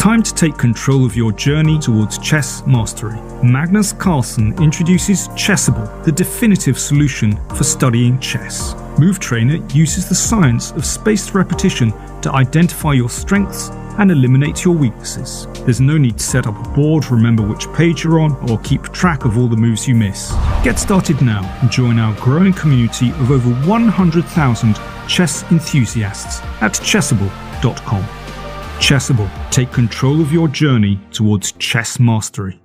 time to take control of your journey towards chess mastery. Magnus Carlsen introduces Chessable, the definitive solution for studying chess. Move Trainer uses the science of spaced repetition to identify your strengths and eliminate your weaknesses. There's no need to set up a board, remember which page you're on, or keep track of all the moves you miss. Get started now and join our growing community of over 100,000 chess enthusiasts at chessable.com. Chessable, take control of your journey towards chess mastery.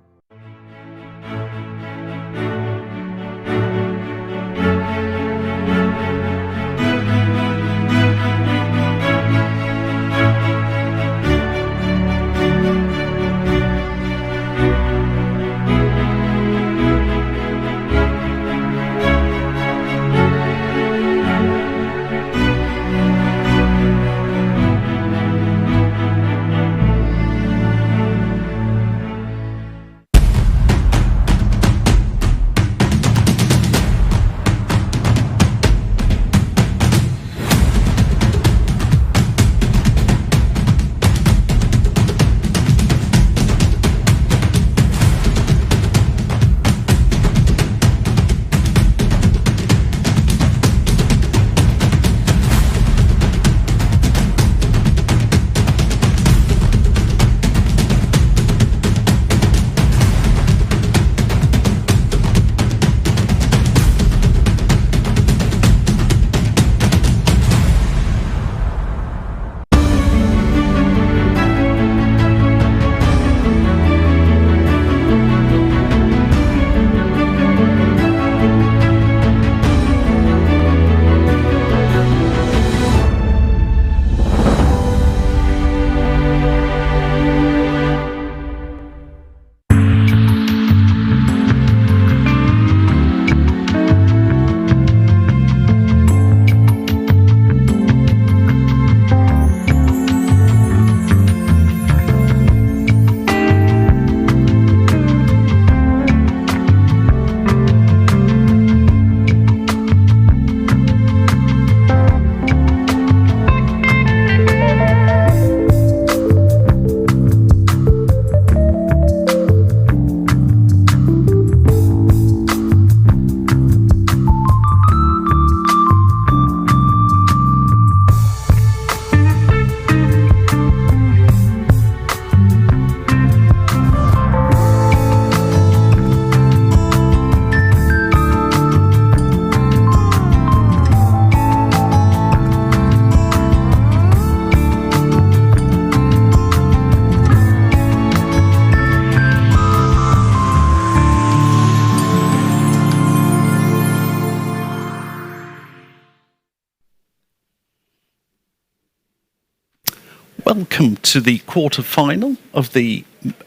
Welcome to the quarterfinal of the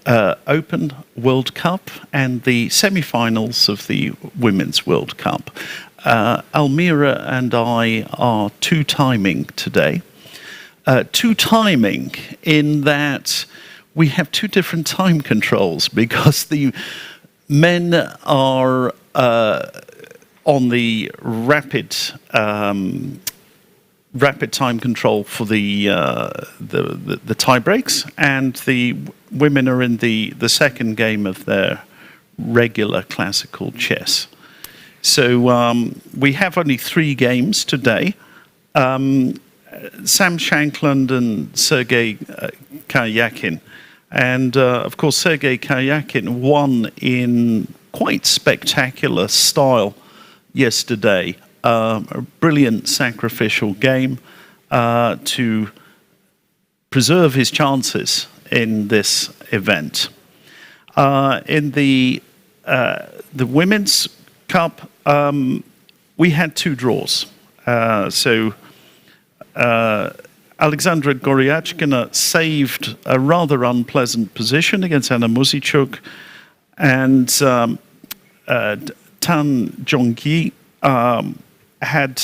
Open World Cup and the semi-finals of the Women's World Cup. Almira and I are two-timing today. Two-timing in that we have two different time controls because the men are on the rapid time control for the tie breaks, and the women are in the second game of their regular classical chess. So we have only 3 games today. Sam Shankland and Sergei Karjakin. And of course, Sergei Karjakin won in quite spectacular style yesterday. A brilliant sacrificial game to preserve his chances in this event. In the Women's Cup, we had 2 draws. Alexandra Karjakin saved a rather unpleasant position against Anna Muzichuk, and Tan Zhongyi had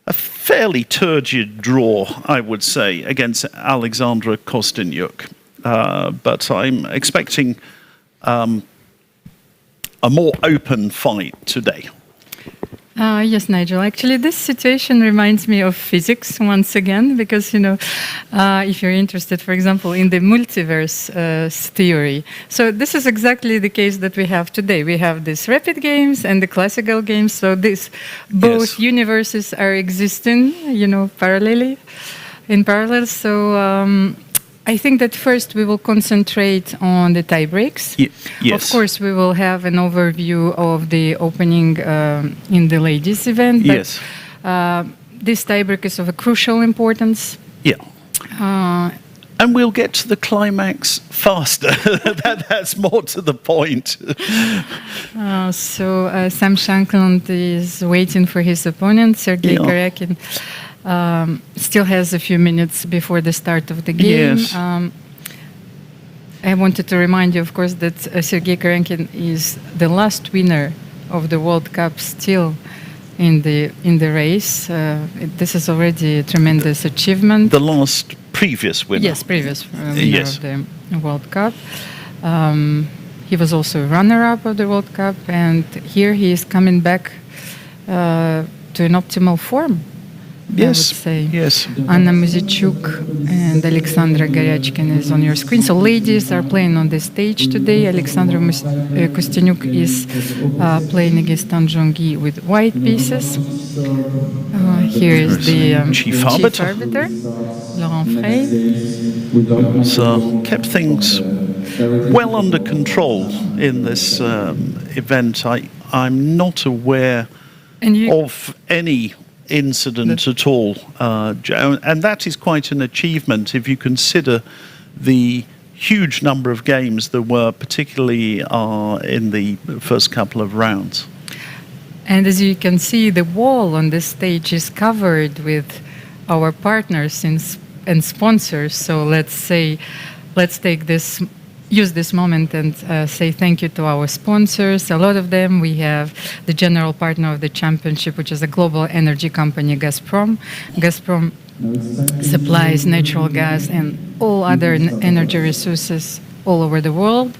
a fairly turgid draw, I would say, against Alexandra Kostyniuk. But I'm expecting a more open fight today. Yes, Nigel. Actually, this situation reminds me of physics once again, because, if you're interested, for example, in the multiverse theory. So this is exactly the case that we have today. We have these rapid games and the classical games. So both universes are existing, parallelly, in parallel. So I think that first we will concentrate on the tie breaks. Yes. Of course, we will have an overview of the opening in the ladies' event. But, Yes. this tie break is of a crucial importance. Yeah. And we'll get to the climax faster. That's more to the point. Sam Shankland is waiting for his opponent, Sergei Karjakin. Still has a few minutes before the start of the game. Yes. I wanted to remind you, of course, that Sergei Karjakin is the last winner of the World Cup still in the race. This is already a tremendous achievement. The last previous winner. Yes, previous winner of the World Cup. He was also runner-up of the World Cup, and here he is coming back to an optimal form. I would say. Yes. Anna Muzichuk and Alexandra Karjakin is on your screen. So ladies are playing on the stage today. Alexandra Kostyanyuk is playing against Tan Zhongyi with white pieces. Here is the chief arbiter, Laurent Frey. Who's kept things well under control in this event. I'm not aware of any incident at all, and that is quite an achievement if you consider the huge number of games there were, particularly in the first couple of rounds. And as you can see, the wall on this stage is covered with our partners and sponsors. So let's use this moment and say thank you to our sponsors. A lot of them. We have the general partner of the championship, which is a global energy company, Gazprom. Gazprom supplies natural gas and all other energy resources all over the world.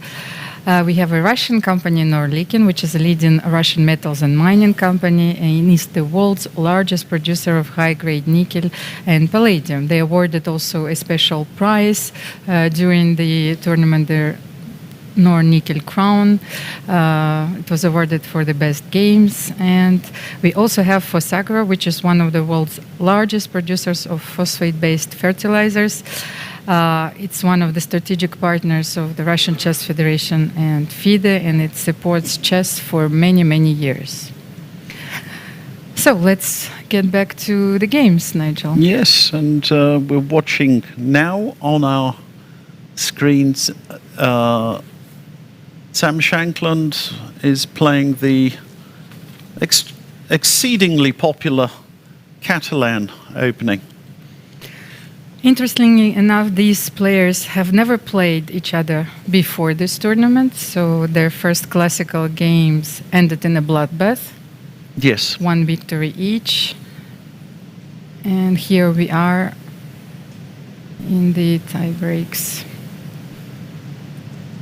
We have a Russian company, Norlikin, which is a leading Russian metals and mining company, and is the world's largest producer of high-grade nickel and palladium. They awarded also a special prize during the tournament, the Nor-Nickel Crown. It was awarded for the best games. And we also have Fosagro, which is one of the world's largest producers of phosphate-based fertilizers. It's one of the strategic partners of the Russian Chess Federation and FIDE, and it supports chess for many, many years. So let's get back to the games, Nigel. Yes, and we're watching now on our screens. Sam Shankland is playing the exceedingly popular Catalan opening. Interestingly enough, these players have never played each other before this tournament, so their first classical games ended in a bloodbath. Yes. One victory each. And here we are in the tie breaks.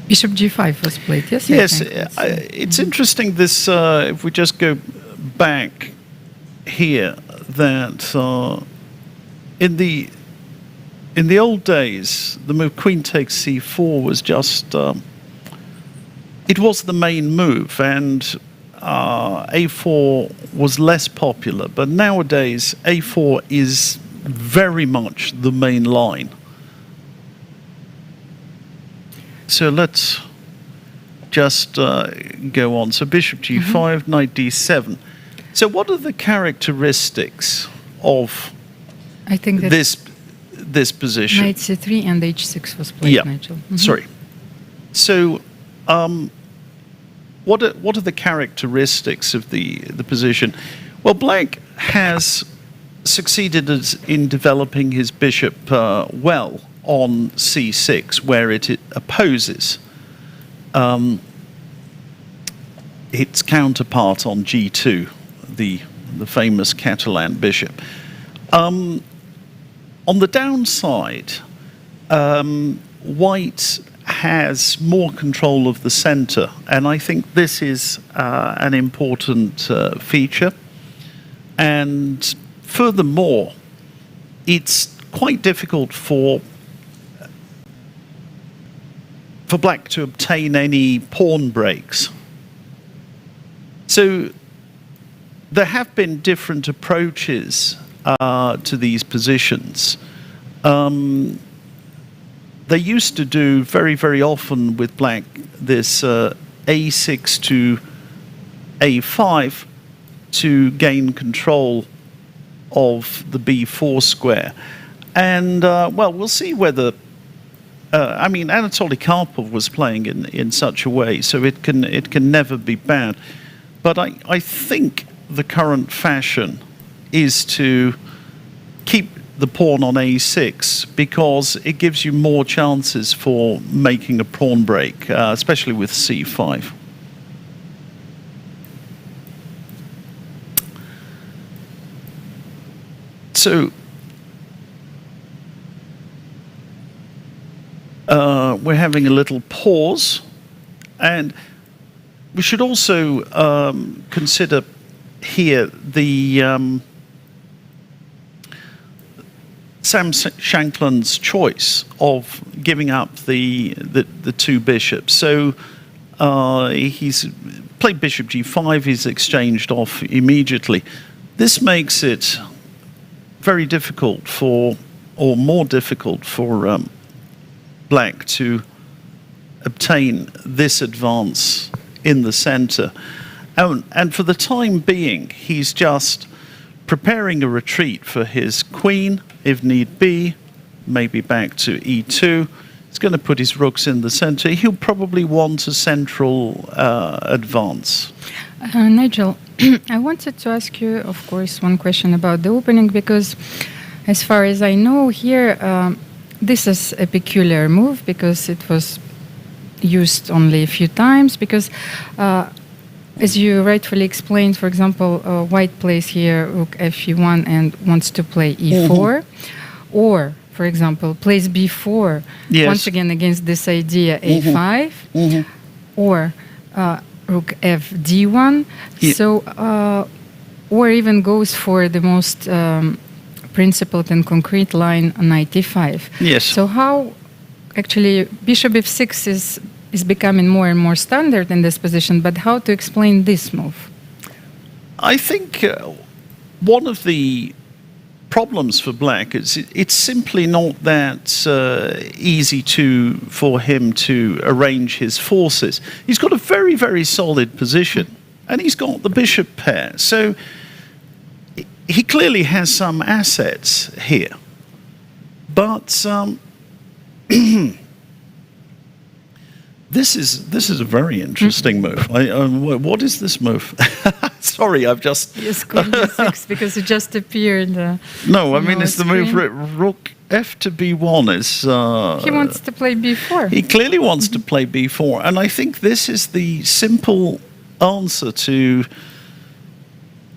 Bishop g5 was played, yes? Yes, it's interesting this, if we just go back here, that in the old days, the move queen takes c4 was just, it was the main move, and a4 was less popular. But nowadays, a4 is very much the main line. So let's just go on. So bishop g5, knight d7. So what are the characteristics of this position? Knight c3 and h6 was played, Nigel. Sorry. So what are the characteristics of the position? Well, Black has succeeded in developing his bishop well on c6, where it opposes its counterpart on g2, the famous Catalan bishop. On the downside, White has more control of the center, and I think this is an important feature. And furthermore, it's quite difficult for black to obtain any pawn breaks. So there have been different approaches to these positions. They used to do very, very often with black this a6 to a5 to gain control of the b4 square. And, well, we'll see whether... I mean, Anatoly Karpov was playing in such a way, so it can never be bad. But I think the current fashion is to keep the pawn on a6 because it gives you more chances for making a pawn break, especially with c5. So we're having a little pause, and we should also consider here the Sam Shankland's choice of giving up the two bishops. So he's played bishop g5, he's exchanged off immediately. This makes it very difficult for, or more difficult for black to obtain this advance in the center. And for the time being, he's just preparing a retreat for his queen, if need be, maybe back to e2. He's going to put his rooks in the center. He'll probably want a central advance. Nigel, I wanted to ask you, of course, one question about the opening, because as far as I know here, this is a peculiar move because it was used only a few times, because as you rightfully explained, for example, white plays here rook f1 and wants to play e4, or, for example, plays b4, yes, once again against this idea a5, or rook f d1, yeah, so, or even goes for the most principled and concrete line knight e5. yes. So how actually bishop f6 is becoming more and more standard in this position, but how to explain this move? I think one of the problems for black is it's simply not that easy for him to arrange his forces. He's got a very, very solid position, and he's got the bishop pair. So he clearly has some assets here. But this is a very interesting move. What is this move? Sorry, I've just... Yes, queen e6, because it just appeared. No, I mean, it's the move rook f to b1 is... he wants to play b4. He clearly wants to play b4. And I think this is the simple answer to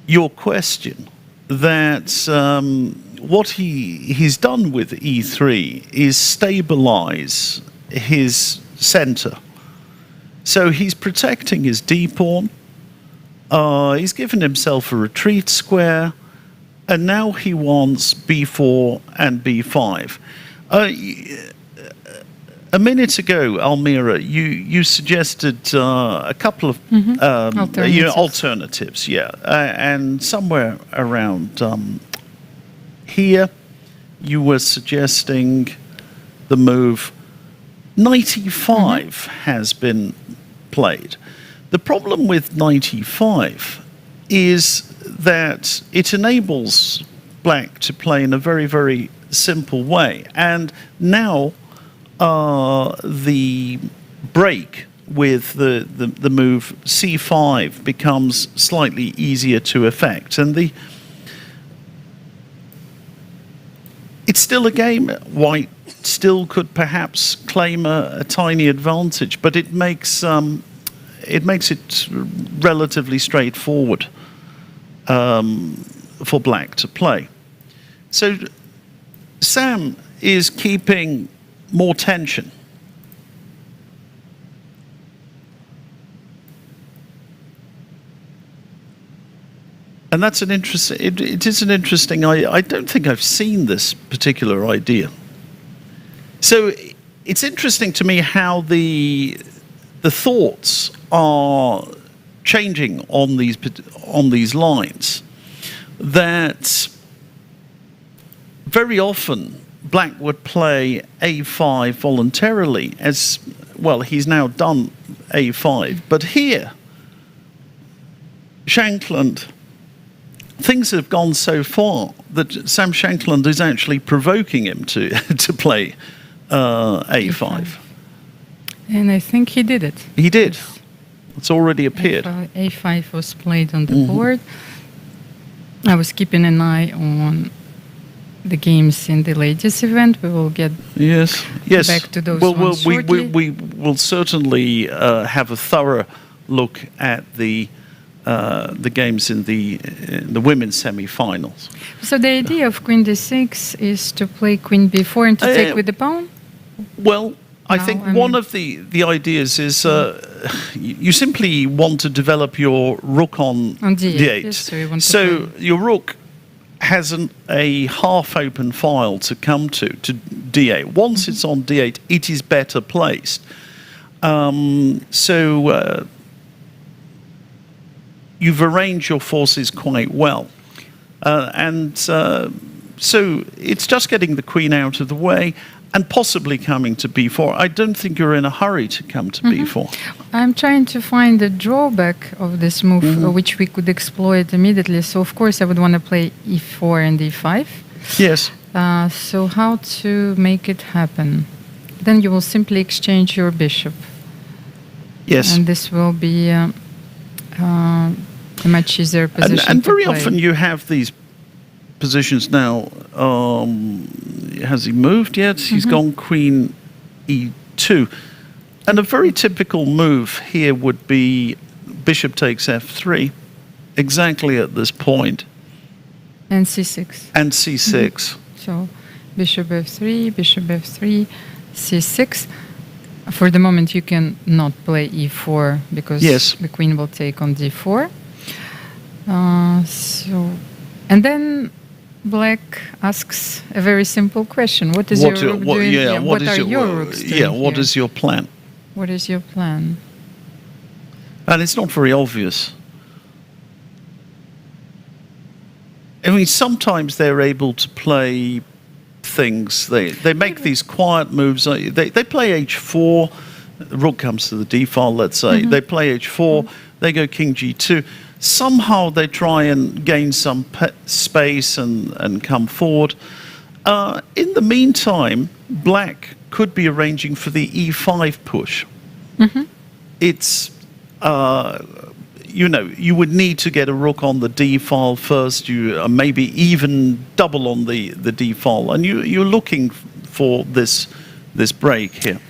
your question, that what he's done with e3 is stabilize his center. So he's protecting his d-pawn, he's given himself a retreat square, and now he wants b4 and b5. A minute ago, Almira, you suggested a couple of alternatives, yeah, and somewhere around here, you were suggesting the move knight e5 has been played. The problem with knight e5 is that it enables black to play in a very, very simple way. And now the break with the move c5 becomes slightly easier to effect. And it's still a game. White still could perhaps claim a tiny advantage, but it makes it relatively straightforward for black to play. So Sam is keeping more tension. And that's an interesting. It is an interesting. I don't think I've seen this particular idea. So it's interesting to me how the thoughts are changing on these lines. That very often Black would play a5 voluntarily, as well. He's now done a5, but here, Shankland. Things have gone so far that Sam Shankland is actually provoking him to play a5. And I think he did it. He did. It's already appeared. A5 was played on the board. I was keeping an eye on the games in the ladies' event. We will get back to those ones shortly. We will certainly have a thorough look at the games in the women's semi-finals. So the idea of queen d6 is to play queen b4 and to take with the pawn? Well, I think one of the ideas is you simply want to develop your rook on d8. Yes, so your rook has a half-open file to come to d8. Once it's on d8, it is better placed. You've arranged your forces quite well. So it's just getting the queen out of the way and possibly coming to b4. I don't think you're in a hurry to come to b4. I'm trying to find the drawback of this move, which we could exploit immediately. So, of course, I would want to play e4 and e5. Yes. So how to make it happen? Then you will simply exchange your bishop. Yes. And this will be a much easier position and very to play. often you have these positions now. Has he moved yet? He's gone queen e2. And a very typical move here would be bishop takes f3, exactly at this point. And c6. And c6. So bishop f3, c6. For the moment, you can not play e4 because the queen will take on d4. And then Black asks a very simple question: what is your rook doing? What are your rooks doing? Yeah, what is your plan? What is your plan? And it's not very obvious. I mean, sometimes they're able to play things. They make these quiet moves. They play h4. The rook comes to the d file, let's say. They play h4. They go king g2. Somehow they try and gain some space and come forward. In the meantime, Black could be arranging for the e5 push. It's, you would need to get a rook on the d file first. You maybe even double on the d file, and you're looking for this break here.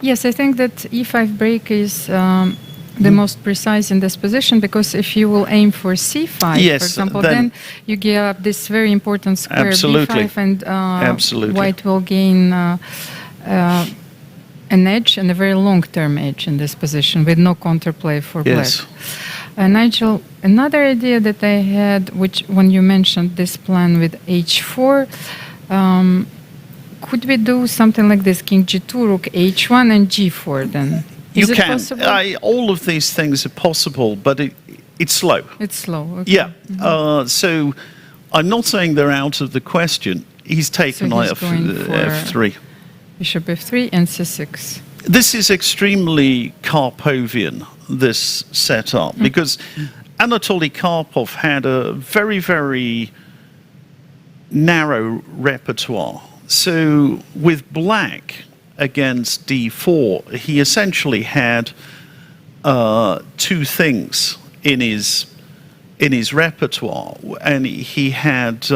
Yes, I think that e5 break is the most precise in this position, because if you will aim for c5, for example, then you give up this very important square b5, and white will gain an edge, and a very long-term edge in this position with no counterplay for Black. Nigel, another idea that I had, which when you mentioned this plan with h4, could we do something like this: king g2, rook h1, and g4 then? You can. All of these things are possible, but it's slow. It's slow. Okay. Yeah. So I'm not saying they're out of the question. He's taken f3. Bishop f3 and c6. This is extremely Karpovian, this setup, because Anatoly Karpov had a very, very narrow repertoire. So with Black against d4, he essentially had two things in his repertoire, and he had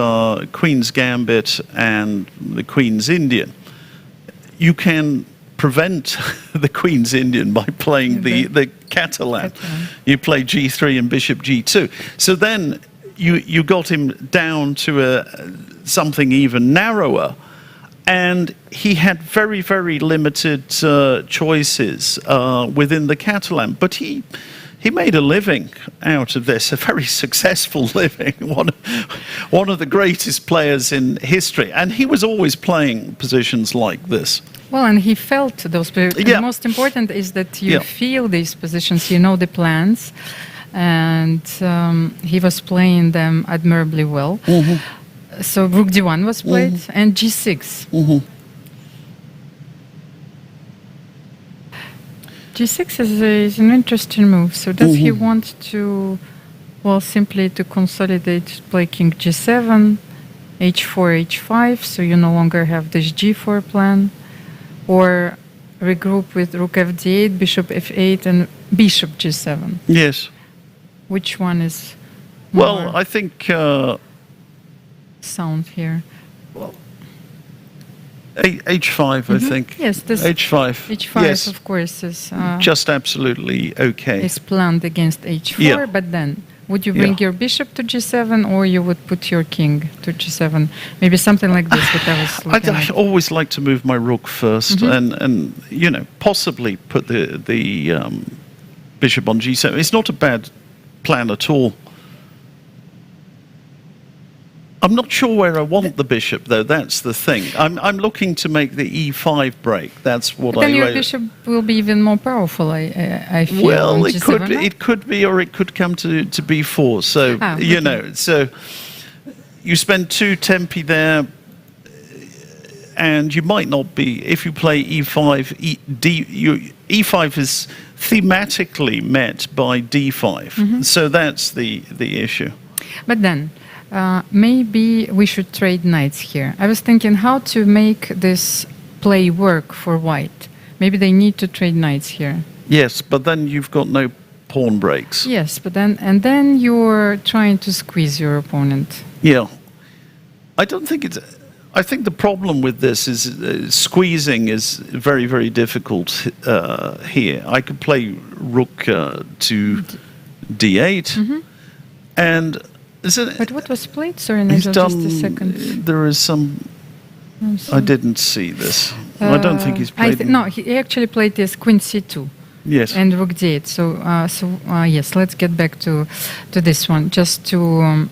Queen's Gambit and the Queen's Indian. You can prevent the Queen's Indian by playing the Catalan. You play g3 and bishop g2. So then you got him down to something even narrower. And he had very, very limited choices within the Catalan. But he he made a living out of this, a very successful living, one of the greatest players in history. And he was always playing positions like this. Well, and he felt those. The most important is that you feel these positions, you know the plans, and he was playing them admirably well. So Rook D1 was played, and G6. G6 is an interesting move. So does he want to, well, simply to consolidate, play King G7, H4, H5, so you no longer have this G4 plan, or regroup with Rook FD8, Bishop F8, and Bishop G7? Yes. Which one is well, I think sound here? H5, I think. Yes, this H5. H5, yes. of course, is Just absolutely okay. is planned against H4. Yeah. But then, would you bring your bishop to G7, or you would put your king to G7? Maybe something like this. What I was looking I at. always like to move my rook first, and you know, possibly put the bishop on G7. It's not a bad plan at all. I'm not sure where I want the bishop, though. That's the thing. I'm looking to make the E5 break. That's what Then your bishop will be even more powerful. I feel. Well, on it G7, no? could be, or it could come to B4. So you know, so you spend 2 tempi there, and you might not be. If you play E5, E5 is thematically met by D5. So that's the issue. But then. Maybe we should trade knights here. I was thinking how to make this play work for white. Maybe they need to trade knights here. Yes, but then you've got no pawn breaks. Yes, but then you're trying to squeeze your opponent. Yeah. I don't think it's... I think the problem with this is squeezing is very, very difficult here. I could play rook to D8 and... But what was played? Sorry, Nigel, just a second. There is some... I didn't see this. I don't think he's played... No, he actually played this Queen C2. Yes. And Rook D8. So yes, let's get back to this one, just to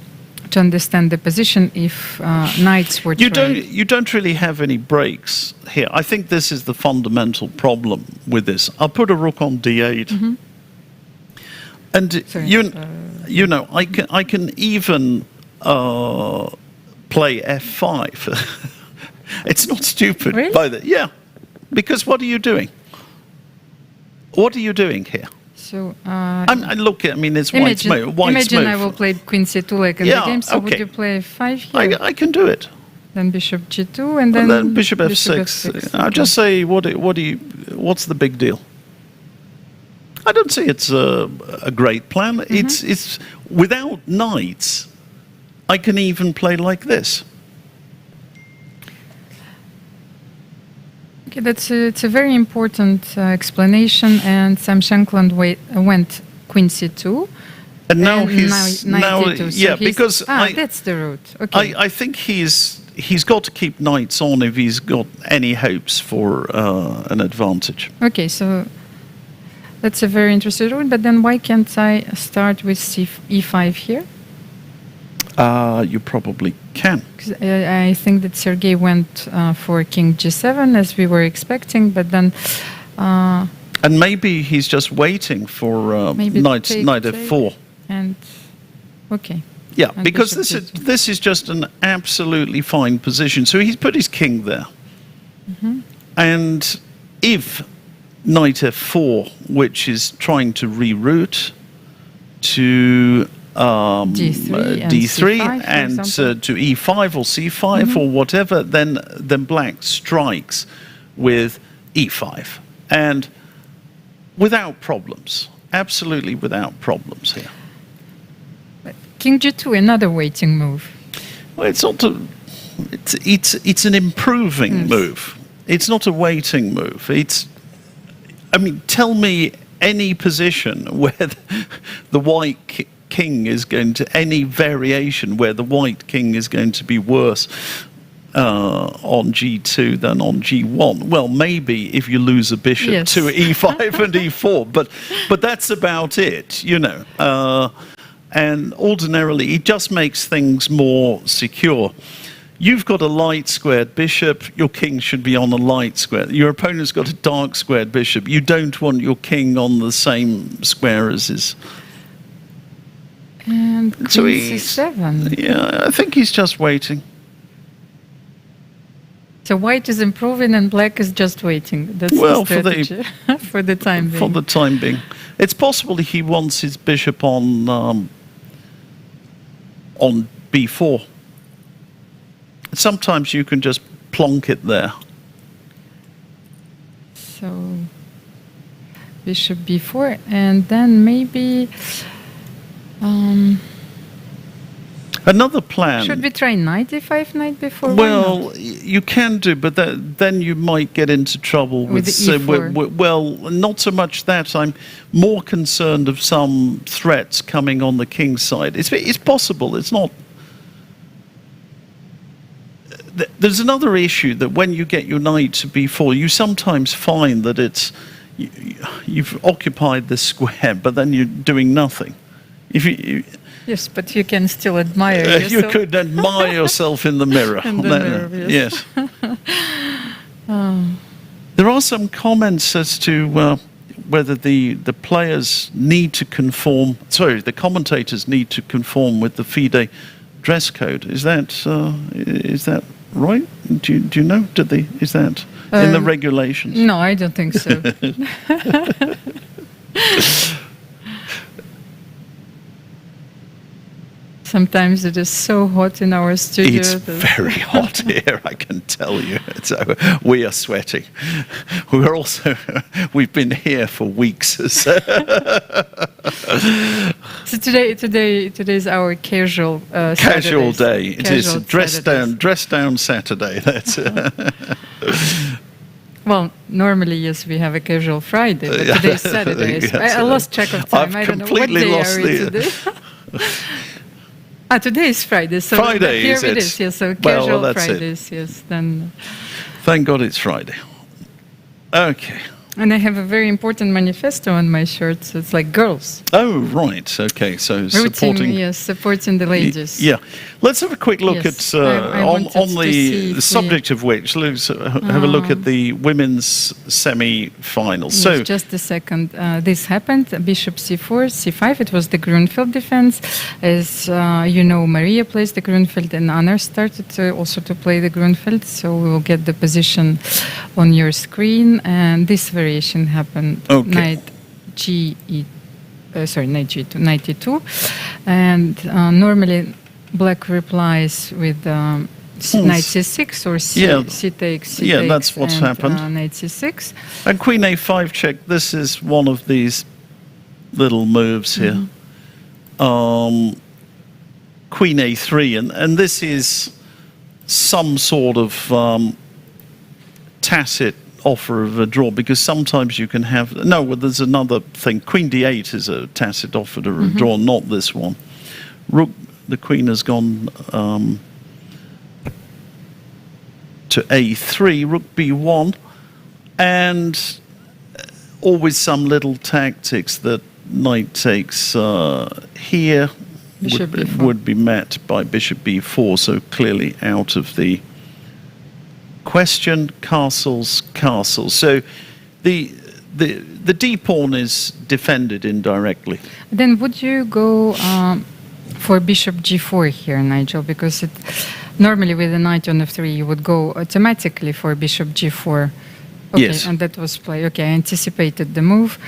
understand the position if knights were traded. You don't really have any breaks here. I think this is the fundamental problem with this. I'll put a rook on D8. And you know, I can even play F5. It's not stupid, really? Because what are you doing? What are you doing here? So look, I mean, it's white's move. Imagine I will play Queen C2 like in the game. So would you play F5 here? I can do it. Then Bishop G2 and then Bishop F6. I'll just say, what's the big deal? I don't see it's a great plan. It's without knights, I can even play like this. Okay, it's a very important explanation. And Sam Shankland went Queen C2, and now he's knight D2. So because that's the route. Okay, I think he's got to keep knights on if he's got any hopes for an advantage. Okay, so. That's a very interesting route, but then why can't I start with E5 here? You probably can. I think that Sergei went for King G7 as we were expecting, but then... and maybe he's just waiting for knight F4. And okay. Yeah, and because this is just an absolutely fine position. So he's put his king there. And if knight F4, which is trying to reroute to D3 and to E5 or C5 or whatever, then black strikes with E5 and without problems, absolutely without problems here. King G2, another waiting move. Well, it's not it's an improving move. It's not a waiting move. I mean, tell me any position where the white king is going to, any variation where the white king is going to be worse on g2 than on g1. Well, maybe if you lose a bishop Yes. to e5 and e4, but that's about it, you know. And ordinarily, it just makes things more secure. You've got a light squared bishop. Your king should be on a light square. Your opponent's got a dark squared bishop. You don't want your king on the same square as his. And queen So he's- c7. Yeah, I think he's just waiting. So white is improving and black is just waiting. That's Well, the strategy for the time being. For the time being, it's possible he wants his bishop on b4. Sometimes you can just plonk it there. So bishop b4, and then maybe Another plan. should we try knight e5, knight b4? Why Well, not? you can do, but then you might get into trouble With with. the E4. Well, not so much that. I'm more concerned of some threats coming on the king's side. It's possible. It's not. There's another issue that when you get your knight to b4, you sometimes find that you've occupied this square, but then you're doing nothing. If you Yes, but you can still admire you yourself. could admire yourself in the mirror. In the mirror, yes. There are some comments as to whether the players need to conform. Sorry, the commentators need to conform with the FIDE dress code. Is that right? Do you know? Is that in the regulations? No, I don't think so. Sometimes it is so hot in our studio. It's very hot here, I can tell you. So we are sweating. We've been here for weeks. So today's our casual casual Saturdays. day. It is Casual dress down Saturday. That's Well, normally, yes, we have a casual Friday, but today is Saturday. Yes. I lost track of time. I've I don't know. What completely day lost are we the- today? Today is Friday. So Friday, here is it it? is. Yes, so Well, casual that's it. Fridays. Yes, then. Thank God it's Friday. Okay. And I have a very important manifesto on my shirt. So it's like girls. Oh, right. Okay. So supporting. Supporting the ladies. Yeah. Let's have a quick look Yes, at I on wanted to see if the subject of which. Let's have a look at the women's semi-finals. Yes, So just a second. This happened. Bishop c4, c5. It was the Grunfeld defense. As you know, Maria plays the Grunfeld, and Anna started also to play the Grunfeld. So we will get the position on your screen. And this variation happened. Okay. Knight knight g2, knight e2, and normally black replies with. Knight c6 or c takes. Yeah, that's what's and, happened. Knight c6. and Queen a5 check. This is one of these little moves here. Queen a3, and this is some sort of tacit offer of a draw, because sometimes you can have there's another thing. Queen d8 is a tacit offer of a draw, not this one. Rook, the queen has gone to a3, rook b1, and always some little tactics that knight takes here Bishop b4. would be met by bishop b4, so clearly out of the question. Castles. So the d pawn is defended indirectly. Then would you go for bishop g4 here, Nigel? Because normally with the knight on f3, you would go automatically for bishop g4. Okay, Yes. and that was play. Okay, I anticipated the move.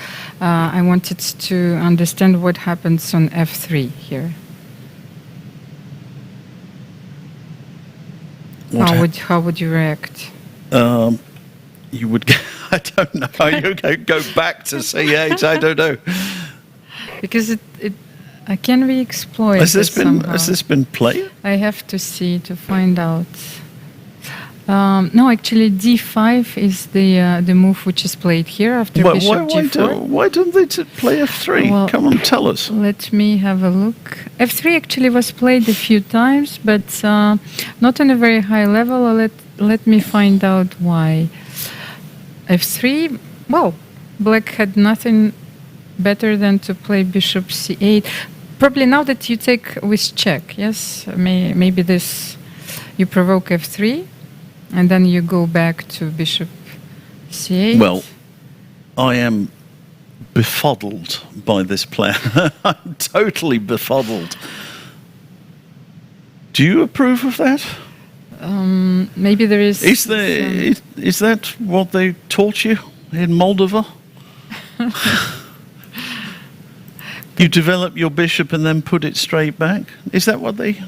I wanted to understand what happens on f3 here. How would you react? You would. I don't know. You go back to c8. I don't know. Because can we exploit Has this this somehow? been played? I have to see to find out. No, actually, d5 is the move which is played here after bishop g4. Why don't they play f3? Well, Come on, tell us. Let me have a look. f3 actually was played a few times, but not on a very high level. Let me find out why. f3, well, black had nothing better than to play bishop c8. Probably now that you take with check, yes? Maybe this, you provoke f3, and then you go back to bishop c8. Well, I am befuddled by this plan. I'm totally befuddled. Do you approve of that? Maybe there is... Is that what they taught you in Moldova? You develop your bishop and then put it straight back? Is that what they...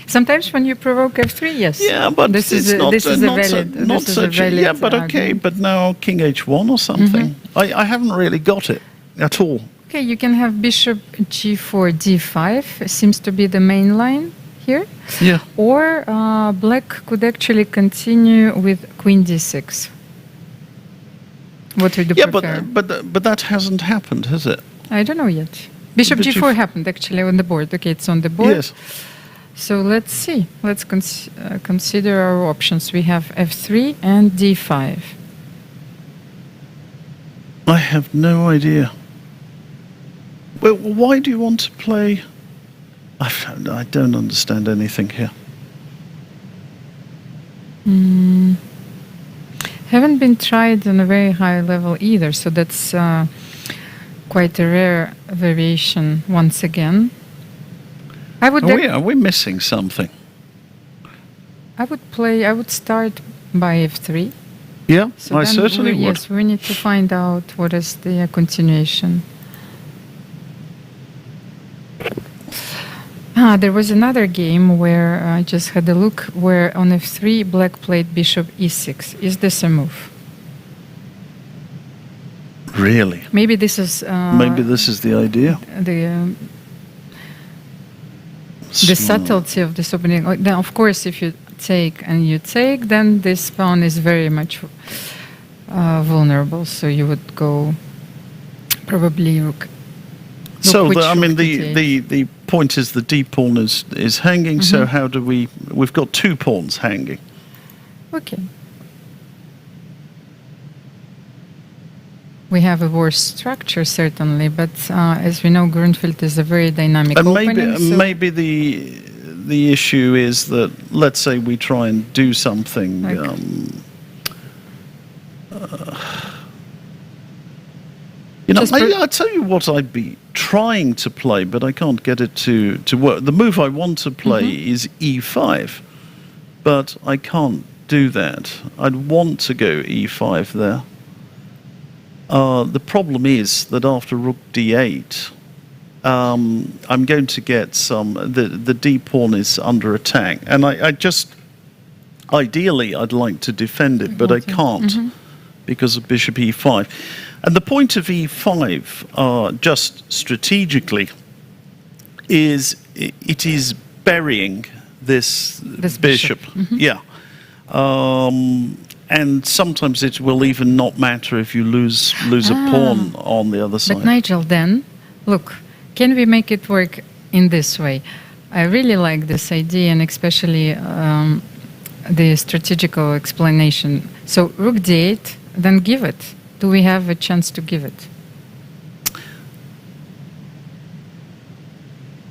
Sometimes when you provoke f3, yes. Yeah, but this it's is not a valid yeah, but okay, but now king h1 or something. I haven't really got it at all. Okay, you can have bishop g4, d5, seems to be the main line here. Yeah. Or black could actually continue with queen d6. What would you prefer? But that hasn't happened, has it? I don't know yet. Bishop g4 happened actually on the board. Okay, it's on the board. Yes. So let's see. Let's consider our options. We have f3 and d5. I have no idea. Well, why do you want to play? I don't understand anything here. Haven't been tried on a very high level either, so that's quite a rare variation once again. Are we missing something? I would start by f3. Yeah, So I then certainly would. Yes, we need to find out what is the continuation. There was another game where I just had a look where on f3 black played bishop e6. Is this a move? Really? Maybe this is the idea. The subtlety of this opening. Now, of course, if you take and you take, then this pawn is very much vulnerable. So you would go probably rook. So the point is the d pawn is hanging. So how do we've got two pawns hanging. Okay. We have a worse structure certainly, but as we know, Grunfeld is a very dynamic opening. Maybe the issue is that, let's say we try and do something. I'll tell you what I'd be trying to play, but I can't get it to work. The move I want to play is e5, but I can't do that. I'd want to go e5 there. The problem is that after rook d8, I'm going to get the d pawn is under attack, and I just ideally I'd like to defend it, but I can't because of bishop e5. And the point of e5, just strategically, is it is burying this bishop. Yeah. And sometimes it will even not matter if you lose a pawn on the other side. But Nigel, then, look, can we make it work in this way? I really like this idea, and especially the strategical explanation. So rook d8, then give it. Do we have a chance to give it?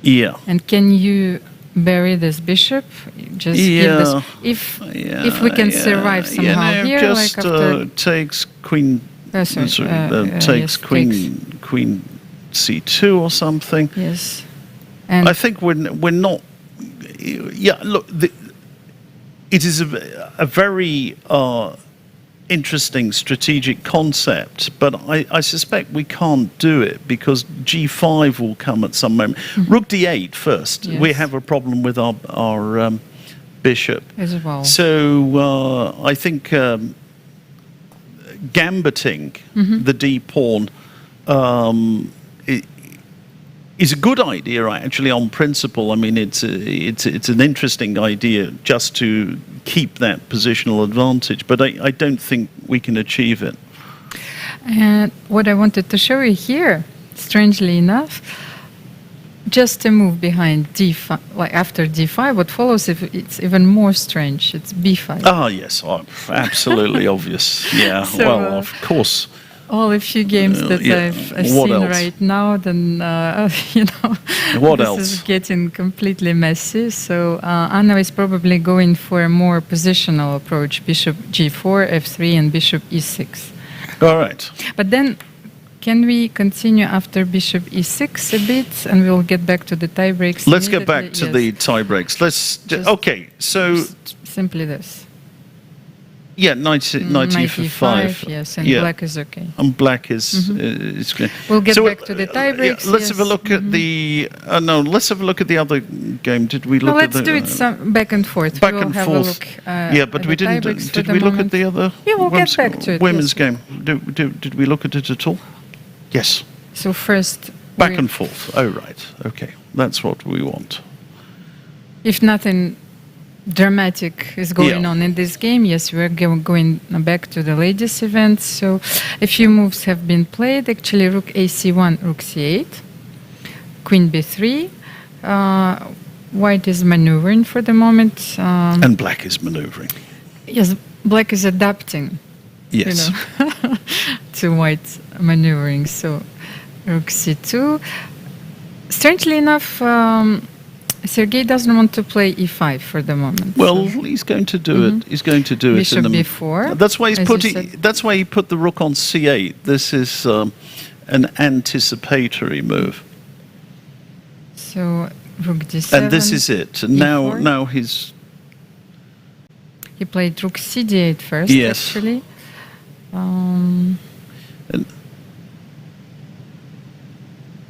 Yeah. And can you bury this bishop? Just give this. If we can survive somehow here, just like after takes queen. Takes queen c2 or something. Yes. And I think we're not. Yeah. Look, it is a very interesting strategic concept, but I suspect we can't do it because g5 will come at some moment. Rook d8 first. Yes. We have a problem with our bishop as well. So I think gambiting the d pawn is a good idea, actually, on principle. I mean, it's an interesting idea just to keep that positional advantage, but I don't think we can achieve it. And what I wanted to show you here, strangely enough, just a move behind d5, like after d5, what follows, if it's even more strange, it's b5. Ah, yes, absolutely obvious. Yeah, So, well, of course. All a few games that yeah. I've seen else? right now, then What this else? is getting completely messy. So Anna is probably going for a more positional approach: bishop g4, f3, and bishop e6. All right. But then, can we continue after bishop e6 a bit, and we'll get back to the tie breaks? Let's get back to Yes. the tie breaks. Okay, so Simply this. yeah, knight for 5. Yes, and yeah. black is okay. And black is good. We'll get So, back to the tie breaks. let's have a look at the. No, let's have a look at the other game. Did we look No, at let's do it some back and forth. back we'll and have forth? A look, yeah, but at we the tie didn't. breaks for Did the we look moment. at the other? Yeah, we'll get back to it, Women's yes. game. Did we look at it at all? Yes. So first, Back and forth. Oh, right. Okay, that's what we want. if nothing dramatic is going Yeah. on in this game, yes, we're going back to the ladies' event. So a few moves have been played. Actually, rook ac1, rook c8, queen b3. White is maneuvering for the moment. And black is maneuvering. Yes, black is adapting. Yes. To white maneuvering. So rook c2. Strangely enough, Sergei doesn't want to play e5 for the moment. Well, so he's going to do it. He's going to do Bishop it in the b4, That's why he's as put. you said. That's why he put the rook on c8. This is an anticipatory move, So rook d7. and this is it. And e4. now he's He played rook cd8 first, Yes. actually.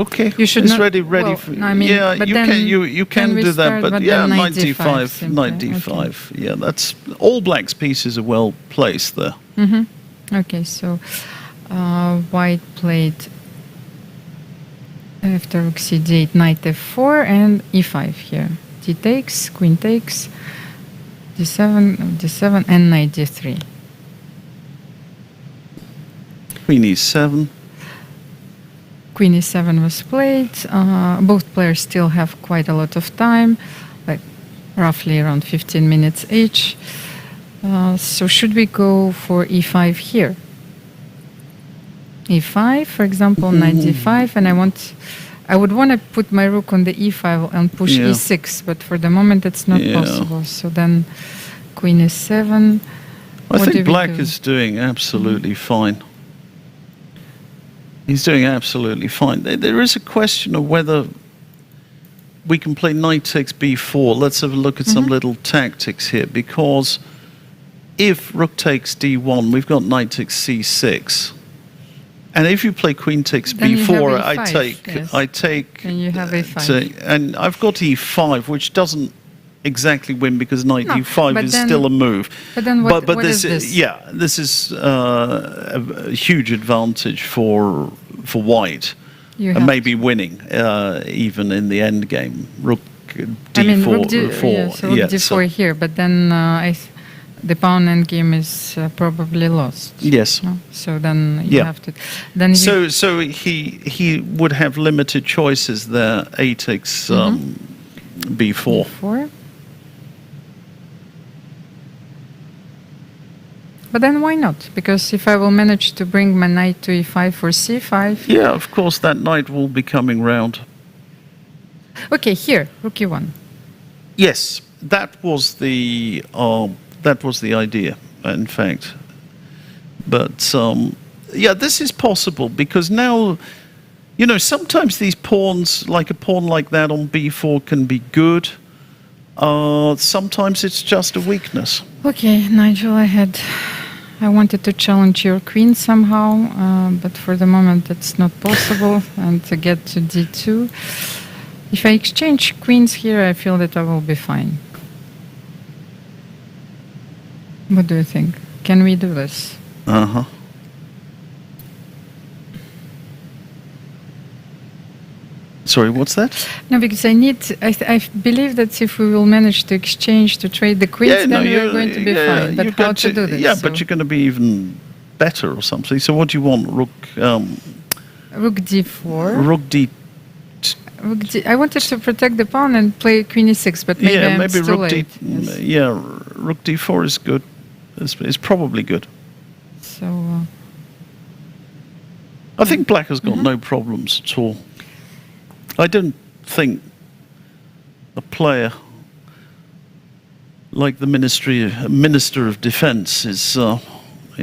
okay. You should he's not- ready well, for. I mean, yeah, but you then can you can we do that, start, but then yeah, knight knight d5, simply. knight d5. Yeah, that's all. Black's pieces are well placed there. Okay, so white played after rook cd8, knight f4, and e5 here. D takes, queen takes, d7, and knight d3. Queen e7. Queen e7 was played. Both players still have quite a lot of time, like roughly around 15 minutes each. So should we go for e5 here? e5, for example, knight d5, and I would want to put my rook on the e5 and push Yeah. e6, but for the moment it's not Yeah. possible. So then queen e7. I What do think we black do? is doing absolutely fine. He's doing absolutely fine. There is a question of whether we can play knight takes b4. Let's have a look at some little tactics here, because if rook takes d1, we've got knight takes c6. And if you play queen takes Then you have b4, E5, I take, And you have e5. and I've got e5, which doesn't exactly win because knight No, e5 but is then- still a move. but then what this is this? Yeah, this is a huge advantage for white. You And have maybe winning even in the end game. Rook d4. I mean, rook d4 so- here, but then the pawn endgame is probably lost. yes. No? So then you Yeah. have to. Then you, So he would have limited choices there. A takes b4. 4. But then why not? Because if I will manage to bring my knight to e5 for c5. Yeah, of course that knight will be coming round. Okay, here, rook e1. Yes, that was the idea, in fact. But yeah, this is possible because now, you know, sometimes these pawns, like a pawn like that on b4, can be good. Sometimes it's just a weakness. Okay, Nigel, I wanted to challenge your queen somehow, but for the moment it's not possible. And to get to d2, if I exchange queens here, I feel that I will be fine. What do you think? Can we do this? Uh-huh. So Sorry, what's that? No, because I believe that if we will manage to exchange to trade the queens, then we're going to be fine. But how to do this? Yeah, but you're going to be even better or something. So what do you want? Rook d4. Rook d. I wanted to protect the pawn and play queen e6, but maybe maybe too rook late. d. Yeah, rook d4 is good. It's probably good. So. I think black has got no problems at all. I don't think a player like the Minister of Defence is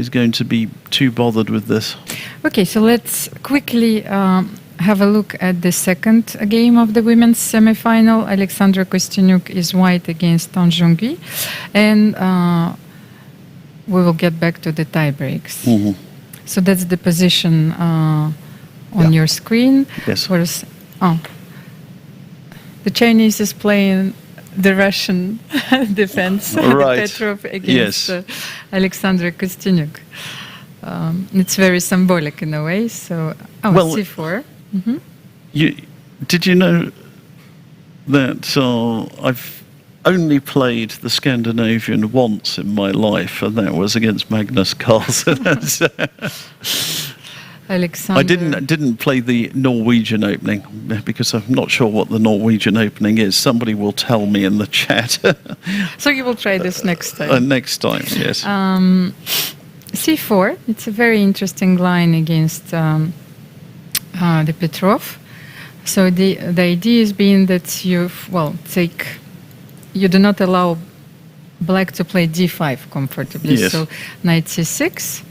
going to be too bothered with this. Okay, so let's quickly have a look at the second game of the women's semi-final. Alexandra Kostyanyuk is white against Tan Zhongyi, and we will get back to the tie breaks. Mm-hmm. So that's the position on your screen. Yes. The Chinese is playing the Russian defense, right. Petrov against Alexandra Kostyanyuk. It's very symbolic in a way. So, c4. Mm-hmm. Did you know that I've only played the Scandinavian once in my life, and that was against Magnus Carlsen. Alexander. I didn't play the Norwegian opening because I'm not sure what the Norwegian opening is. Somebody will tell me in the chat. So you will try this next time. Next time, yes. c4. It's a very interesting line against the Petrov. So the idea is being that you do not allow black to play d5 comfortably. Yes. So knight c6,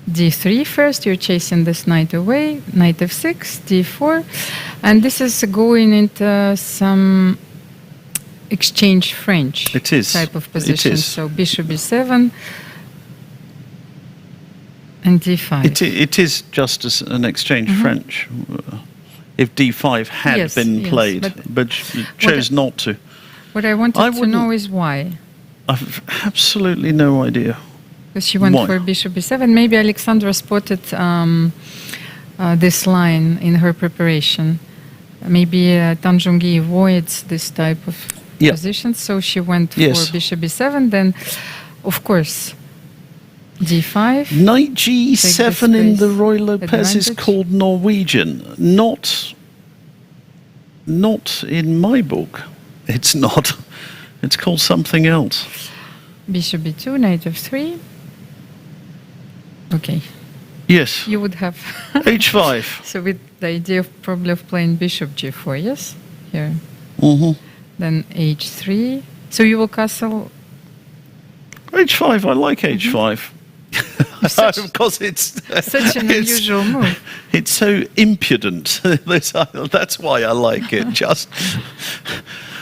d3 first, you're chasing this knight away, knight f6, d4, and this is going into some exchange French type of position. It is. So bishop b7 and d5. It is just as an exchange French. If d5 had been played, but chose not to. What I wanted to know is why. I've absolutely no idea. Because she went for bishop b7. Maybe Alexandra spotted this line in her preparation. Maybe Tan Zhongyi avoids this type of position, so she went for bishop b7. Then, of course, d5. Knight g7 in the Roy Lopez is called Norwegian. Not in my book. It's not. It's called something else. Bishop b2, knight f3. Okay. Yes. You would have h5. So with the idea of probably of playing bishop g4, yes? Here. Mm-hmm. Then h3. So you will castle h5. I like h5. Because it's such an unusual move. It's so impudent. That's why I like it. Just,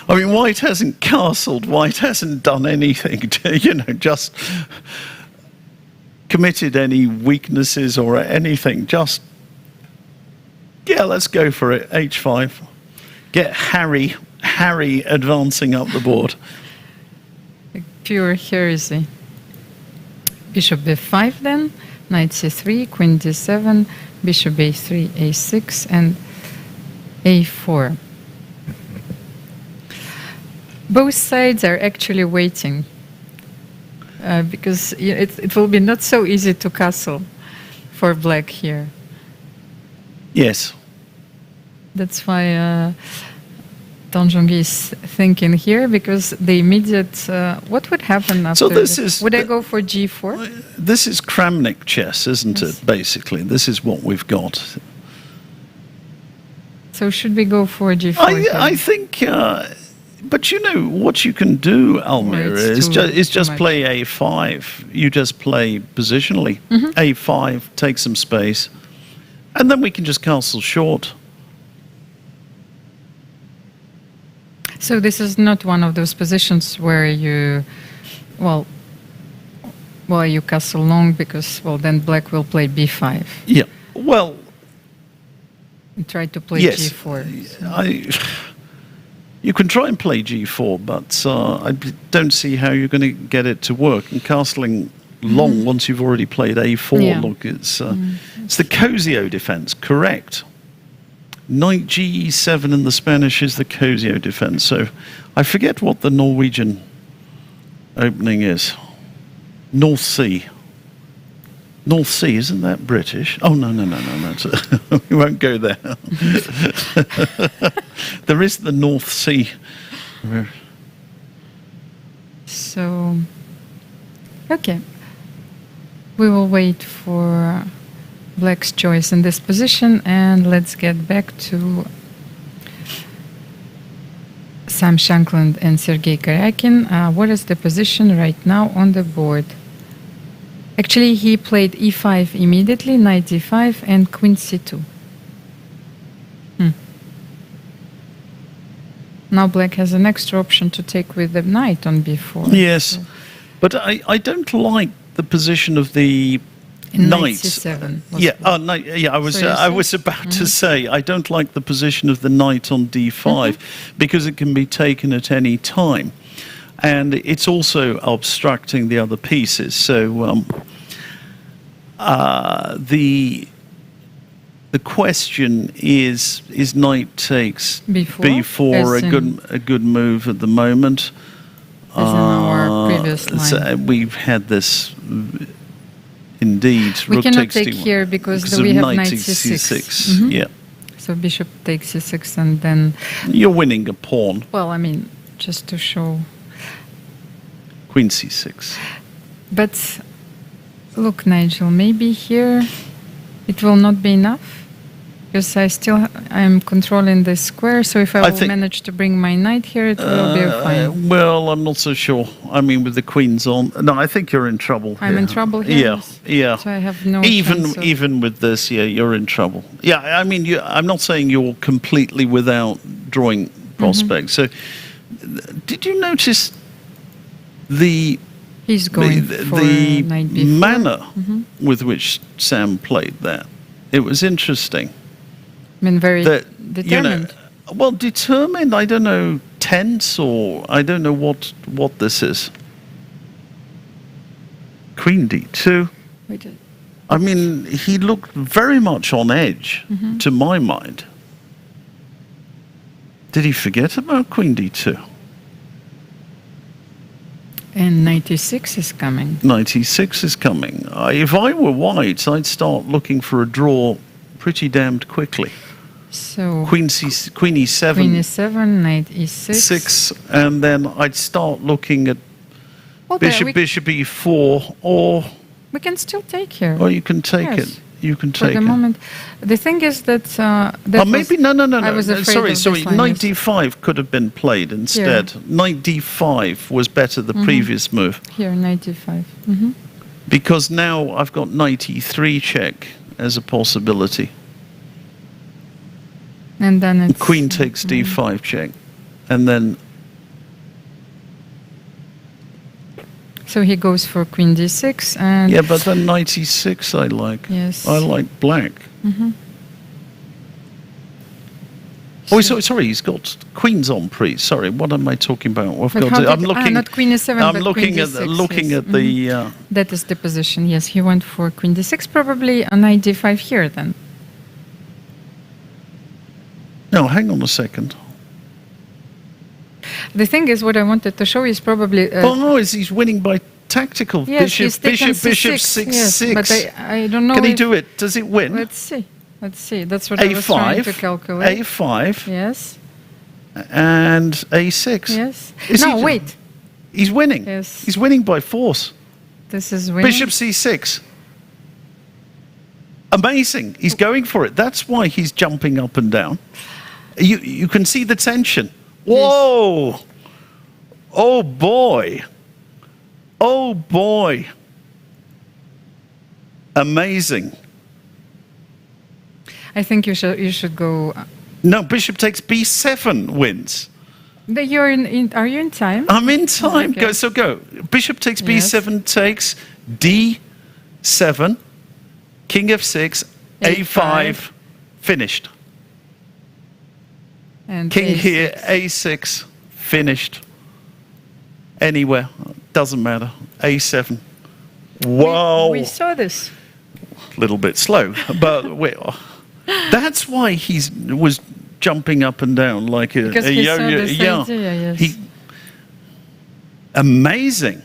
I mean, white hasn't castled. White hasn't done anything to, just committed any weaknesses or anything. Just, let's go for it. h5. Get Harry advancing up the board. Pure heresy. Bishop b5 then, knight c3, queen d7, bishop a3, a6, and a4. Both sides are actually waiting because it will be not so easy to castle for black here. Yes. That's why Tan Zhongyi is thinking here, because the immediate what would happen after would I go for g4? This is Kramnik chess, isn't it, basically? This is what we've got. So should we go for g4? I think, but what you can do, Almira, is just play a5. You just play positionally. A5, take some space, and then we can just castle short. So this is not one of those positions where you, you castle long, because, then black will play b5. Yeah, well... And try to play g4. You can try and play g4, but I don't see how you're going to get it to work. And castling long once you've already played a4, look, it's the Cosio defense, correct. Knight G7 in the Spanish is the Cosio defense. So I forget what the Norwegian opening is. North Sea. North Sea, isn't that British? Oh, no. That's we won't go there. There is the North Sea. So, okay. We will wait for Black's choice in this position, and let's get back to Sam Shankland and Sergei Karjakin. What is the position right now on the board? Actually, he played e5 immediately, knight d5, and queen c2. Now Black has an extra option to take with the knight on b4. Yes, So but I don't like the position of the in knight knight. c7. Yeah, I was So you I see? was about to say I don't like the position of the knight on d5 because it can be taken at any time, and it's also obstructing the other pieces. So the question is knight takes B4, as a good move at the moment. As in our previous line. So we've had this. Indeed, We rook cannot takes take d1 here because of we have knight knight takes c6. Yeah, So bishop takes c6, and then, you're winning a pawn. well, I mean, just to show. Queen c6. But look, Nigel, maybe here it will not be enough. Because I'm controlling this square, so if I will manage to bring my knight here, it will be fine. Well, I'm not so sure. I mean, with the queens on, no, I think you're in trouble. I'm in trouble here? Yeah. So I have no chance of- Even with this, yeah, you're in trouble. Yeah, I mean, I'm not saying you're completely without drawing prospects. So, did you notice He's going for the knight b4. manner with which Sam played that? It was interesting. I mean, very That, determined. well, determined, I don't know, tense, or I don't know what this is. Queen d2. Wait, I mean, he looked very much on edge, to my mind. Did he forget about queen d2? and knight e6 is coming. Knight e6 is coming. If I were white, I'd start looking for a draw pretty damned quickly. So Queen e7. queen e7, knight e6. 6, and then I'd start looking at Well, there bishop e4, or we can still take here. you can take Yes. it. You can For take the it. moment, the thing is that Maybe no. I was afraid Sorry. of this line, Knight yes. d5 could have been played instead. Knight d5 was better the previous move, Here, knight e5. because now I've got knight e3 check as a possibility. And then it's Queen takes d5 check, and then so he goes for queen d6, and yeah, but then knight e6 I like. Yes. I like black. Oh, sorry, he's got queens on pre. Sorry, what am I talking about? But how I'm did- looking. not queen e7, I'm but looking queen at d6, looking yes. at the. that is the position. Yes, he went for queen d6, probably a knight d5 here then. No, hang on a second. The thing is, what I wanted to show is probably. Oh no, he's winning by tactical. Yes, he's taken bishop c6, 6 yes, 6. But I don't know. Can he if- do it? Does it win? Let's see. Let's see. That's what I was trying to calculate. A5, Yes. and A6. Yes. Is No, he- wait. He's winning. Yes. He's winning by force. This is winning. Bishop C6. Amazing. He's going for it. That's why he's jumping up and down. You can see the tension. Whoa! Oh boy! Oh boy! Amazing. I think you should go. No, bishop takes b7 wins. You're are you in time? I'm in time. Okay. Go. Bishop takes Yes. b7 takes d7, king f6, a5, finished. And King A6. here, a6, finished. Anywhere, doesn't matter. a7. Whoa. We saw this. A little bit slow, but That's why he was jumping up and down like a Because he saw yo-yo. this Yeah, idea, yes. Amazing.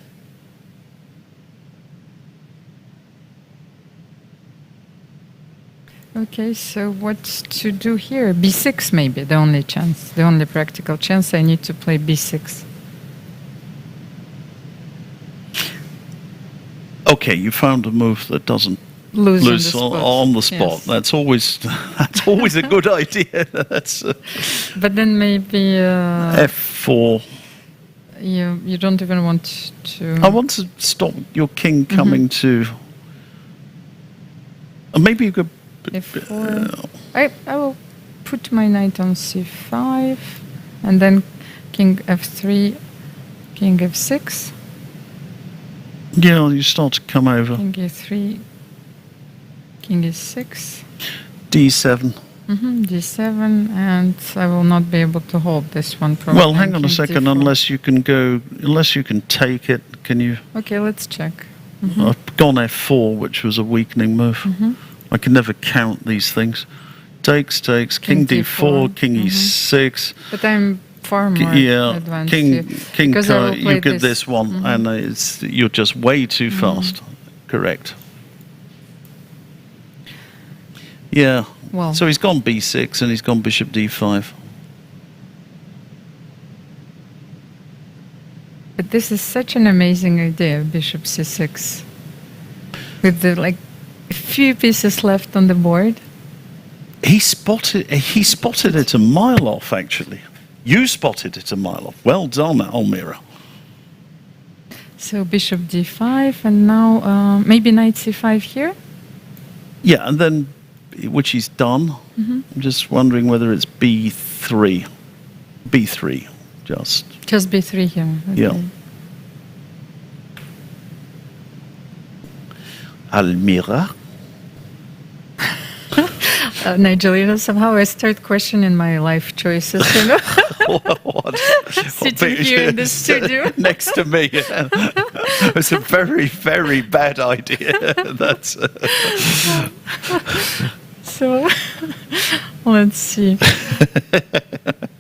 Okay, so what to do here? B6 maybe, the only chance, the only practical chance. I need to play B6. Okay, you found a move that doesn't Lose on the spot. Yes. That's always a good idea. That's But then maybe F4. you don't even want to. I want to stop your king coming to. Maybe you could. F4. I will put my knight on C5, and then king F3, king F6, Yeah, you start to come over. king E3, king E6, D7. D7, and I will not be able to hold this one. Probably. Well, hang on a King second. D4. Unless you can take it, can you? Okay, let's check. I've gone F4, which was a weakening move. I can never count these things. Takes, king King D4, D4, king E6. But I'm far more Yeah, advanced king, here, king. because I will play You get this one, and you're just way too fast. Correct. Yeah. Well, So he's gone B6 and he's gone bishop D5. but this is such an amazing idea, bishop C6, with the a few pieces left on the board. He spotted it a mile off, actually. You spotted it a mile off. Well done, Almira. So bishop D5, and now maybe knight C5 here. Yeah, and then, which he's done. I'm just wondering whether it's B3. B3, just. Just B3 here. Okay. Yeah. Almira. Nigel, somehow I start questioning my life choices, What? sitting here in the studio. Next to me. It's a very, very bad idea. That's. So let's see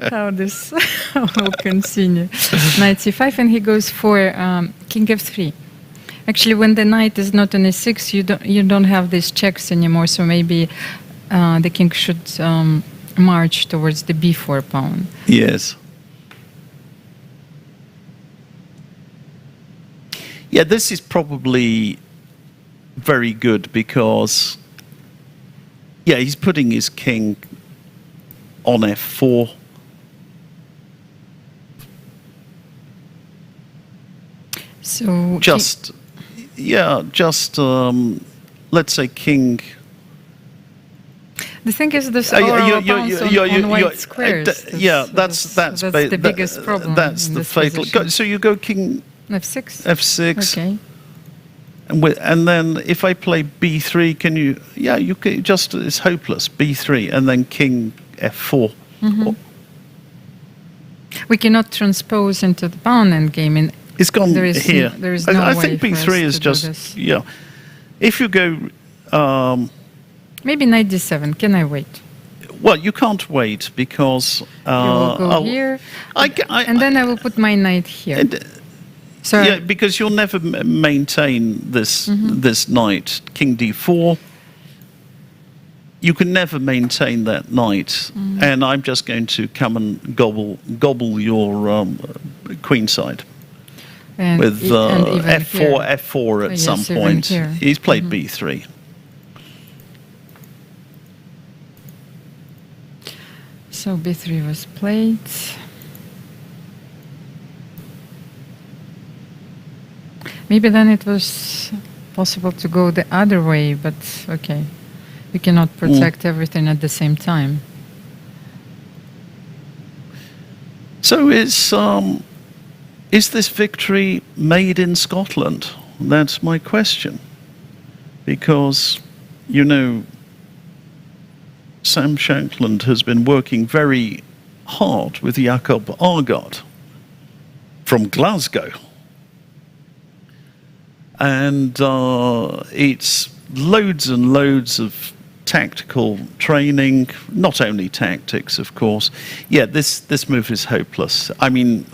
how this will continue. Knight C5, and he goes for king F3. Actually, when the knight is not on A6, you don't have these checks anymore. So maybe the king should march towards the B4 pawn. Yes. Yeah, this is probably very good because, yeah, he's putting his king on F4. So Just, let's say king. the thing is, this Yeah, our pawns on white squares. That's the biggest problem. That's in the this fatal. position. So you go king F6. F6. Okay. And then if I play B3, can you? Yeah, you can just. It's hopeless. B3 and then king F4. We cannot transpose into the pawn endgame. It's gone There is here. there is no I way think for us B3 is to do just this. yeah. If you go, Maybe knight D7. Can I wait? well, you can't wait because You will go here, and then I will put my knight here. So yeah, because you'll never maintain this this knight, king D4. You can never maintain that knight, and I'm just going to come and gobble your queen side and with and even F4 here. F4 at Yes, some even point. here. He's played B3. So B3 was played. Maybe then it was possible to go the other way, but okay. We cannot protect everything at the same time. So is this victory made in Scotland? That's my question. Because, you know, Sam Shankland has been working very hard with Jakob Aagaard from Glasgow. And it's loads and loads of tactical training, not only tactics, of course. Yeah, this move is hopeless. I mean,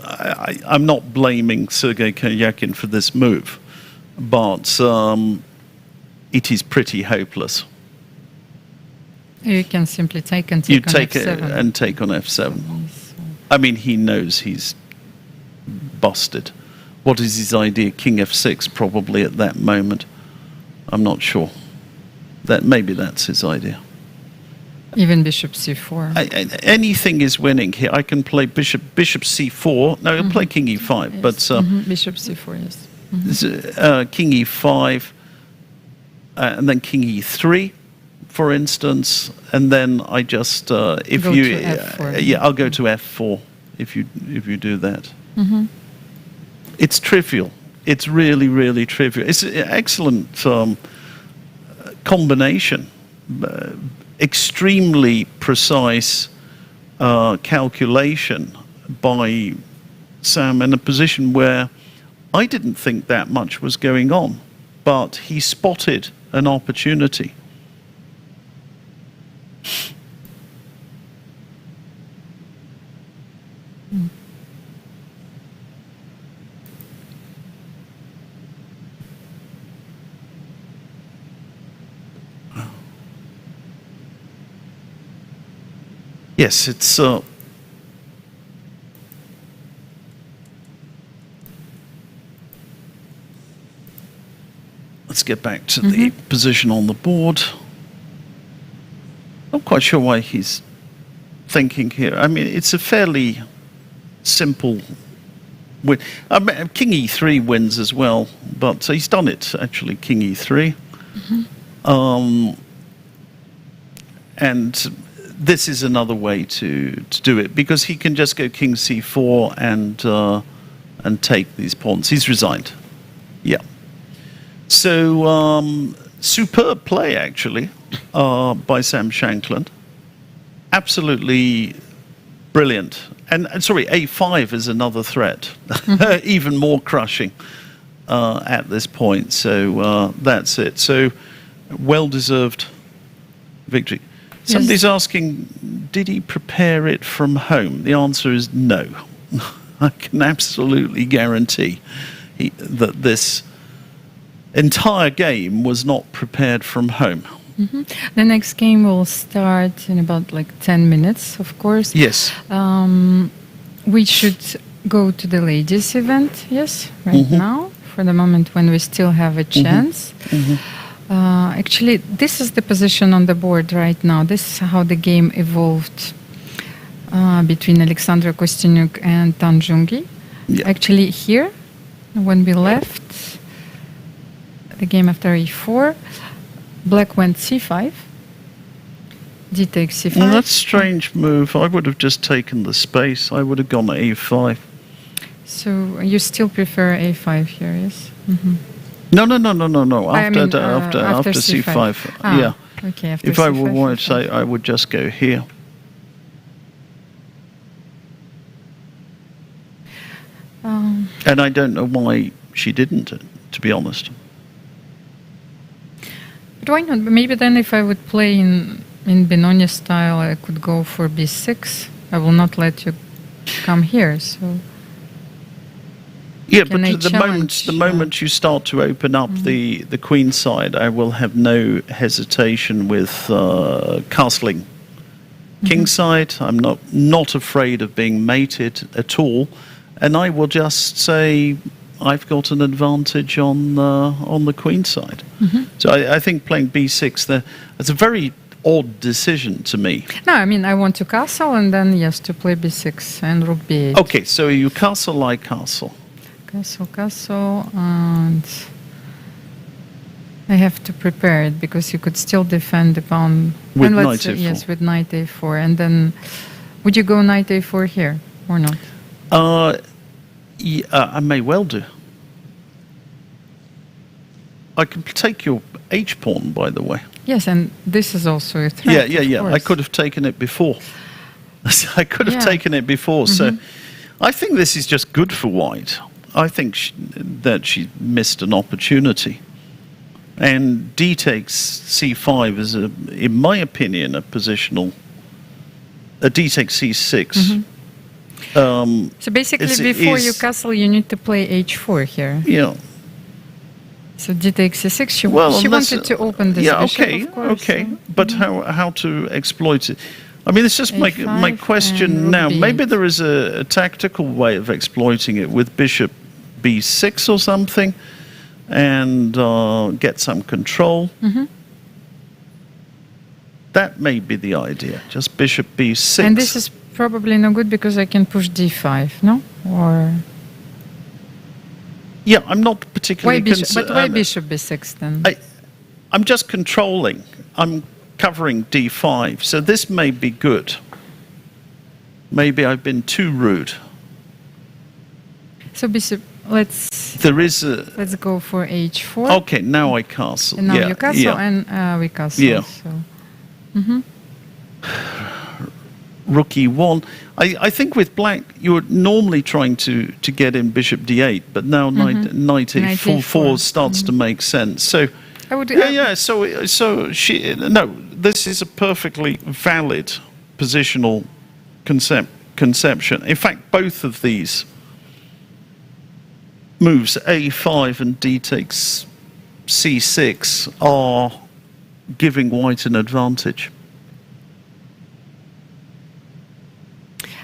I'm not blaming Sergei Karjakin for this move, but it is pretty hopeless. You can simply take and You take on take it F7. and take on F7. Yes. I mean, he knows he's busted. What is his idea? King F6 probably at that moment. I'm not sure. Maybe that's his idea. Even bishop c4. Anything is winning here. I can play bishop c4. No, I'll play king e5. Yes. But Bishop c4, yes. king e5, and then king e3, for instance, and then I just if Go you to F4. yeah, I'll go to f4 if you do that. Mm-hmm. It's trivial. It's really, really trivial. It's an excellent combination. Extremely precise calculation by Sam in a position where I didn't think that much was going on, but he spotted an opportunity. Yes, it's let's get back to the position on the board. Not quite sure why he's thinking here. I mean, it's a fairly simple win. I mean, king e3 wins as well, but he's done it actually. King e3, and this is another way to do it because he can just go king c4 and take these pawns. He's resigned. Yeah. So superb play actually by Sam Shankland. Absolutely brilliant. And sorry, a5 is another threat, even more crushing at this point. So that's it. So well-deserved victory. Somebody's asking, did he prepare it from home? The answer is no. I can absolutely guarantee that this entire game was not prepared from home. The next game will start in about 10 minutes, of course. Yes. We should go to the ladies event, yes, right now, for the moment when we still have a chance. Actually, this is the position on the board right now. This is how the game evolved between Alexandra Kostyniuk and Tan Jungi. Yeah. Actually, here, when we left the game after e4, black went c5, d takes c5. Well, that's a strange move. I would have just taken the space. I would have gone to a5. So you still prefer a5 here, yes? No. After C5. c5. Ah, Yeah. Okay, after If I C5, would want to C5. say, I would just go here. And I don't know why she didn't, to be honest. But why not? Maybe then if I would play in Benoni style, I could go for b6. I will not let you come here, so... Yeah, Can but I the challenge, moment you start to open up the queen side, I will have no hesitation with castling king side. I'm not afraid of being mated at all, and I will just say I've got an advantage on the queen side. So I think playing b6 there, it's a very odd decision to me. No, I mean, I want to castle and then, yes, to play b6 and rook b8. Okay, so you castle like castle. Castle, and I have to prepare it because you could still defend the pawn. With and knight a4. Yes, with knight a4. And then, would you go knight a4 here or not? I may well do. I can take your h pawn, by the way. Yes, and this is also a threat. Yeah. of I course. could have taken it before. I could have Yeah. taken it before. So I think this is just good for white. I think that she missed an opportunity. And d takes c5 is, in my opinion, a positional. D takes c6. So basically, before you castle, you need to play h4 here. Yeah. So d takes c6. She unless, wanted to open this bishop, of course. Okay. But how to exploit it? I mean, it's just my question now. Maybe there is a tactical way of exploiting it with bishop b6 or something, and get some control. That may be the idea. Just bishop b6. And this is probably no good because I can push d5, no? Or yeah, I'm not particularly concerned. But why bishop b6 then? I'm just controlling. I'm covering d5, so this may be good. Maybe I've been too rude. So bishop, let's go for h4. Okay, now I castle. And now you castle, and we castle. Yeah. So. Rook e1. I think with black, you're normally trying to get in bishop d8, but now knight a4 starts to make sense. So I would, So this is a perfectly valid positional conception. In fact, both of these moves, a5 and d takes c6, are giving white an advantage.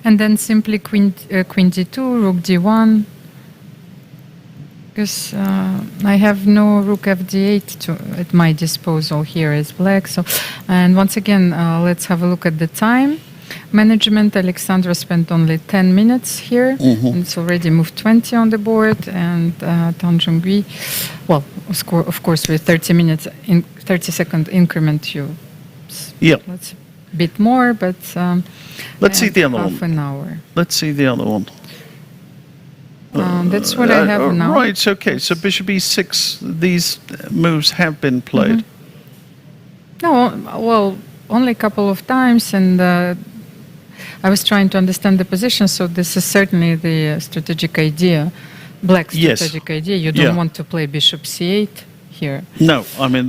And then simply queen d2, rook d1, because I have no rook fd8 at my disposal here as black. So, and once again, let's have a look at the time. Management, Alexandra spent only 10 minutes here, and it's already moved 20 on the board, and Tan Zhonghui, well, of course, with 30 minutes, in 30-second increment, let's a bit more, but let's see the other one. Half an hour. Let's see the other one. That's what I have now. Right, okay, so bishop e6, these moves have been played. No, well, only a couple of times, and I was trying to understand the position, so this is certainly the strategic idea, black strategic idea. You don't want to play bishop c8 here. No, I mean,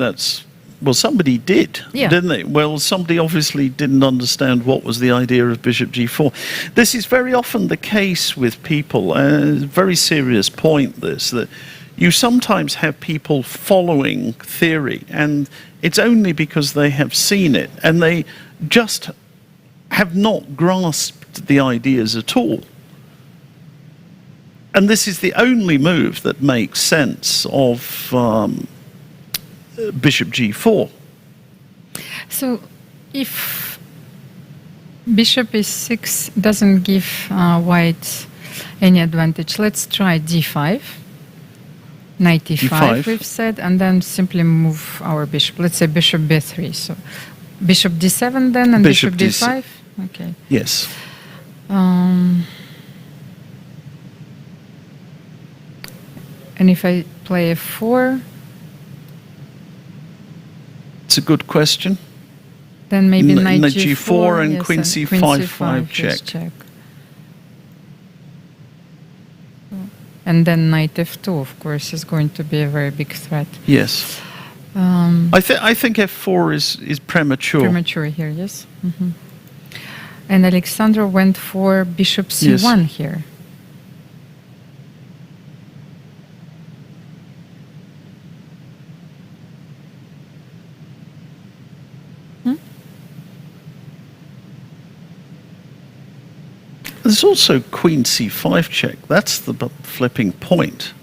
well, somebody did, didn't they? Well, somebody obviously didn't understand what was the idea of bishop g4. This is very often the case with people, very serious point this, that you sometimes have people following theory, and it's only because they have seen it, and they just have not grasped the ideas at all. And this is the only move that makes sense of bishop g4. So if bishop e6 doesn't give white any advantage, let's try d5. Knight e5, we've said, and then simply move our bishop. Let's say bishop b3. So bishop d7 then, and bishop d5? Okay. Yes. And if I play f4? It's a good question. Then maybe knight g4 and queen c5, 5 check. And then knight f2, of course, is going to be a very big threat. Yes. I think f4 is premature. Premature here, yes. And Alexandra went for bishop c1 here. There's also queen c5 check. That's the flipping point.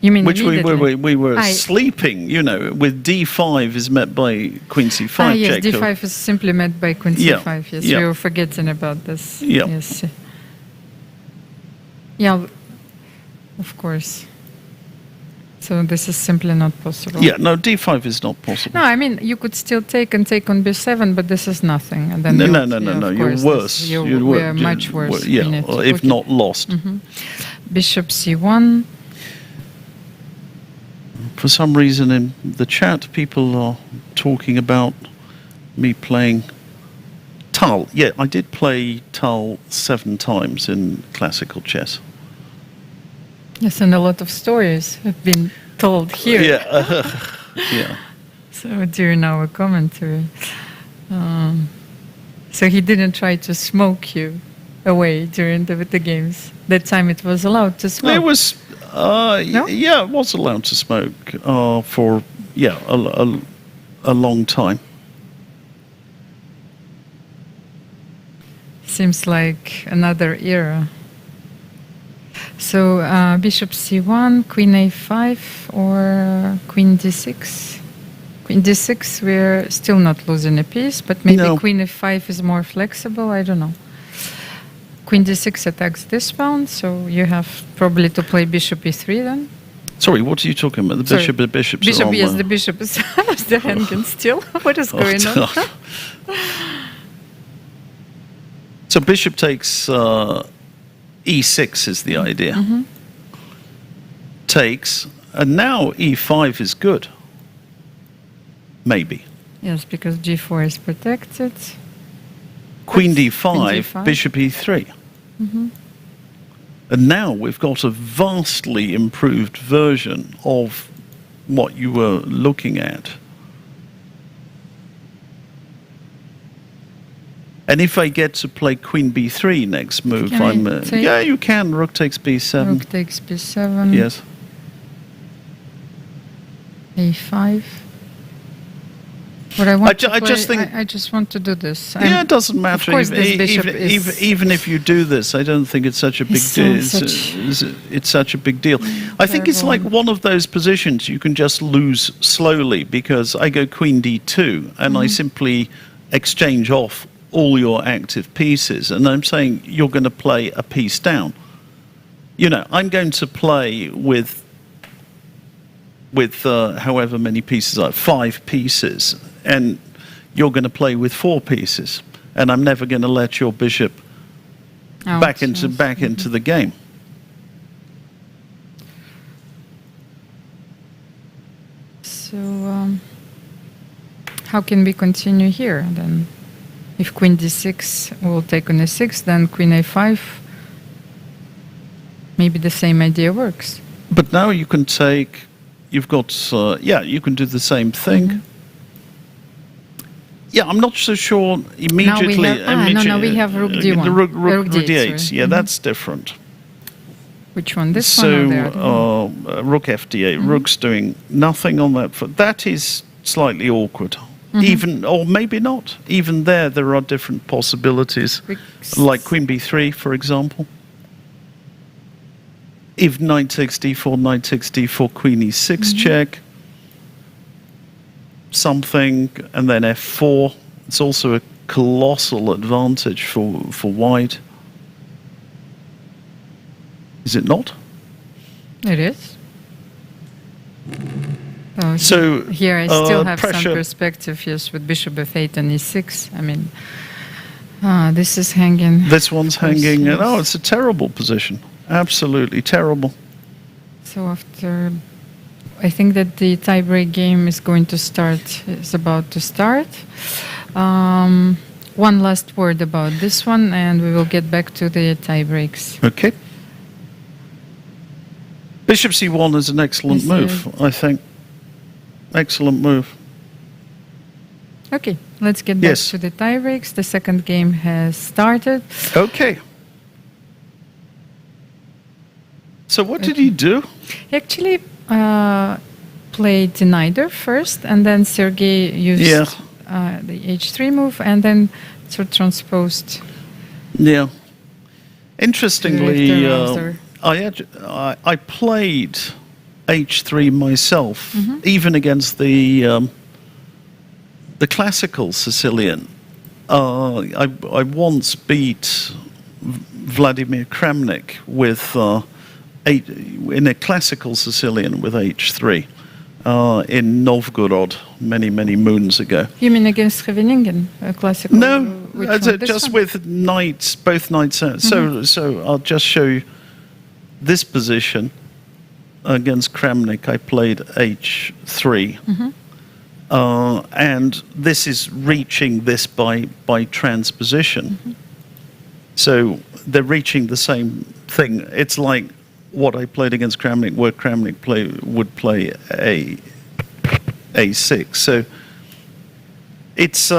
You mean which we were sleeping, with d5 is met by queen c5 yes, check. d5 is simply met by queen c5. Yes, we were forgetting about this. Yes. Yeah, of course. So this is simply not possible. Yeah, no, d5 is not possible. No, I mean, you could still take on b7, but this is nothing. And then no, you're worse. We are much worse. If not lost. Bishop c1. For some reason in the chat, people are talking about me playing Tal. Yeah, I did play Tal 7 times in classical chess. Yes, and a lot of stories have been told here. Yeah. So during our commentary, so he didn't try to smoke you away during the games. That time it was allowed to smoke. It was, No? yeah, it was allowed to smoke for a long time. Seems like another era. So bishop c1, queen a5, or queen d6. Queen d6, we're still not losing a piece, but maybe No. queen f5 is more flexible. I don't know. Queen d6 attacks this pawn, so you have probably to play bishop e3 then. Sorry, what are you talking about? The Sorry. bishop, the bishops are Bishop, on yes, the- the bishop is the hanging still. What is Oh, going on? God. So bishop takes e6 is the idea. Mm-hmm. Takes, and now e5 is good. Maybe. Yes, because g4 is protected. Queen That's d5, queen d5. bishop e3. Mm-hmm. And now we've got a vastly improved version of what you were looking at. And if I get to play queen b3 next move, Can I I'm... take- yeah, you can. Rook takes b7. Rook takes b7. Yes. a5. What I want I just think- I just want to do this. Yeah, it doesn't matter. Of course, this bishop is. Even if you do this, I don't think it's such a big It's so deal. such- It's such a big deal. I think it's like terrible. one of those positions you can just lose slowly, because I go queen d2 and I simply exchange off all your active pieces, and I'm saying you're going to play a piece down. You know, I'm going to play with however many pieces are 5 pieces, and you're going to play with 4 pieces, and I'm never going to let your bishop Out, back yes. into the game. So, how can we continue here then? If queen d6 will take on a6, then queen a5. Maybe the same idea works. But now you can take, you've got, you can do the same thing. Mm-hmm. Yeah, I'm not so sure immediately. No, we have rook d1. The rook Rook d8, d8. sorry. Yeah, Mhm. that's different. Which one? This So, one or the other one? rook fd8. Mm-hmm. Rook's doing nothing on that foot. That is slightly awkward. Mm-hmm. Even, or maybe not. Even there are different possibilities. Like queen b3, for example. If knight takes d4, knight takes d4, queen e6 Mm-hmm. check. Something, and then f4. It's also a colossal advantage for white. Is it not? It is. Oh, So, here I still have pressure- some perspective, yes, with bishop f8 and e6. I mean, this is hanging. This one's course, hanging. yes. Oh, it's a terrible position. Absolutely terrible. So after, I think that the tiebreak game is going to start, is about to start. One last word about this one, and we will get back to the tiebreaks. Okay. Bishop c1 is an excellent Is move, I think. Excellent move. Okay, let's get back Yes. to the tiebreaks. The second game has started. Okay. So what did he do? He actually played neither first, and then Sergei used Yeah. the h3 move, and then sort of transposed. Yeah. Interestingly, The browser. I played h3 myself, Mm-hmm. even against the classical Sicilian. I once beat Vladimir Kramnik with in a classical Sicilian with h3 in Novgorod many moons ago. You mean against Scheveningen, a classical? No, Which that's one? it, This just one? with knights, both knights out. So I'll just show you this position against Kramnik. I played h3, and this is reaching this by transposition. So they're reaching the same thing. It's like what I played against Kramnik, where Kramnik would play a6. So it's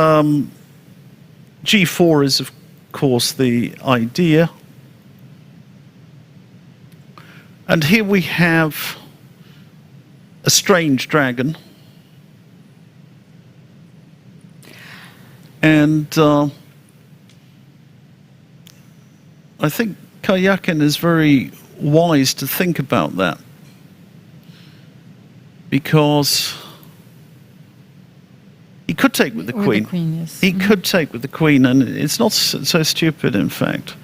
g4 is of course the idea. And here we have a strange dragon. And I think Karjakin is very wise to think about that, because he could take with the queen. Yes. He could take with the queen, and it's not so stupid, in fact,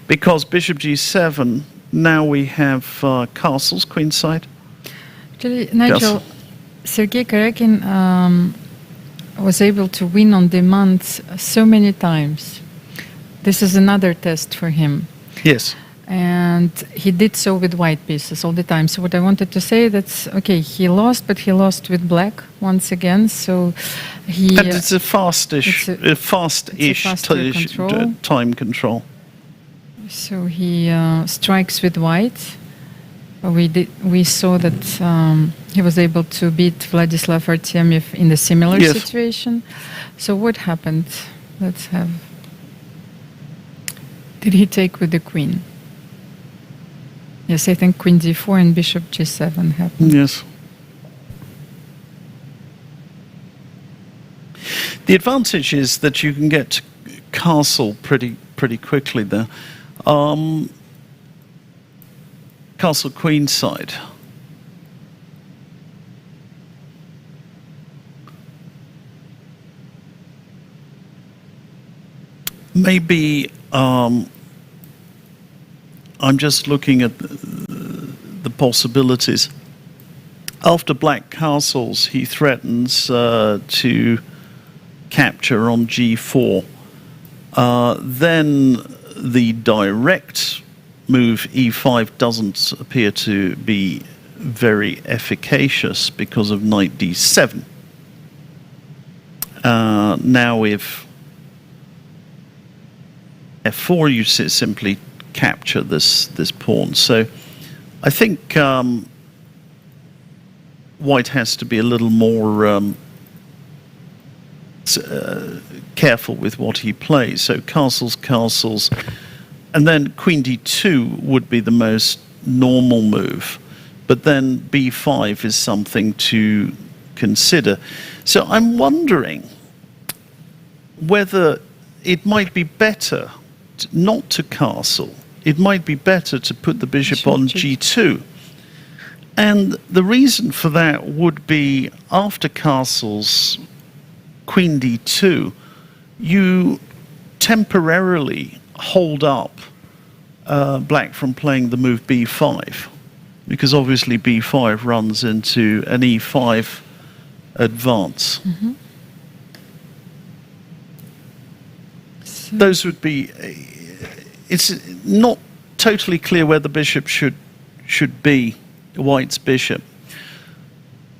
because bishop g7. Now we have castles, queenside. Actually, Nigel, Sergei Karjakin was able to win on demand so many times. This is another test for him. Yes. And he did so with white pieces all the time. So what I wanted to say, that's okay, he lost, but he lost with black once again. So he... And it's a fast-ish time control. So he strikes with white. We saw that he was able to beat Vladislav Artemiev in a similar situation. So what happened? Let's have... Did he take with the queen? Yes, I think queen d4 and bishop g7 happened. Yes. The advantage is that you can get to castle pretty quickly there. Castle queenside. Maybe I'm just looking at the possibilities. After black castles, he threatens to capture on g4. Then the direct move e5 doesn't appear to be very efficacious because of knight d7. Now if f4, you simply capture this pawn. So I think white has to be a little more careful with what he plays. So castles, and then queen d2 would be the most normal move. But then b5 is something to consider. So I'm wondering whether it might be better not to castle. It might be better to put the bishop on g2. And the reason for that would be after castles, queen d2, you temporarily hold up black from playing the move b5, because obviously b5 runs into an e5 advance. Mm-hmm. So those would be... It's not totally clear where the bishop should be, white's bishop.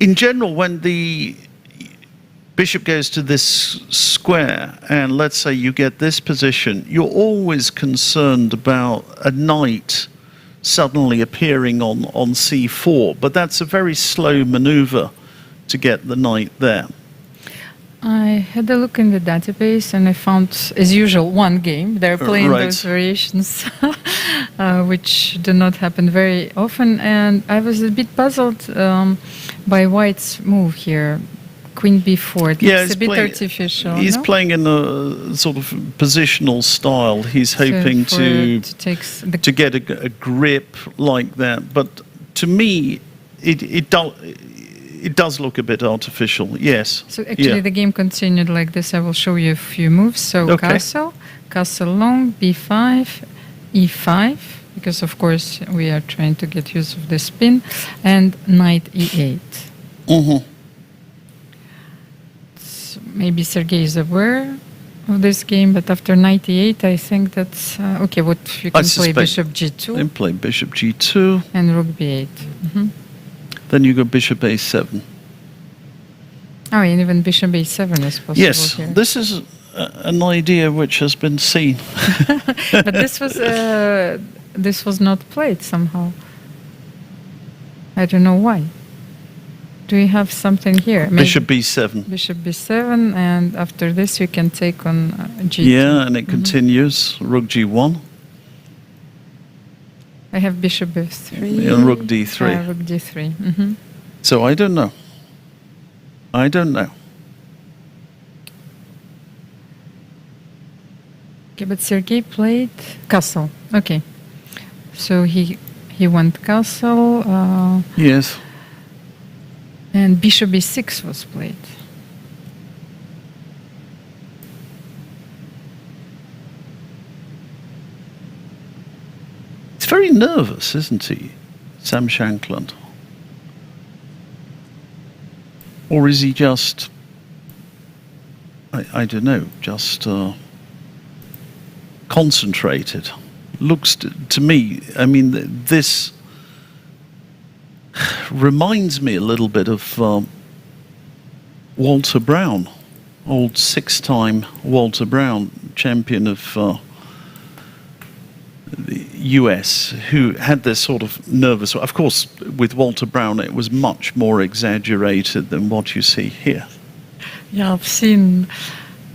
In general, when the bishop goes to this square, and let's say you get this position, you're always concerned about a knight suddenly appearing on c4, but that's a very slow maneuver to get the knight there. I had a look in the database and I found, as usual, one game. They're playing Right. those variations, which do not happen very often. And I was a bit puzzled by white's move here. Queen b4. It looks a bit artificial. He's no? playing in a sort of positional style. He's hoping So to get a grip like that. But to me, it does look a bit artificial, yes. So actually the game continued like this. I will show you a few moves. So castle long, b5, e5, because of course we are trying to get use of the spin, and knight e8. Mm-hmm. So maybe Sergei is aware of this game, but after knight e8, I think that's okay. What you can play bishop g2. Then play bishop g2. And rook b8. Mm-hmm. Then you go bishop a7. Oh, and even bishop a7 is possible. Yes, here. this is an idea which has been seen. But this was not played somehow. I don't know why. do we have something here? Maybe Bishop b7. Bishop b7, and after this you can take on g2. Yeah, and it continues. Rook g1. I have bishop f3. And rook d3. Rook d3. So I don't know. I don't know. Okay, but Sergei played castle. Okay, so he went castle. Yes. And bishop b6 was played. He's very nervous, isn't he, Sam Shankland? Or is he just, I don't know, just concentrated? Looks to me, I mean, this reminds me a little bit of Walter Brown, old 6-time Walter Brown, champion of the US, who had this sort of nervous. Of course, with Walter Brown, it was much more exaggerated than what you see here. Yeah, I've seen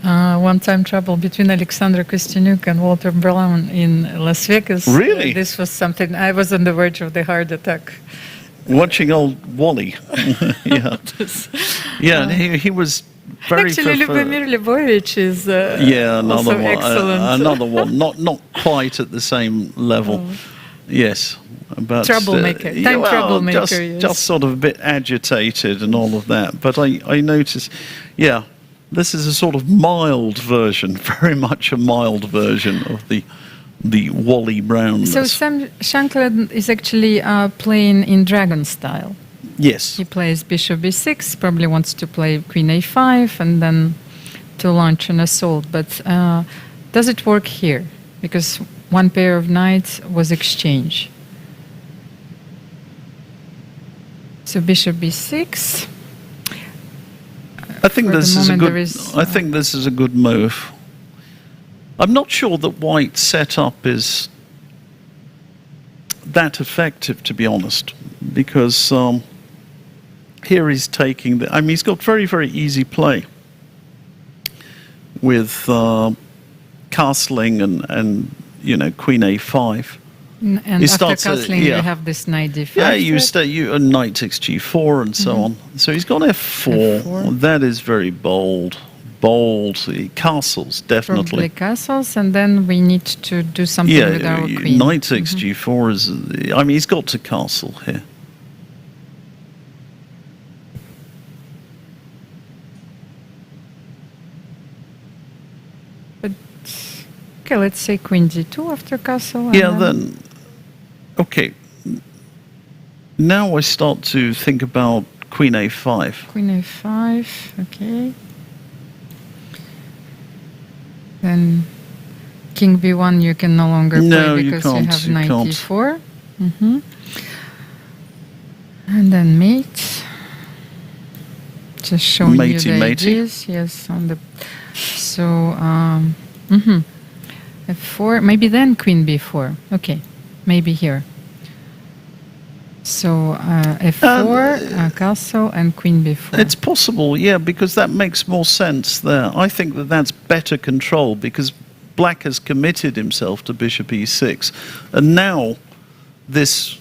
one-time trouble between Alexander Kostyanyuk and Walter Brown in Las Vegas. Really? This was something, I was on the verge of the heart attack. Watching old Wally. Yeah. Yeah, and he was very... Actually, Lyubomir Lvovich is another also one. excellent. Another one. Not quite at the same level. Yes. But, troublemaker. Troublemaker, yes. Just sort of a bit agitated and all of that. But I noticed, this is a sort of mild version, very much a mild version of the Wally Brownness. So Sam Shankland is actually playing in dragon style. Yes. He plays bishop b6, probably wants to play queen a5 and then to launch an assault. But does it work here? Because one pair of knights was exchanged. So bishop b6. I think this is a good. I think think this is a good move. I'm not sure that White's setup is that effective, to be honest, because here he's taking the. I mean, he's got very, very easy play with castling and queen a5. And he after starts, castling, you have this knight d5. Yeah, knight takes g4 and so on. So he's got f4. F4. That is very bold. Castles, definitely. Probably castles, and then we need to do something with our queen. Knight takes g4 is. I mean, he's got to castle here. But okay, let's say queen d2 after castle. Yeah, then okay. Now I start to think about queen a5. Queen a5, okay. Then king b1 you can no longer play because you have knight e4. And then mate. Just showing you the ideas. Yes, on the. So f4, maybe then queen b4. Okay, maybe here. So f4, castle, and queen b4. It's possible, yeah, because that makes more sense there. I think that that's better control because Black has committed himself to bishop e6. And now this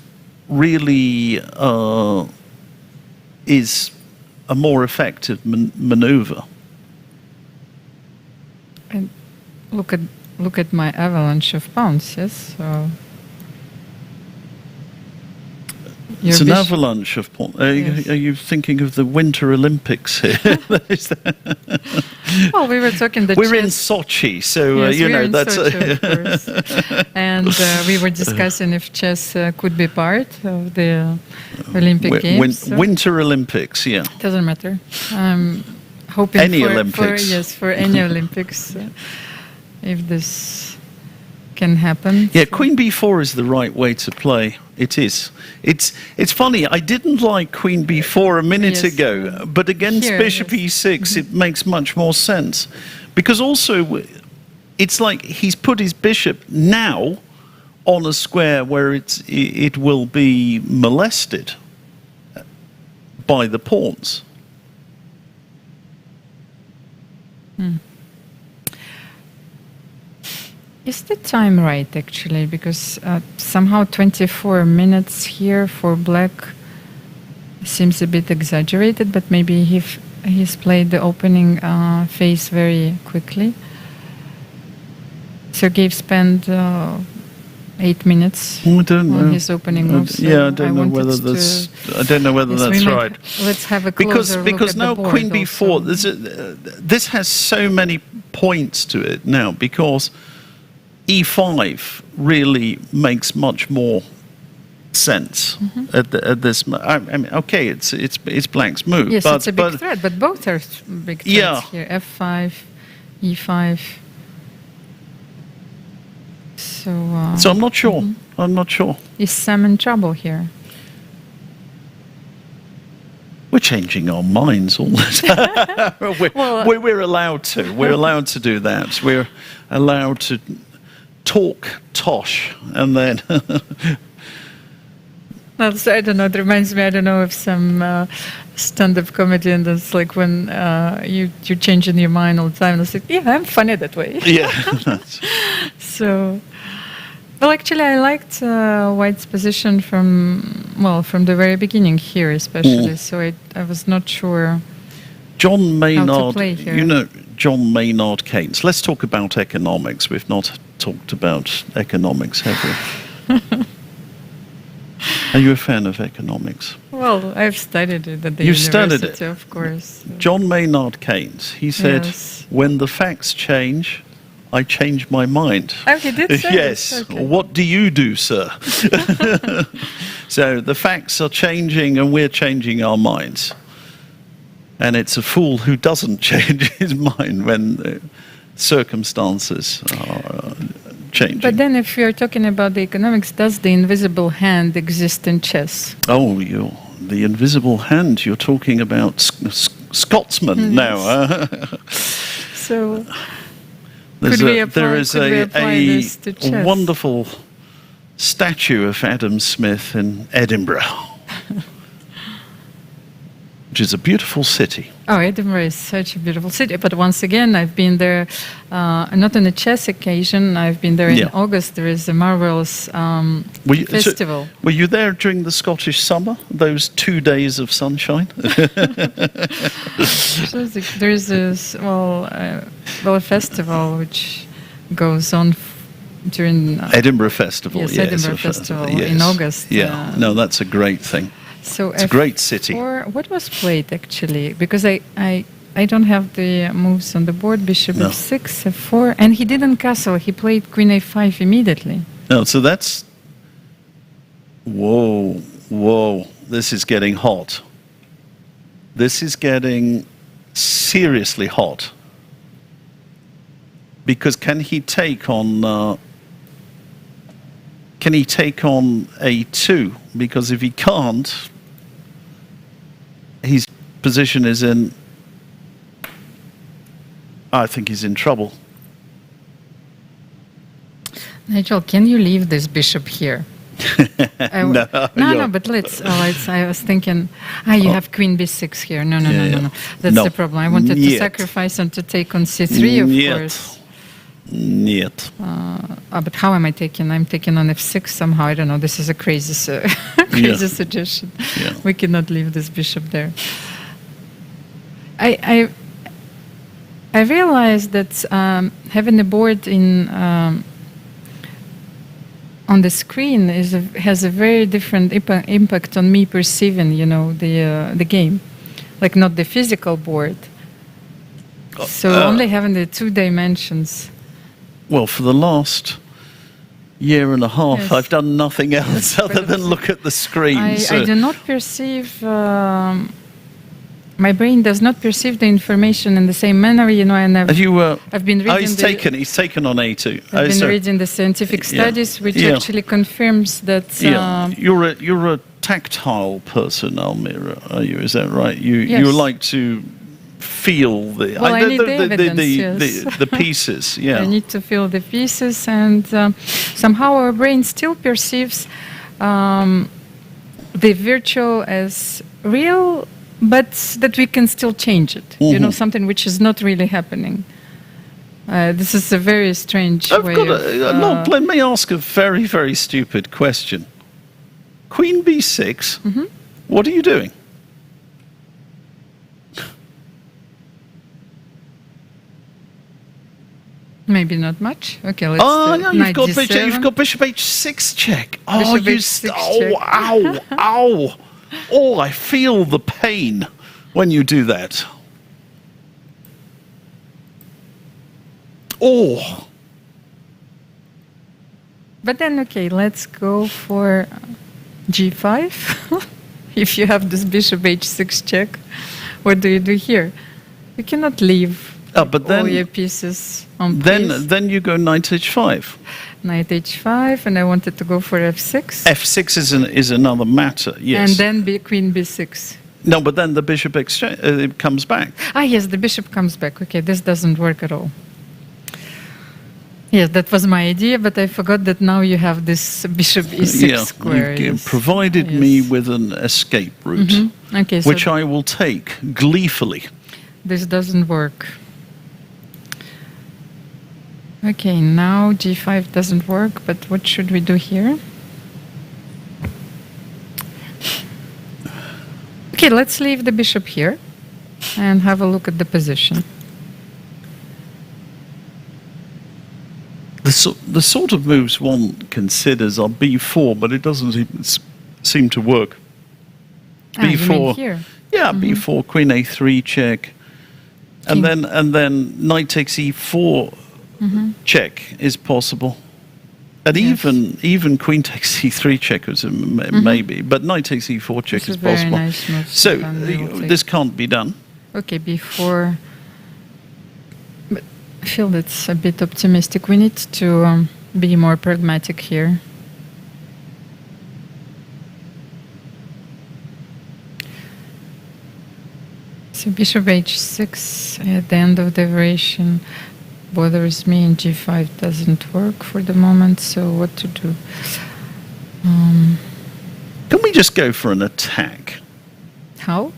really is a more effective maneuver. And look at my avalanche of pawns, yes? So it's an avalanche of pawns. Are you thinking of the Winter Olympics here? Well, we were talking We're in Sochi, so yes, that's. Sochi, of course. And we were discussing if chess could be part of the Olympic Games. Winter Olympics, yeah. Doesn't matter. I'm hoping any for Olympics. For any Olympics, if this can happen. Yeah, queen b4 is the right way to play. It is. It's funny. I didn't like queen b4 a minute ago, but against bishop e6, it makes much more sense, because also it's like he's put his bishop now on a square where it will be molested by the pawns. Is the time right, actually? Because somehow 24 minutes here for black seems a bit exaggerated, but maybe he's played the opening phase very quickly. Sergey spent 8 minutes on his opening move. So I don't know whether that's. I don't know whether that's right. Let's have a closer look because at now the board Queen B4. also. This has so many points to it now because E5 really makes much more sense at this. I mean, okay, it's black's move. Yes, but, it's a big threat, but both are big threats here. F5, E5. So I'm not sure. I'm not sure. Is Sam in trouble here? We're changing our minds all the time. We're allowed to. We're allowed to do that. We're allowed to talk tosh and then. Also, I don't know. It reminds me. I don't know if some stand-up comedian that's like when you're changing your mind all the time. And it's like, yeah, I'm funny that way. Yeah. So, well, actually, I liked White's position from the very beginning here, especially. So I was not sure. John Maynard, how to play here. you know, John Maynard Keynes. Let's talk about economics. We've not talked about economics, have we? Are you a fan of economics? Well, I've studied it at the You've university, studied it? of course. John Maynard Keynes, he said, Yes. when the facts change, I change my mind. Oh, he did say Yes. this? Okay. What do you do, sir? So the facts are changing and we're changing our minds. And it's a fool who doesn't change his mind when the circumstances are changing. But then if you're talking about the economics, does the invisible hand exist in chess? Oh, the invisible hand, you're talking about Scotsman now. So There is a this to chess? wonderful statue of Adam Smith in Edinburgh, which is a beautiful city. Oh, Edinburgh is such a beautiful city. But once again, I've been there, not on a chess occasion. I've been there in August. There is a marvelous festival. Were you there during the Scottish summer, those 2 days of sunshine? There is this, a festival which goes on during... Edinburgh Festival, yes. Edinburgh Festival in August. Yeah, no, that's a great thing. So it's a great city. What was played actually? Because I don't have the moves on the board. Bishop f6, f4, and he didn't castle. He played queen a5 immediately. No, so that's... Whoa, this is getting hot. This is getting seriously hot. Because can he take on a2? Because if he can't, his position is in... I think he's in trouble. Nigel, can you leave this bishop here? No, but let's. I was thinking, you have queen b6 here. No. That's the problem. I wanted to sacrifice and to take on c3, of course. Niet. But how am I taking? I'm taking on f6 somehow. I don't know. This is a crazy suggestion. Yeah. We cannot leave this bishop there. I realized that having the board in on the screen has a very different impact on me perceiving, the game, like not the physical board. So only having the 2 dimensions. Well, for the last year and a half, Yes. I've done nothing else other than look at the screen. I do not perceive. My brain does not perceive the information in the same manner, and I've been reading. He's taken on a2. I've been reading the scientific studies, which actually confirms that. You're a tactile person, Almira, are you? Is that right? You like to feel the I need the evidence, the pieces. Yeah, I need to feel the pieces, and somehow our brain still perceives the virtual as real, but that we can still change it. You know, something which is not really happening. This is a very strange way no, let me ask a very, very stupid question. Queen b6, what are you doing? Maybe not much. Okay, let's no, you've knight got d7. you've got bishop h6 check. Oh, Bishop h6 check. ow, ow. Oh, I feel the pain when you do that. Oh. But then, okay, let's go for g5. If you have this bishop h6 check, what do you do here? You cannot leave But then, all your pieces on place. then you go knight h5. Knight h5, and I wanted to go for f6. F6 is another matter, yes. And then queen b6. No, but then the bishop it comes back. Yes, the bishop comes back. Okay, this doesn't work at all. Yes, that was my idea, but I forgot that now you have this bishop e6 square. You yes. provided me with an escape route, Okay, so which I will take gleefully. this doesn't work. Okay, now g5 doesn't work, but what should we do here? Okay, let's leave the bishop here and have a look at the position. The sort of moves one considers are b4, but it doesn't seem to work. You mean here? Yeah, b4, queen a3 check, and then knight takes e4 check is possible, and even queen takes e3 check is maybe, but knight takes e4 check This is possible. Nice move, So Stefan. this can't be done. Okay, before. But I feel that's a bit optimistic. We need to be more pragmatic here. So bishop h6 at the end of the variation bothers me, and g5 doesn't work for the moment. So what to do? Can we just go for an attack? How?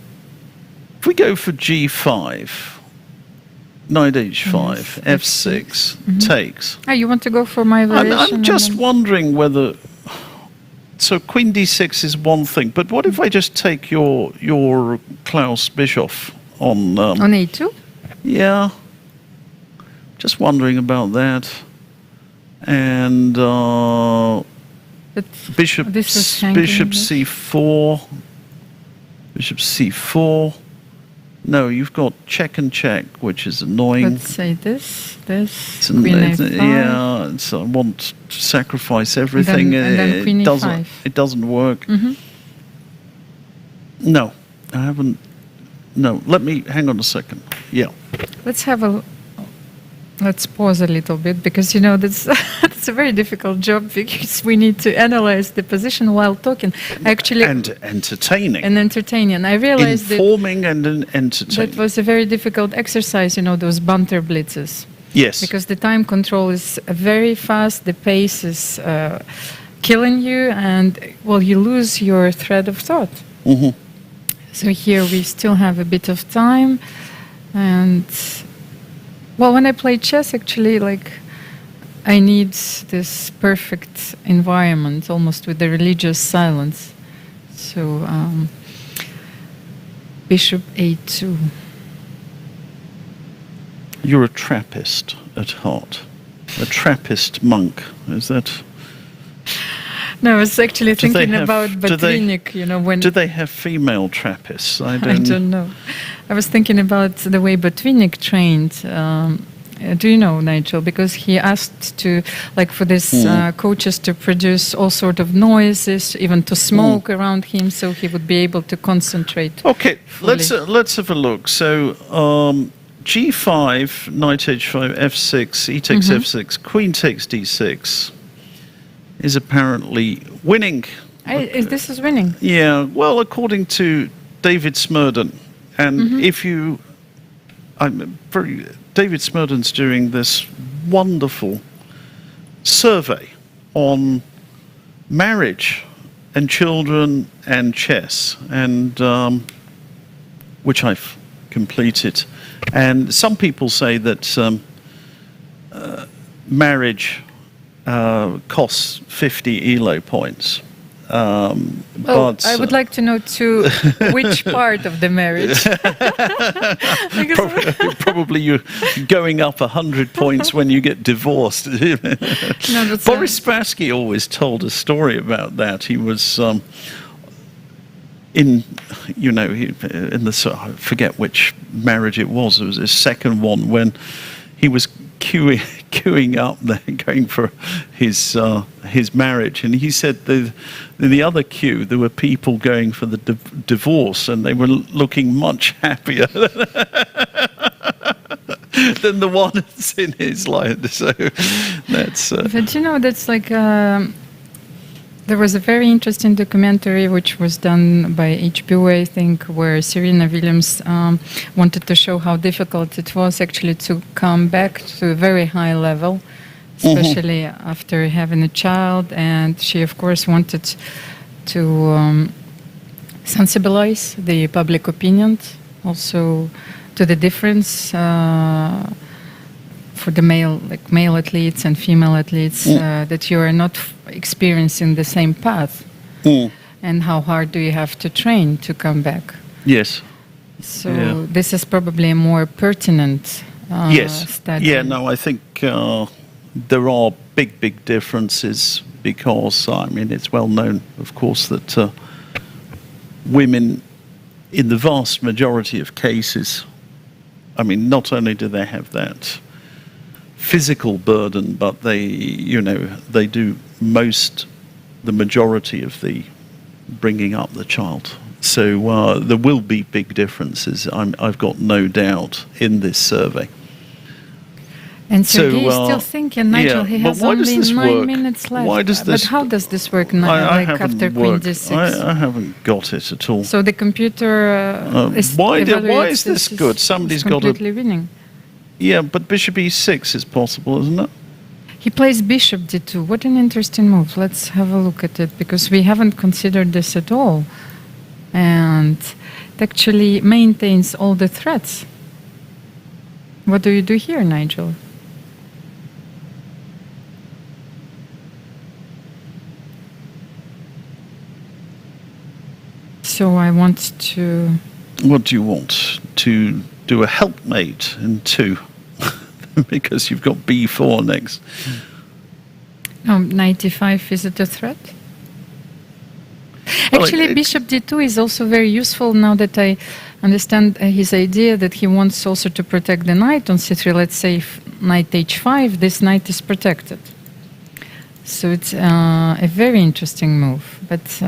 If we go for g5, knight h5, f6, takes. You want to go for my variation? I'm just wondering whether. So queen d6 is one thing, but what if I just take your Klaus Bischoff on? On a2? Yeah. Just wondering about that. And But bishop this is Shankland, c4, bishop c4. No, you've got check and check, which is annoying. Let's say this, Queen a5. Yeah, I want to sacrifice everything. And then queen e5. It doesn't work. No, I haven't. No, let me hang on a second. Yeah. Let's pause a little bit, because that's that's a very difficult job, because we need to analyze the position while talking. Actually, and entertaining. And entertaining. I realized informing and entertaining. That was a very difficult exercise. Those bunter blitzes. Yes. Because the time control is very fast. The pace is killing you, and you lose your thread of thought. So here we still have a bit of time, and. Well, when I play chess, actually, I need this perfect environment, almost with the religious silence. So, bishop a2. You're a Trappist at heart. A Trappist monk, is that? No, I was actually thinking about Botvinnik, when... Do they have female Trappists? I don't know. I was thinking about the way Botvinnik trained. Do you know, Nigel? Because he asked for this coaches to produce all sort of noises, even to smoke around him, so he would be able to concentrate. Okay, fully. let's have a look. So g5, knight h5, f6, e takes f6, queen takes d6 is apparently winning. This is winning. Yeah, well, according to David Smurden, and David Smurden's doing this wonderful survey on marriage and children and chess, and which I've completed. And some people say that marriage costs 50 ELO points. But I would like to know to which part of the marriage. probably you're going up 100 points when you get divorced. Boris Spassky always told a story about that. He was in I forget which marriage it was. It was his second one when he was queuing up there, going for his marriage, and he said in the other queue there were people going for the divorce, and they were looking much happier than the one that's in his line. So that's. But that's like. There was a very interesting documentary which was done by HBO, I think, where Serena Williams wanted to show how difficult it was actually to come back to a very high level, especially after having a child. And she, of course, wanted to sensibilize the public opinion, also to the difference for the male athletes and female athletes, that you are not experiencing the same path, and how hard do you have to train to come back? Yes. So this is probably a more pertinent study. Yeah. No, I think there are big differences because it's well known, of course, that women, in the vast majority of cases, not only do they have that physical burden, but they do the majority of the bringing up the child. So there will be big differences. I've got no doubt in this survey. And Sergei is still thinking, Nigel, he has only 9 minutes left. Why does this? But how does this work after Queen D6? I haven't got it at all. So the computer why is this good? Somebody's got completely winning. Yeah, but bishop e6 is possible, isn't it? He plays bishop d2. What an interesting move. Let's have a look at it, because we haven't considered this at all. And it actually maintains all the threats. What do you do here, Nigel? So I want to... What do you want? To do a helpmate in 2? Because you've got b4 next. Knight e5, is it a threat? Actually, bishop d2 is also very useful now that I understand his idea that he wants also to protect the knight on c3. Let's say if knight h5, this knight is protected. So it's a very interesting move. But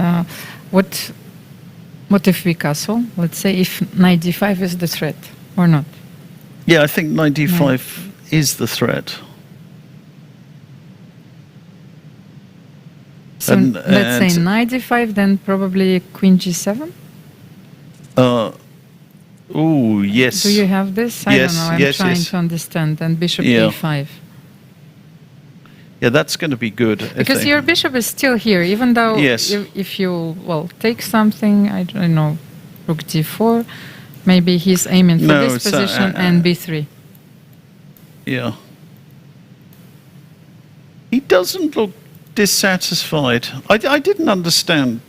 what if we castle? Let's say if knight d5 is the threat, or not? Yeah, I think knight d5 is the threat. So let's say knight d5, then probably queen g7? Oh, yes. Do you have this? I don't know. I'm trying to understand. And bishop e5. Yeah, that's going to be good. Because your bishop is still here, even though if you, take something, I don't know, rook d4, maybe he's aiming for this position and b3. Yeah. He doesn't look dissatisfied. I didn't understand.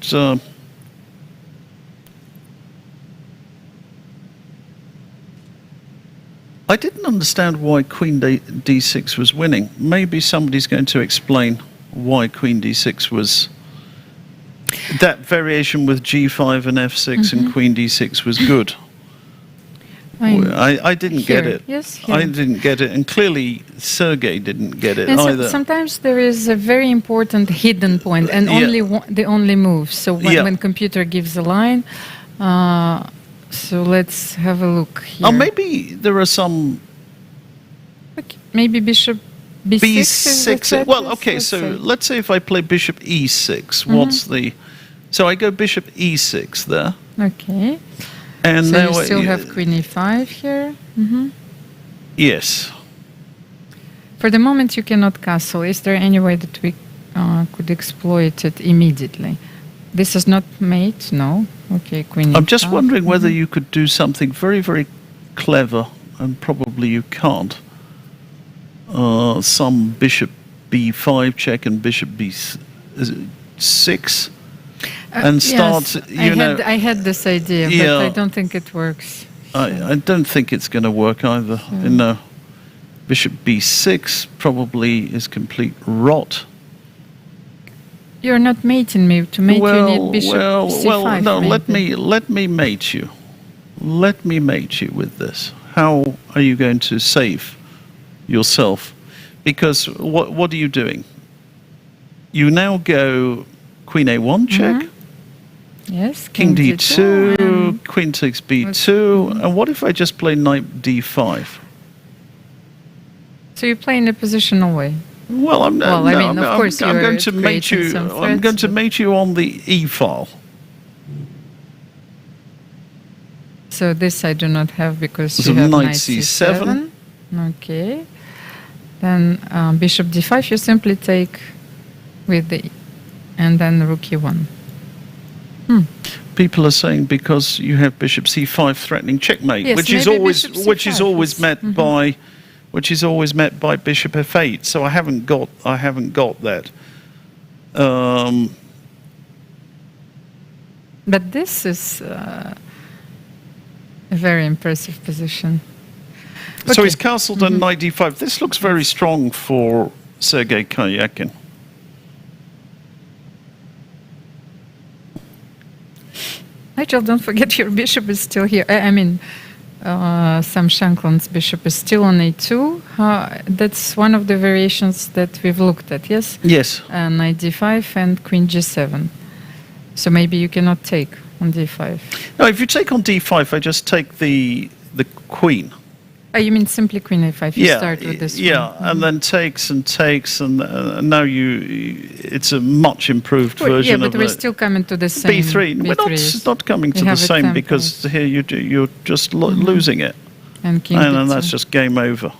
I didn't understand why Queen d6 was winning. Maybe somebody's going to explain why Queen d6 was... That variation with g5 and f6 and Queen d6 was good. I didn't get it. Yes, I didn't get it, and clearly Sergei didn't get it either. Sometimes there is a very important hidden point, and only the only move. So when computer gives a line, so let's have a look here. Oh, maybe there are some. Okay. Maybe bishop b6. Well, okay. Let's say if I play bishop e6, what's the? So I go bishop e6 there. Okay. And so you still have queen e5 here? Yes. For the moment you cannot castle. Is there any way that we could exploit it immediately? This is not mate, no. Okay, queen. I'm just E5. wondering whether you could do something very, very clever, and probably you can't. Some bishop b5 check and bishop b6, and start. Yes, I had this idea, Yeah. but I don't think it works. I don't think it's going to work either. No. Bishop b6 probably is complete rot. You're not mating me. To mate, you need bishop c5. No. maybe. Let me mate you. Let me mate you with this. How are you going to save yourself? Because what are you doing? You now go queen a1 check, Yes, king d2, and queen takes b2, and what if I just play knight d5? so you play in a positional way. Well, I'm course I'm you're going to mate creating you. some I'm going threats, to but- mate you on the e file. So this I do not have because So you have knight knight c7. Okay. Then bishop d5 you simply take with the, and then rook e1. People are saying because you have bishop c5 threatening checkmate, Yes, which is maybe always bishop which is c5 always is- met by bishop f8. So I haven't got that. But this is a very impressive position. So Okay. he's castled on knight d5. This looks very strong for Sergei Karjakin. Nigel, don't forget your bishop is still here. I mean, Sam Shankland's bishop is still on a2. That's one of the variations that we've looked at, yes? Yes. Knight d5 and queen g7. So maybe you cannot take on d5. No, if you take on d5, I just take the queen. Oh, you mean simply queen a5? You start with this yeah, one. and then takes, and now it's a much improved Well, version yeah, but of we're the still coming to the same. b3. We're not coming to We the have a same template. because here you're just losing it, And king and then d2. that's just game over.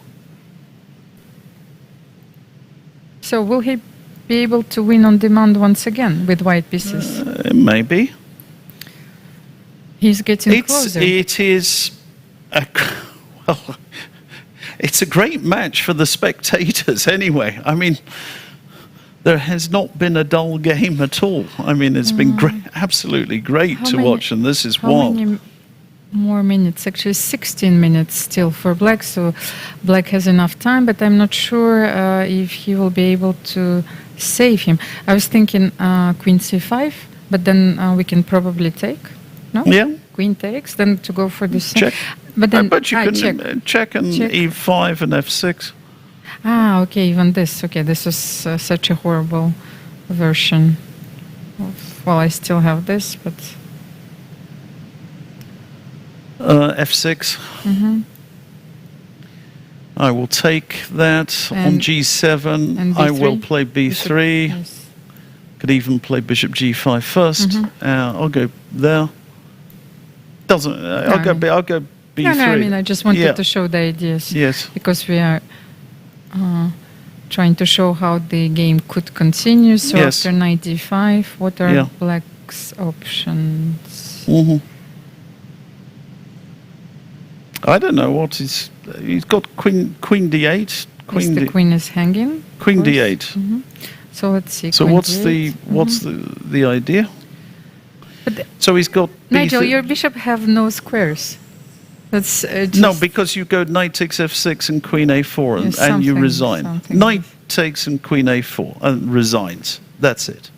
So will he be able to win on demand once again with white pieces? Maybe He's getting closer. it is well, it's a great match for the spectators anyway. I mean, there has not been a dull game at all. I mean, it's been great, absolutely great How to many- watch, and this is How wild. many more minutes? Actually, 16 minutes still for black. So black has enough time, but I'm not sure if he will be able to save him. I was thinking queen c5, but then we can probably take. No? Yeah. Queen takes, then to go for the Check. But then But you can check. check and Check. e5 and f6. Okay, even this. Okay, this is such a horrible version. Well, I still have this, but f6. I will take that on And- g7. and I will b3? play b3. Yes. Could even play bishop g5 first. I'll go there. Doesn't. I'll go b3. No, I mean, I just wanted Yeah. to show the ideas. Yes. Because we are trying to show how the game could continue. So Yes. after knight d5, what are Yeah. black's options? I don't know what he's got. Queen d8. Yes, the queen is hanging. of Queen course. d8. So let's see. So queen what's d8. the idea? But the- So he's got Nigel, b3 your bishop have no squares. That's just, No, because you go knight takes f6 and queen a4 and, Yeah, and you something- resign. something. Knight takes and queen a4 and resigns. That's it.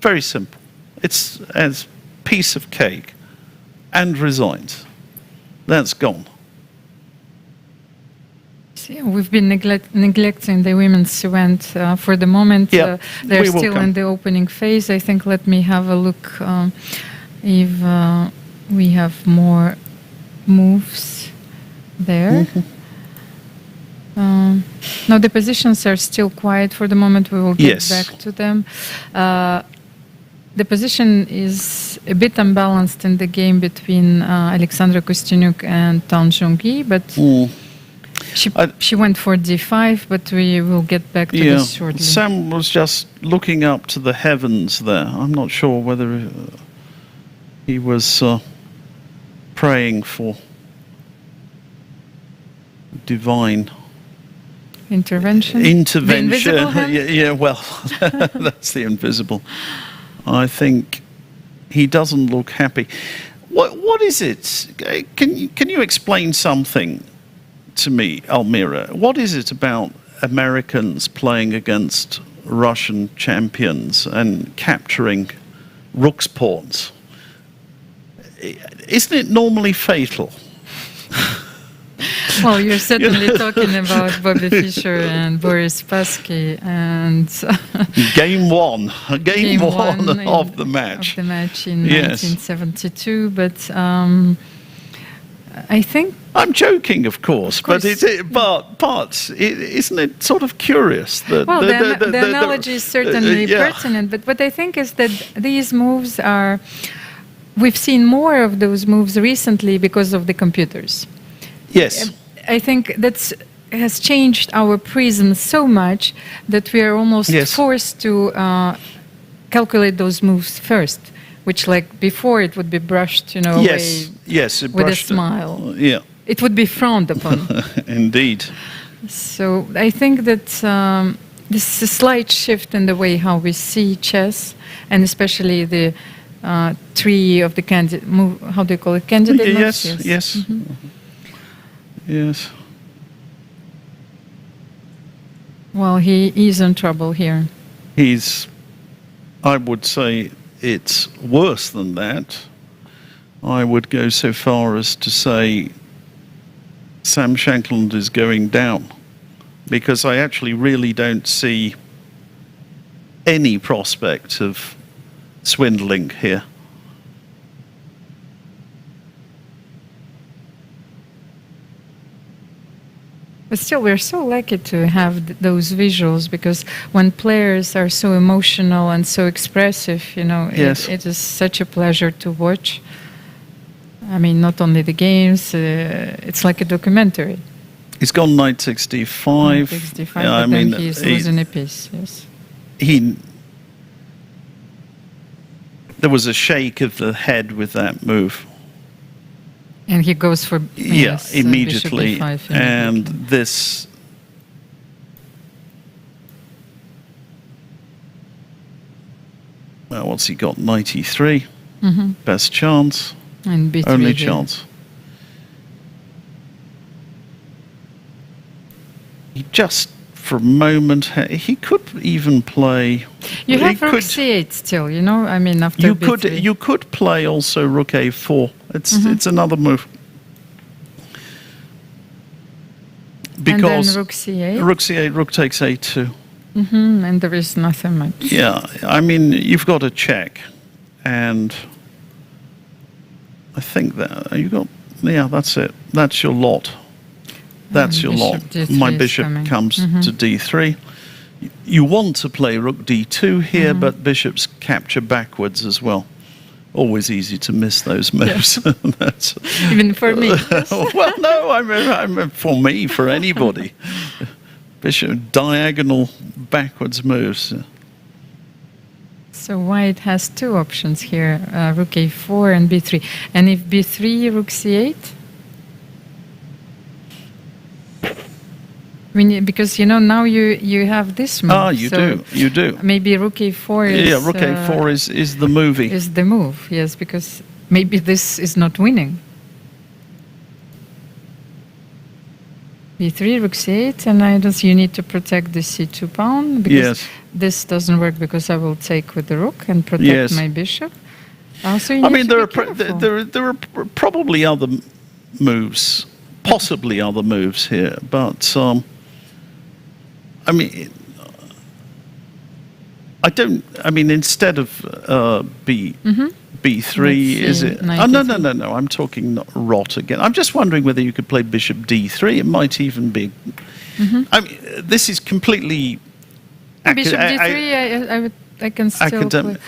Very simple. It's as piece of cake and resigns. That's gone. See, we've been neglecting the women's event for the moment. Yeah, They're we will still come. in the opening phase. I think let me have a look if we have more moves there. No, the positions are still quiet for the moment. We will get Yes. back to them. The position is a bit unbalanced in the game between Alexandra Kostyniuk and Tan Jong-gi, but She went for d5, but we will get back to this shortly. Sam was just looking up to the heavens there. I'm not sure whether he was praying for divine intervention. The invisible hand? Yeah, well, that's the invisible. I think he doesn't look happy. What is it? Can you explain something to me, Almira? What is it about Americans playing against Russian champions and capturing rook's pawns? Isn't it normally fatal? Well, you're certainly talking about Bobby Fischer and Boris Spassky and game one of the match. Of the match in 1972, but I think I'm joking, of course, but isn't it sort of curious that the analogy is certainly pertinent? But what I think is that these moves are. We've seen more of those moves recently because of the computers. Yes. I think that has changed our prism so much that we are almost forced to calculate those moves first, which like before it would be brushed, away with a smile. Yeah. It would be frowned upon. Indeed. So I think that this is a slight shift in the way how we see chess, and especially the tree of the candidate move. How do you call it? Candidate moves? Yes. Mm-hmm. Yes. Well, he is in trouble here. I would say it's worse than that. I would go so far as to say Sam Shankland is going down, because I actually really don't see any prospect of swindling here. But still, we're so lucky to have those visuals, because when players are so emotional and so expressive, it is such a pleasure to watch. I mean, not only the games, it's like a documentary. He's gone knight 65. Knight 65, yeah, but then he's losing a piece, yes. There was a shake of the head with that move. And he goes for immediately. Bishop E5 and this. Well, what's he got? 93. Mm-hmm. Best chance. And B3 only here. Chance. He just, for a moment, he could even play. You have rook c8 still, I mean, after you could play also rook a4. It's another move. Because and then rook c8. Rook c8, rook takes a2. And there is nothing much. Yeah, I mean, you've got a check, and I think that that's it. That's your lot. That's your lot. My bishop comes to d3. You want to play rook d2 here, but bishops capture backwards as well. Always easy to miss those moves. Yes. Even for me. Well, no, I mean, for me, for anybody. Bishop diagonal backwards moves. So white has two options here, rook a4 and b3. And if b3, rook c8? Because now you have this move. Ah, you do. Maybe rook a4 is... rook a4 is the movie. Is the move, yes, because maybe this is not winning. b3, rook c8, and you need to protect the c2 pawn, because this doesn't work, because I will take with the rook and protect my bishop. Also, there are probably other moves, possibly other moves here, but instead of b3, is it? Oh, no. I'm talking rot again. I'm just wondering whether you could play bishop d3. It might even be. I mean, this is completely. Bishop d3. I can still. Play.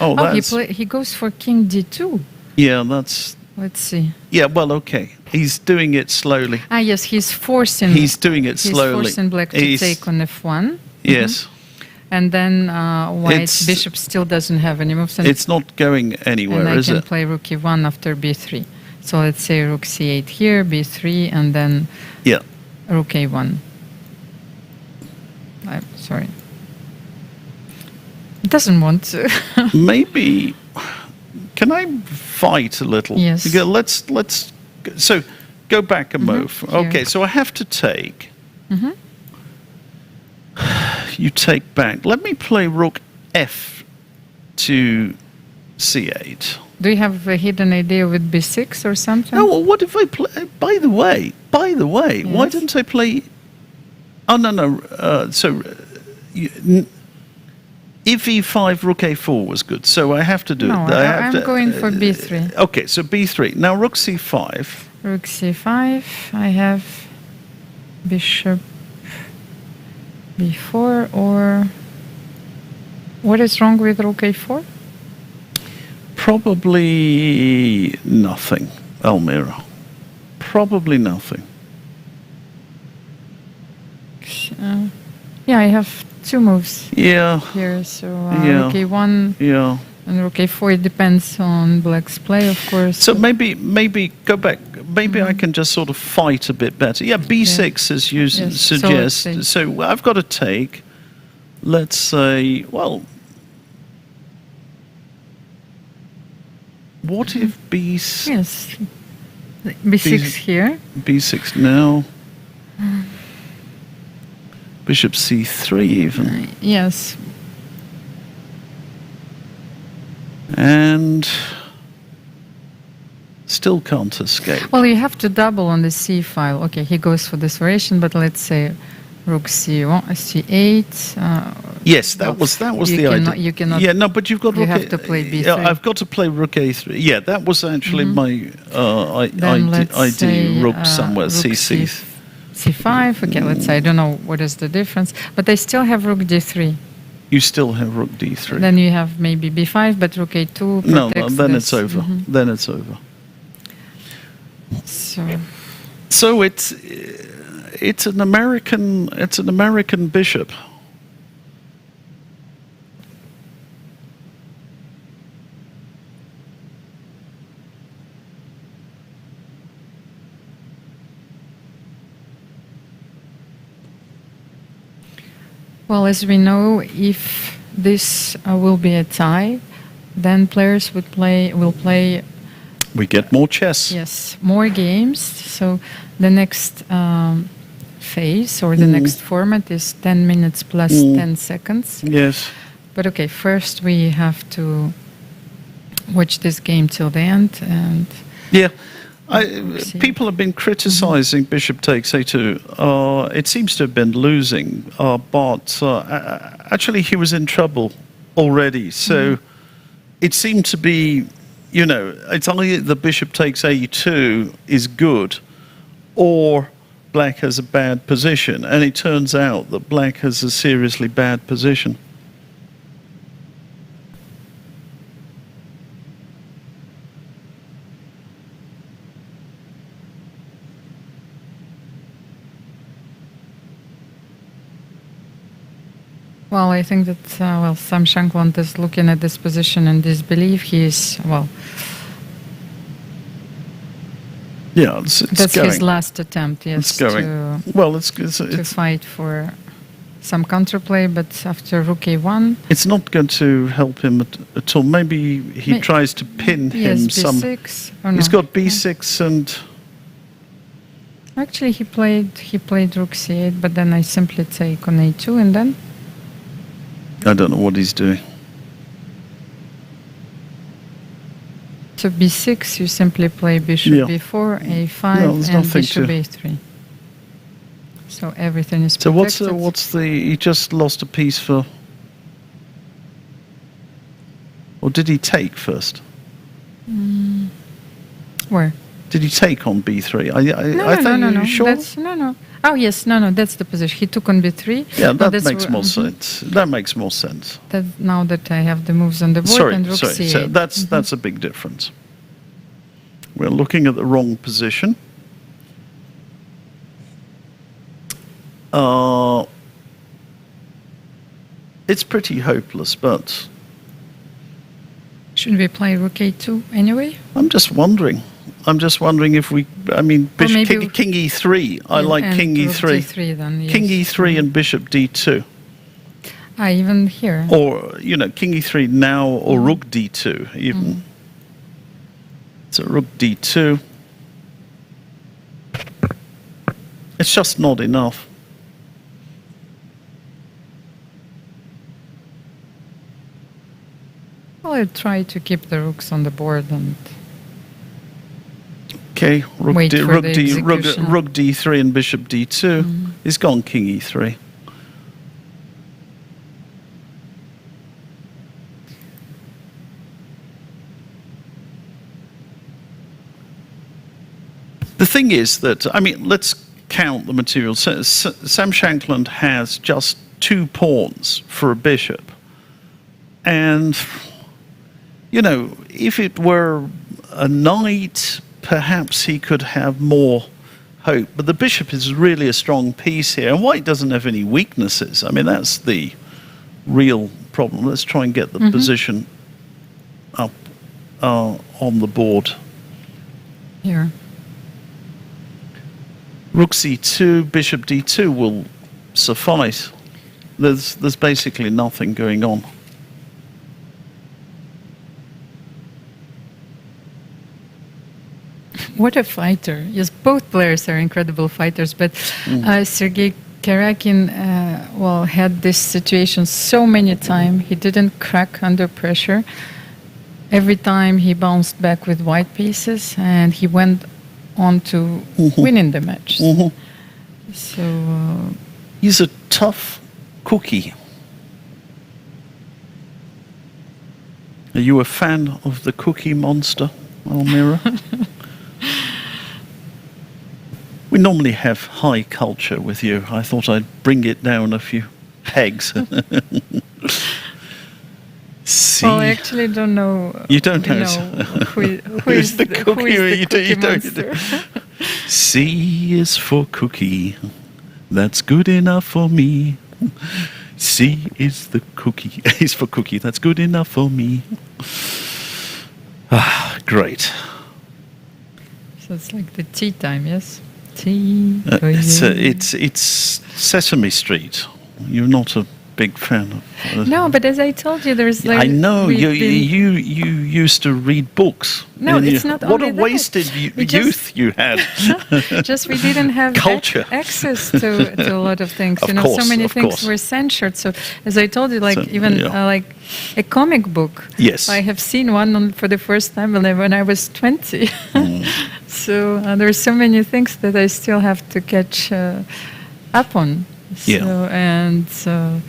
He goes for king d2. Yeah, that's Let's see. Yeah, well, okay. He's doing it slowly. Ah, yes, he's forcing. He's doing it He's slowly. forcing black to take on f1. Yes. And then white It's- bishop still doesn't have any moves. And, It's not going and anywhere, I is can it? play rook e1 after b3. So let's say rook c8 here, b3, and then Yeah. rook a1. I'm sorry. It doesn't want to. Maybe. Can I fight a little? Yes. Because let's. So, go back a move. Here. Okay. So I have to take. You take back. Let me play rook f to c8. Do you have a hidden idea with b6 or something? Oh, well, what if I play? By the way, why Yes. didn't I play? Oh no. If e5, rook a4 was good, so I have to do No, it. I'm going for b3. Okay, so b3. Now rook c5. Rook c5. I have bishop b4 or what is wrong with rook a4? Probably nothing, Almira. Probably nothing. Yeah, I have two moves Yeah, here. So Yeah. rook a1 yeah. and rook a4. It depends on black's play, of course. So maybe go back. Maybe I can just sort of fight a bit better. Yeah, b6 as you Yes, so suggest. let's So I've got to take. Let's say, well, what if Yes, b6 here. b6 now? Bishop c3 even. Yes, And still can't escape. well, you have to double on the c file. Okay, he goes for this variation, but let's say rook c1, c8. Yes, that was you the cannot- idea. you cannot- Yeah, no, but you've got you rook have to play b3. Yeah, I've got to play rook a3. Yeah, that was actually my Then let's idea. say, Rook somewhere, rook c6. c5. Okay, let's say I don't know what is the difference, but I still have rook d3. You still have rook d3. Then you have maybe b5, but rook a2 No, protects then this. it's over. Then it's over. So So it's an American bishop. well, as we know, if this will be a tie, then players will play We get more chess. yes more games. So the next phase or the next format is 10 minutes plus 10 seconds. Yes. But okay, first we have to watch this game till the end, and Yeah. See. People have been criticizing Bishop takes a2. It seems to have been losing, but actually he was in trouble already. So it seemed to be, it's either the Bishop takes a2 is good, or Black has a bad position. And it turns out that Black has a seriously bad position. well, I think that Sam Shankland is looking at this position in disbelief. He is Yeah, it's that's going. his last attempt. Yes, It's going. to It's fight for some counterplay, but after rook a1, It's not going to help him at all. Maybe he tries to pin yes, him b6. Or He's no. got b6 and Actually, he played rook c8, but then I simply take on a2, and then I don't know what he's doing. so b6. You simply play bishop Yeah. b4, a5, No, there's and nothing bishop to- a3. So everything is So protected. what's the? He just lost a piece for. Or did he take first? Where? Did he take on b3? I No, thought no. you sure? That's no. Oh yes, no. That's the position. He took on b3. Yeah, No, that that's makes where- more sense. That makes more sense. That now that I have the moves on the board Sorry, and rook sorry. c8. So that's a big difference. we're looking at the wrong position. It's pretty hopeless, but Shouldn't we play rook a2 anyway? I'm just wondering if we, king e3. I like And king rook e3. d3 then, yes. King e3 and bishop d2. Even here. Or, king e3 now or rook d2 even. So rook d2. It's just not enough. Well, I try to keep the rooks on the board and Okay, rook wait for the execution. rook d3 and bishop d2. He's gone king e3. The thing is that, let's count the material. Sam Shankland has just 2 pawns for a bishop. And, if it were a knight, perhaps he could have more hope. But the bishop is really a strong piece here. And white doesn't have any weaknesses. That's the real problem. Let's try and get the position up on the board. here. Rook c2, bishop d2 will suffice. There's basically nothing going on. What a fighter. Yes, both players are incredible fighters, but Sergei Karjakin, had this situation so many times. He didn't crack under pressure. Every time he bounced back with white pieces, and he went on to winning the match. So He's a tough cookie. Are you a fan of the Cookie Monster, Almira? We normally have high culture with you. I thought I'd bring it down a few pegs. See? Well, I actually don't know. You don't know. Who is the cookie? You don't. Monster? C is for cookie. That's good enough for me. C is the cookie. Is for cookie. That's good enough for me. Ah, great. So it's like the tea time, yes? Tea. It's Sesame Street. You're not a big fan of. No, but as I told you, there's like. I know you used to read books. No, it's not What only a that. wasted youth you had. Just we didn't have Culture. access to a lot of things. Of So course, many of things course. were censored. So as I told you, like So, even yeah. like a comic book. Yes. I have seen one for the first time when I was 20. So there's so many things that I still have to catch up on. So, Yeah.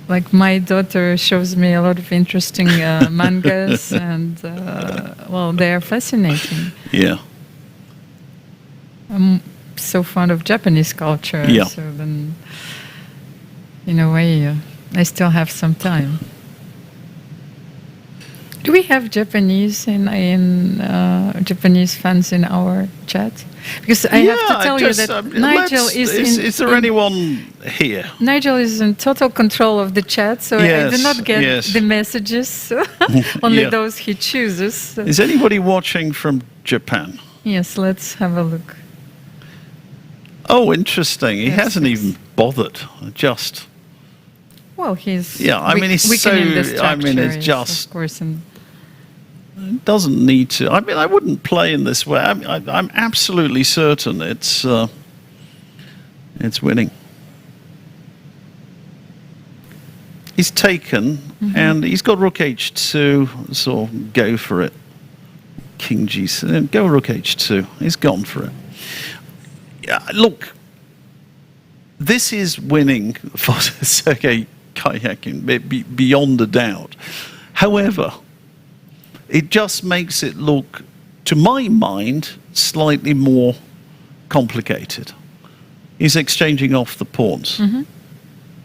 Like my daughter shows me a lot of interesting mangas, and they are fascinating. Yeah. I'm so fond of Japanese culture, Yeah. so then, in a way, I still have some time. Do we have Japanese Japanese fans in our chat? Because I have to tell you that Nigel is there anyone here? Nigel is in total control of the chat, so I do not get the messages. Only Yeah. those he chooses. So. Is anybody watching from Japan? Yes, let's have a look. Oh, interesting. He Yes, hasn't yes. even bothered. Just. Well, he's he's weakening the so. structure, It's yes, just. of course, and Doesn't need to. I wouldn't play in this way. I'm absolutely certain it's winning. He's taken, and he's got rook h2, so go for it. King g7, go rook h2. He's gone for it. Yeah, look, this is winning for Sergei Karjakin, beyond a doubt. However, it just makes it look, to my mind, slightly more complicated. He's exchanging off the pawns.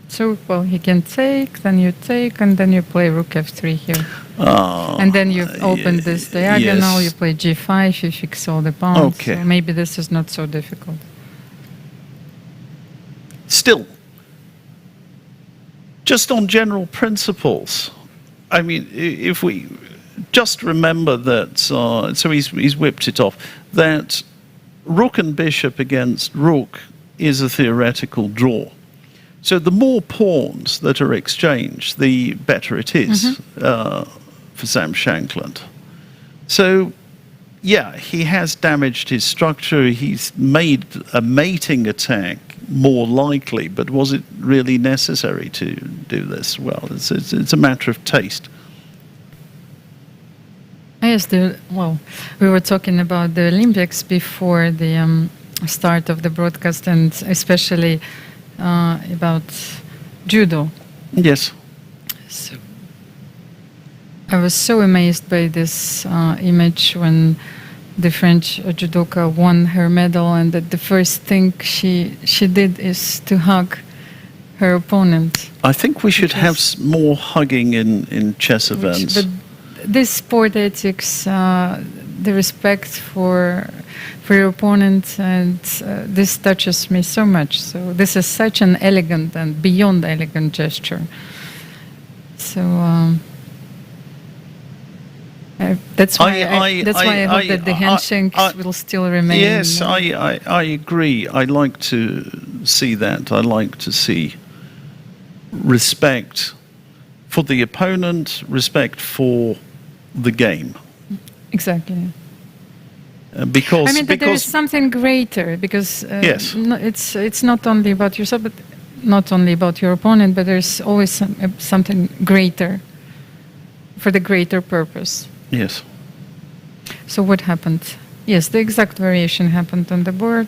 so he can take, then you take, and then you play rook f3 here. And then you open this diagonal, yes. you play g5, you fix all the pawns. Okay. So maybe this is not so difficult. Still, just on general principles, I mean, if we just remember that, so he's whipped it off, that rook and bishop against rook is a theoretical draw. So the more pawns that are exchanged, the better it is for Sam Shankland. So, yeah, he has damaged his structure. He's made a mating attack more likely, but was it really necessary to do this? Well, it's a matter of taste. Yes, well, we were talking about the Olympics before the start of the broadcast, and especially about judo. Yes. So I was so amazed by this image when the French judoka won her medal, and that the first thing she did is to hug her opponent. I think we should have more hugging in chess events. But this sport ethics, the respect for your opponent, and this touches me so much. So this is such an elegant and beyond elegant gesture. So that's why I hope that the handshakes will still remain. Yes, I agree. I like to see that. I like to see respect for the opponent, respect for the game. Exactly. Because I mean that there is something greater, because yes, it's not only about yourself, but not only about your opponent, but there's always something greater, for the greater purpose. Yes. So what happened? Yes, the exact variation happened on the board.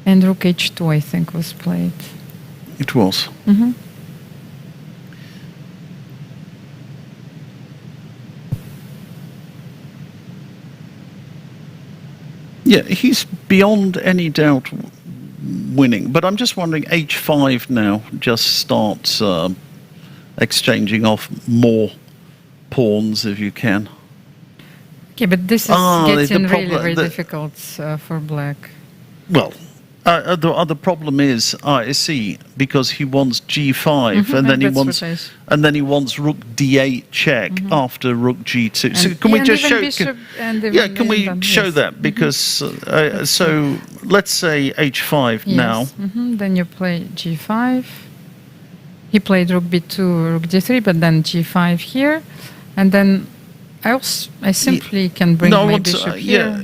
And rook h2, I think, was played. It was. Mm-hmm. Yeah, he's beyond any doubt winning. But I'm just wondering, h5 now just starts exchanging off more pawns if you can. Okay, but this is getting really very difficult for black. Well, the other problem is I see, because he wants g5 and then he wants rook d8 check after rook g2. And, so can we just show? Can we show yes. that? Because so let's say h5 yes. now. Then you play g5. He played rook b2, rook d3, but then g5 here, and then I simply can bring my bishop here.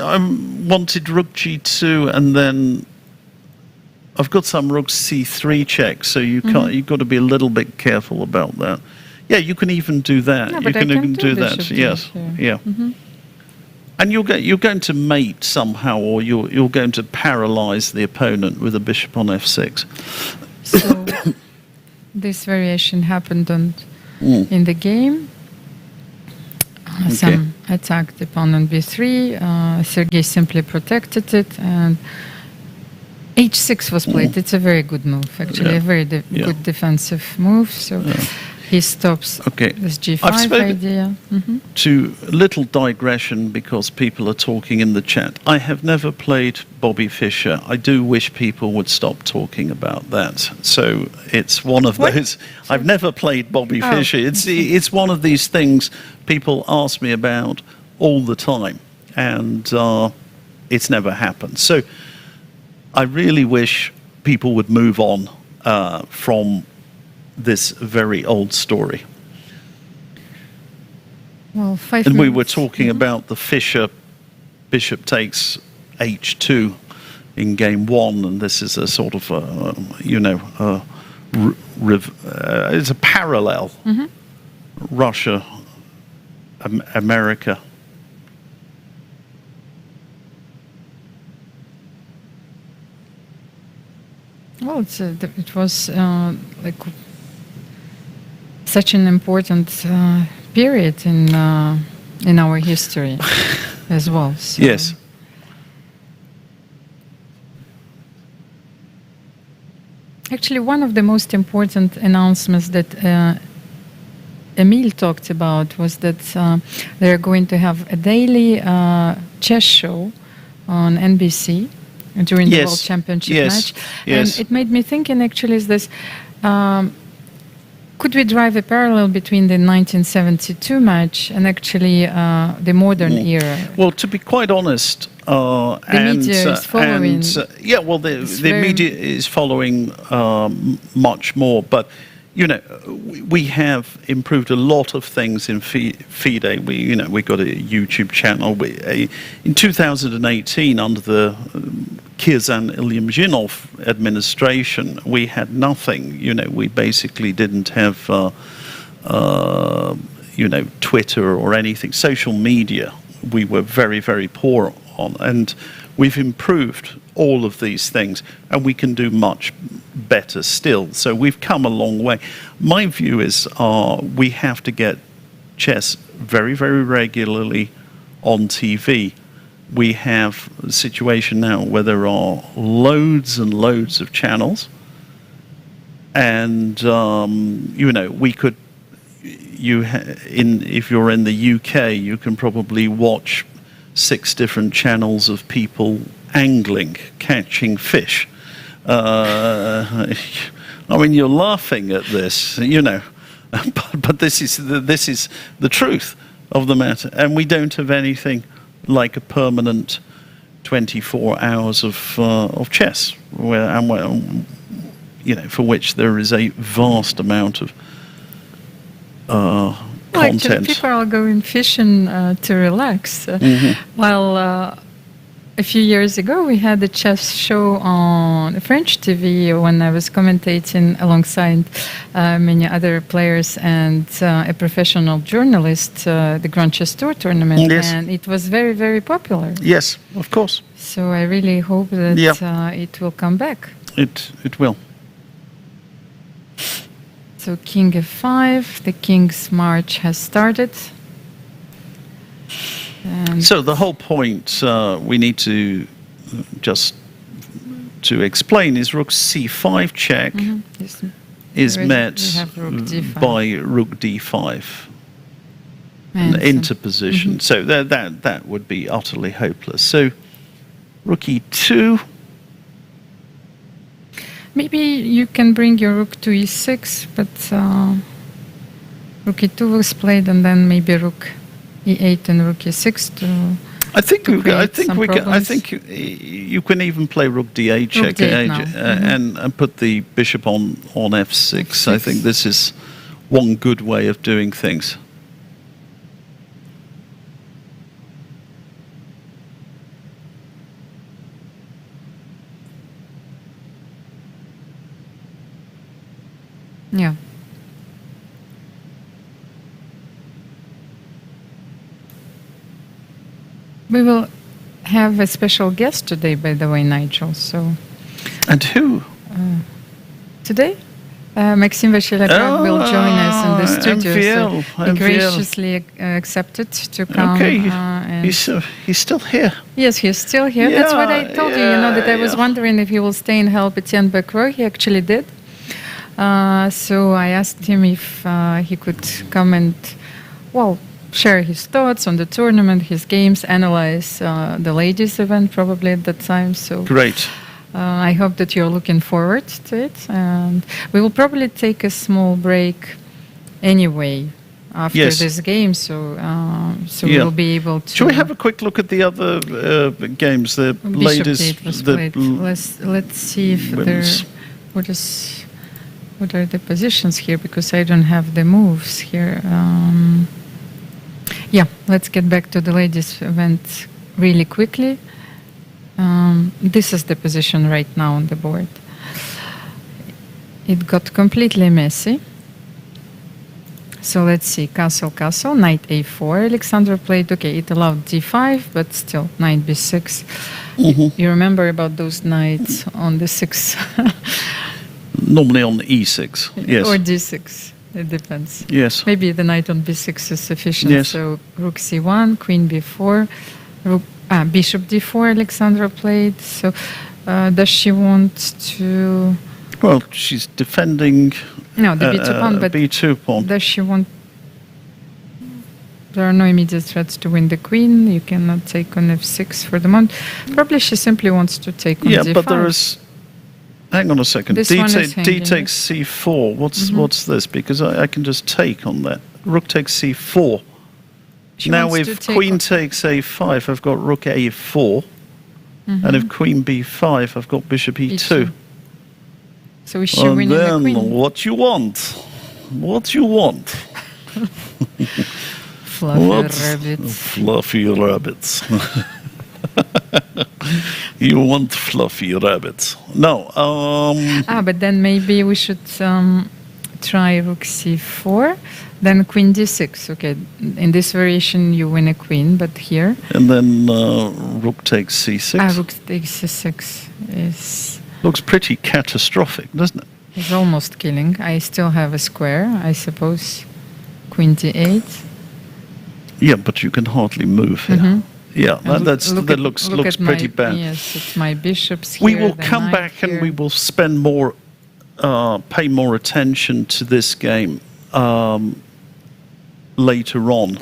I wanted rook g2, and then I've got some rook c3 checks, so you can't. You've got to be a little bit careful about that. Yeah, you can even do that. Yeah, you but I can do that. Yes, yeah. And you're going to mate somehow, or you're going to paralyze the opponent with a bishop on f6. So this variation happened in the game. Some attacked the pawn on b3. Sergei simply protected it, and h6 was played. It's a very good move, actually, a very good defensive move. So he stops this g5 idea. To little digression, because people are talking in the chat. I have never played Bobby Fischer. I do wish people would stop talking about that. So it's one of those. I've never played Bobby Fischer. It's one of these things people ask me about all the time, and it's never happened. So I really wish people would move on from this very old story. Well, 5 and minutes. We were talking about the Fischer bishop takes h2 in game 1, and this is a sort of it's a parallel. Russia, America. Well, it was like such an important period in our history as well. So. Yes. Actually, one of the most important announcements that Emil talked about was that they're going to have a daily chess show on NBC during the World Championship match. Yes. And it made me thinking, actually, is this... could we drive a parallel between the 1972 match and actually the modern era? Well, to be quite honest, the media is following. The media is following much more. But you know, we have improved a lot of things in FIDE. We got a YouTube channel. In 2018, under the Kirzan Ilyumzhinov administration, we had nothing. We basically didn't have, Twitter or anything. Social media, we were very, very poor on. And we've improved all of these things, and we can do much better still. So we've come a long way. My view is we have to get chess very, very regularly on TV. We have a situation now where there are loads and loads of channels, and we could. If you're in the UK, you can probably watch 6 different channels of people angling, catching fish. I mean, you're laughing at this, but this is the truth of the matter, and we don't have anything like a permanent 24 hours of chess, for which there is a vast amount of content. Actually, people are going fishing to relax. While a few years ago, we had a chess show on French TV when I was commentating alongside many other players and a professional journalist, the Grand Chess Tour tournament, and it was very, very popular. Yes, of course. So I really hope that it will come back. It will. So King F5, the King's March has started. And so the whole point we need to explain is Rook C5 check is met by Rook D5, an interposition. So that would be utterly hopeless. So Rook E2. Maybe you can bring your Rook to E6, but Rook E2 was played, and then maybe Rook E8 and Rook E6 to. I think you can even play Rook D8 check and put the bishop on F6. I think this is one good way of doing things. Yeah. We will have a special guest today, by the way, Nigel. So. And who? Today? Maxime Vachilyakov will join us in the studio. He graciously accepted to come. Okay, he's still here. Yes, he's still here. That's what I told you. That I was wondering if he will stay in Helpetian back row. He actually did. So I asked him if he could come and, share his thoughts on the tournament, his games, analyze the ladies' event probably at that time. So great. I hope that you're looking forward to it, and we will probably take a small break anyway after this game. So we'll be able to. Shall we have a quick look at the other games? The ladies. Let's see if there. What are the positions here? Because I don't have the moves here. Let's get back to the ladies' event really quickly. This is the position right now on the board. It got completely messy. So let's see, castle, knight a4. Alexandra played, it allowed d5, but still, knight b6. You remember about those knights on the 6? Normally on E6, yes. Or D6, it depends. Yes. Maybe the knight on B6 is sufficient. Yes. So Rook C1, Queen B4, Bishop D4, Alexandra played. So does she want to... Well, she's defending No, the b2 pawn, but b2 pawn. does she want... There are no immediate threats to win the queen. You cannot take on f6 for the moment. Probably she simply wants to take on d5. But there is... Hang on a second. This D, one is D hanging, takes c4. What's this? Because I can just take on that. Rook takes c4. She now wants to if take queen takes a5, I've got rook a4. And if queen b5, I've got bishop e2. So is she winning the then queen? what you want? What you want? Fluffy rabbits. Fluffy rabbits. You want fluffy rabbits. No. But then maybe we should try rook c4, then queen d6. Okay, in this variation you win a queen, but here... And then rook takes c6. Rook takes c6 is... Looks pretty catastrophic, doesn't it? It's almost killing. I still have a square, I suppose. Queen d8. Yeah, but you can hardly move here. Yeah, that looks pretty bad. Yes, it's my bishops here. We will the come knight back here. and we will spend more, pay more attention to this game later on.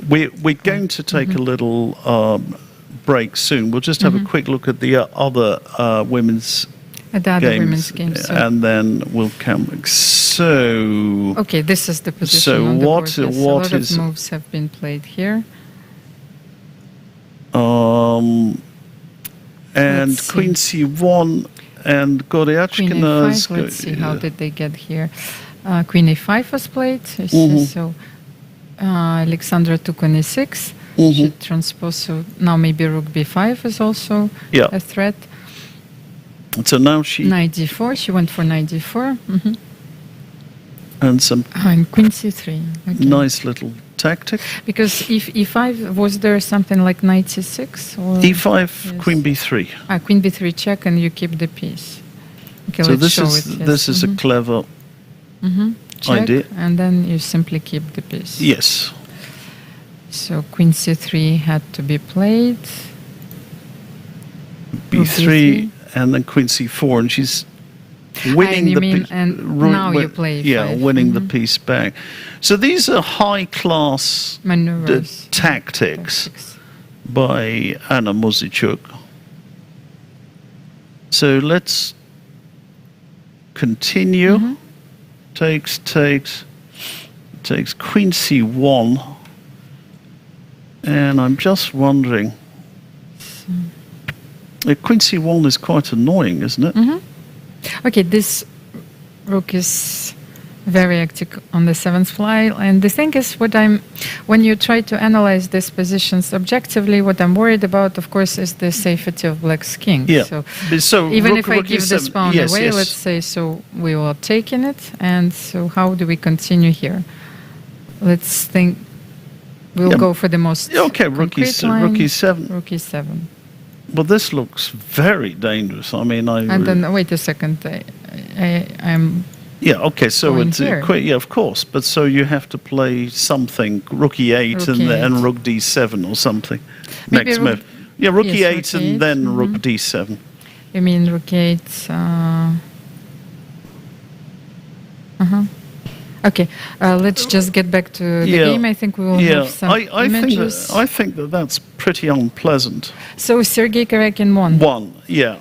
We're going to take a little break soon. We'll just have a quick look at the other women's At the other games, women's games. So. and then we'll come back. So, Okay, this is the position so on the what- board. Yes, what a lot is- of moves have been played here. and Let's see. Queen C1 and Karjakin. Queen a5, let's see, how did they get here? Queen a5 was played, you see, so Alexandra took on e6. She transposed, so now maybe rook b5 is also a threat. So now she Knight d4, she went for knight d4. and some And queen c3. Okay. nice little tactic. Because if e5, was there something like knight c6? Or E5, Yes. Queen B3. Queen b3 check, and you keep the piece. Okay, So let's this show is it. Yes. this is a clever Check, idea. and then you simply keep the piece. Yes. So queen c3 had to be played. B3 and then Queen C4, and she's winning you the mean, piece. and now you play Yeah, E5. winning the piece back. So these are high class Maneuvers. tactics by Anna Muzichuk. So let's continue. Takes Queen C1, and I'm just wondering. Queen C1 is quite annoying, isn't it? Okay, this rook is very active on the seventh fly, and the thing is, when you try to analyze these positions objectively, what I'm worried about, of course, is the safety of black's king. Yeah. So even if I rook give this E7, pawn yes, away, yes. let's say, so we will take in it, and so how do we continue here? Let's think. We'll go for the most Okay, rook concrete line. E7. Rook e7. Well, this looks very dangerous. I mean, And then, wait a second, I'm... yeah, okay, so going it's here. yeah, of course, but so you have to play something, rook E8 Rook and then E8. rook D7 or something. Maybe Next rook- move. Yeah, rook yes, E8 rook and E8, then rook D7. You mean rook 8? Okay, let's just get back to the game. I think we will have some images. I think that that's pretty unpleasant. So Sergei Karjakin won. Yeah.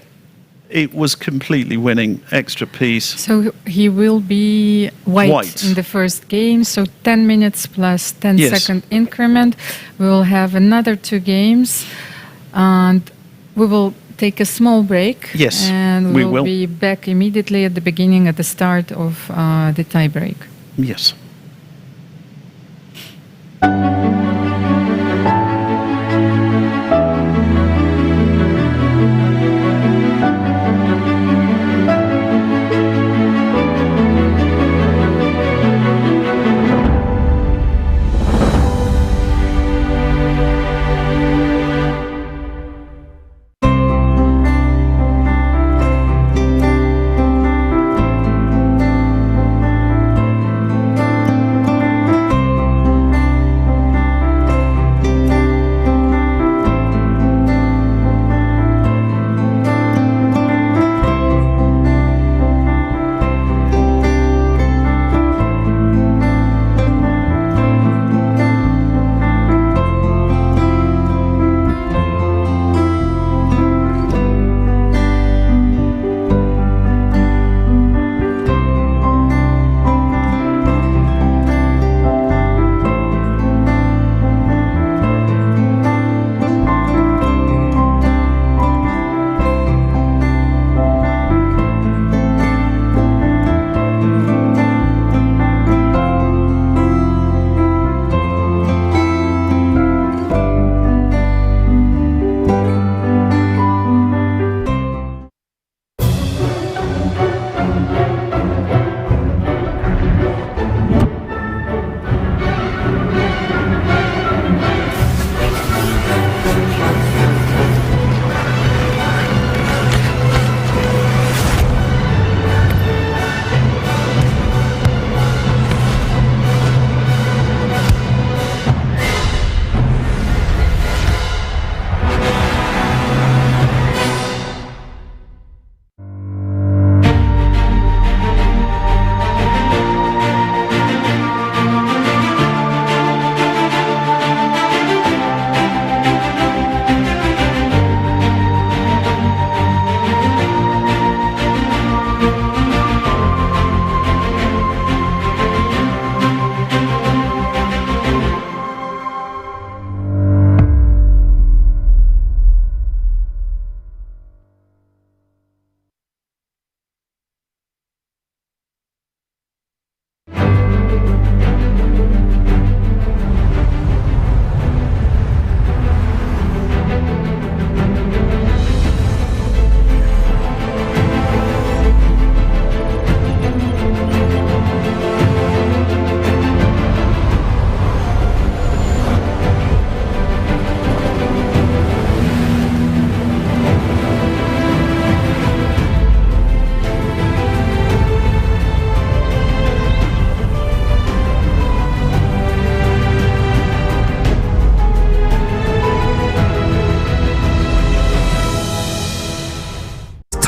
It was completely winning, extra piece. So he will be white in the first game. So 10 minutes plus 10-second increment. We will have another 2 games, and we will take a small break. Yes, and we we'll will. be back immediately at the beginning, at the start of the tie break. Yes.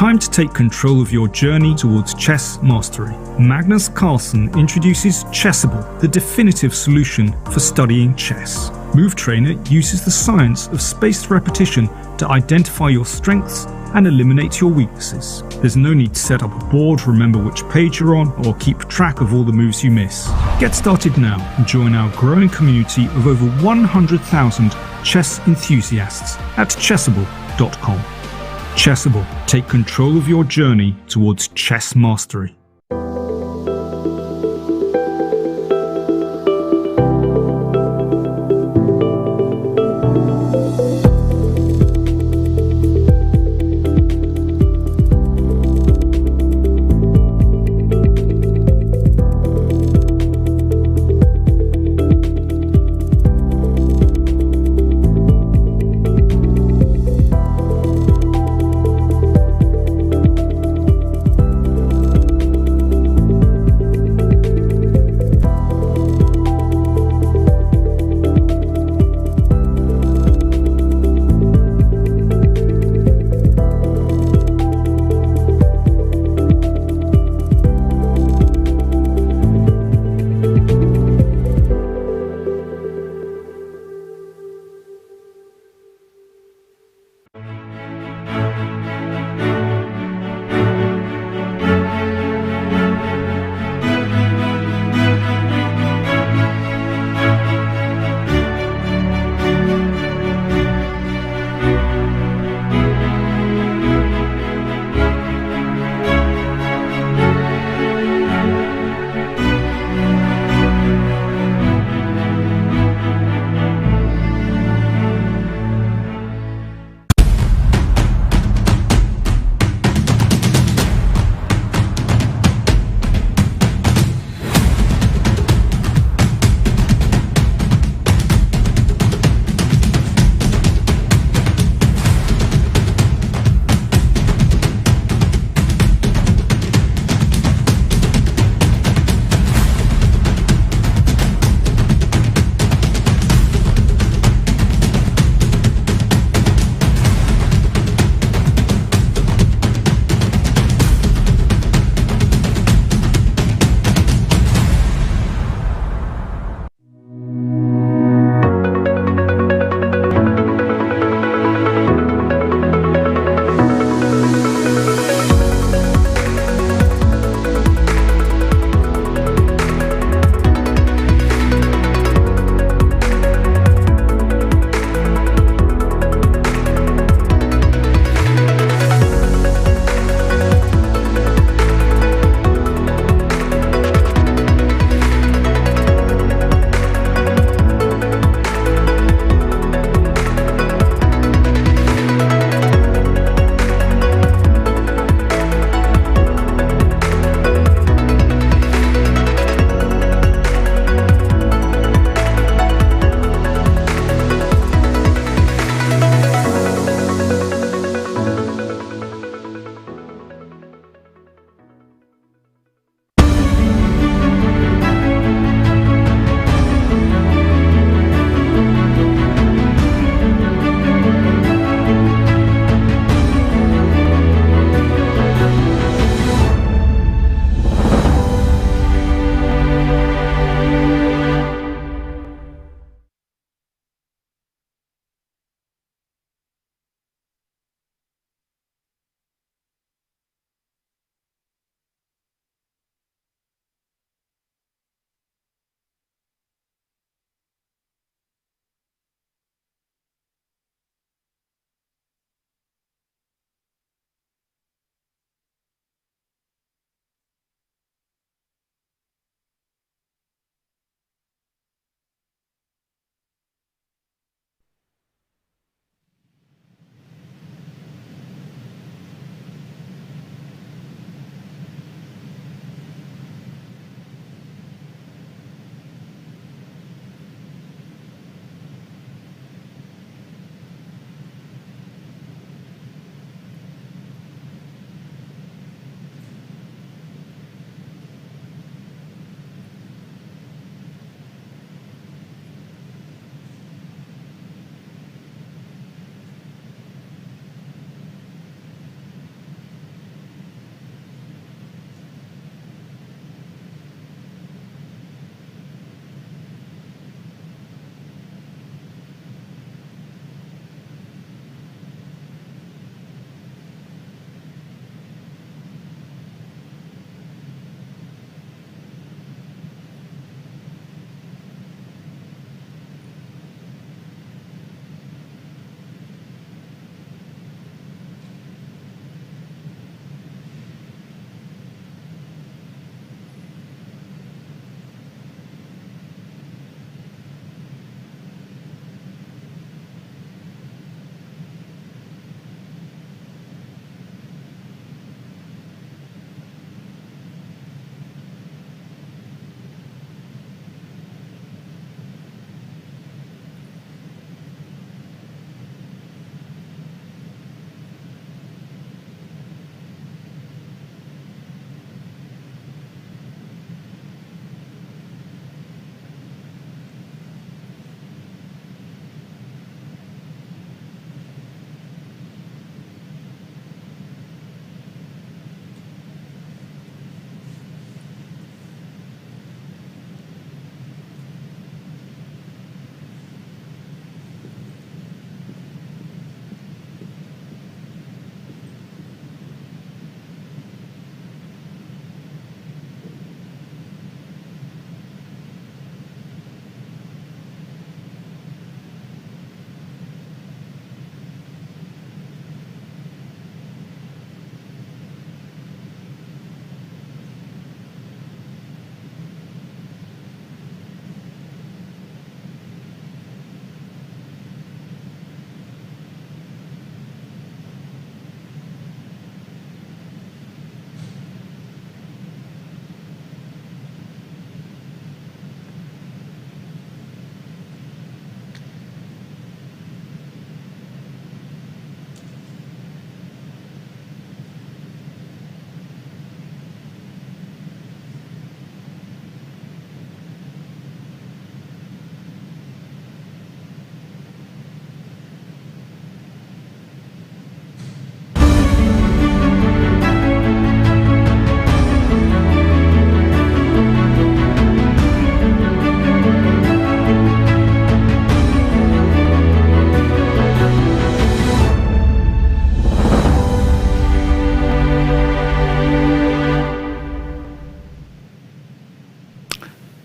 time to take control of your journey towards chess mastery. Magnus Carlsen introduces Chessable, the definitive solution for studying chess. Move Trainer uses the science of spaced repetition to identify your strengths and eliminate your weaknesses. There's no need to set up a board, remember which page you're on, or keep track of all the moves you miss. Get started now and join our growing community of over 100,000 chess enthusiasts at chessable.com. Chessable, take control of your journey towards chess mastery.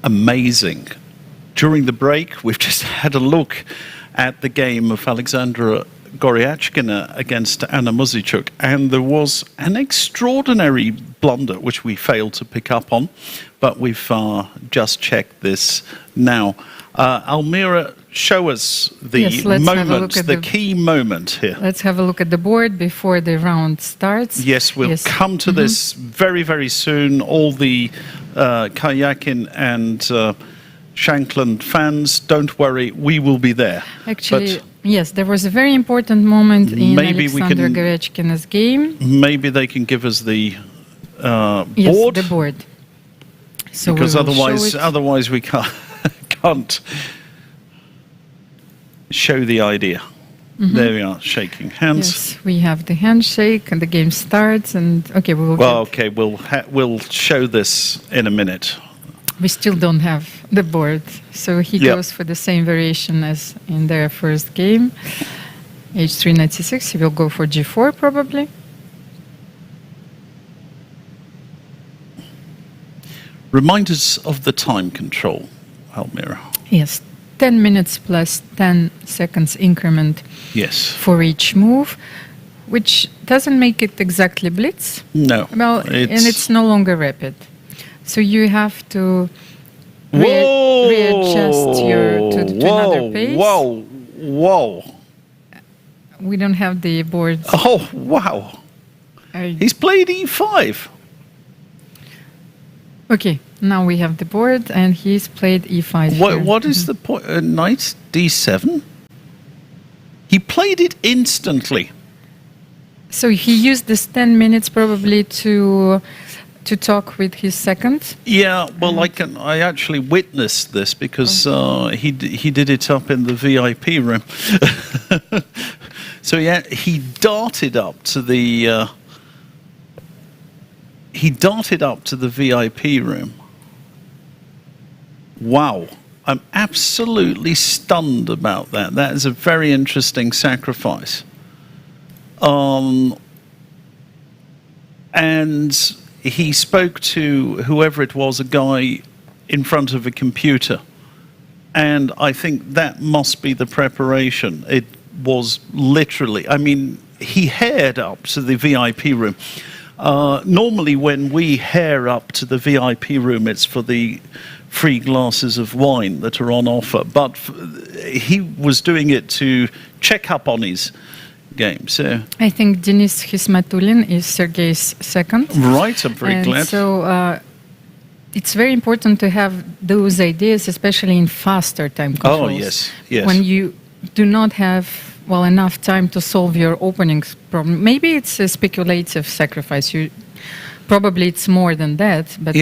amazing. During the break, we've just had a look at the game of Alexandra Karjakin against Anna Muzichuk, and there was an extraordinary blunder which we failed to pick up on, but we've just checked this now. Almira, show us the moment, the key moment here. Let's have a look at the board before the round starts. Yes, we'll come to this very, very soon. All the Karjakin and Shankland fans, don't worry, we will be there. Actually, yes, there was a very important moment in Alexandra Karjakin's game. Maybe they can give us the board. Yes, the board. So because otherwise we can't show the idea. There we are, shaking hands. Yes, we have the handshake, and the game starts. And okay, we will. Well, okay, we'll show this in a minute. We still don't have the board, so he goes for the same variation as in their first game. H3 knight c6. He will go for g4 probably. Remind us of the time control, Almira. Yes, 10 minutes plus 10 seconds increment. Yes. For each move, which doesn't make it exactly blitz. No. Well, and it's no longer rapid. So you have to readjust to another pace. Whoa. We don't have the boards. Oh, wow. He's played e5. Okay, now we have the board, and he's played e5. What is the point? Knight d7? He played it instantly. So he used this 10 minutes probably to talk with his second. Yeah, well, I actually witnessed this because he did it up in the VIP room. So he darted up to the VIP room. Wow, I'm absolutely stunned about that. That is a very interesting sacrifice. And he spoke to whoever it was, a guy in front of a computer. And I think that must be the preparation. It was literally, I mean, he haired up to the VIP room. Normally when we hair up to the VIP room, it's for the free glasses of wine that are on offer. But he was doing it to check up on his game. So I think Denis Hismatulin is Sergei's second. Right, I'm very glad. So it's very important to have those ideas, especially in faster time controls. Oh, yes. When you do not have enough time to solve your opening problem. Maybe it's a speculative sacrifice. Probably it's more than that. But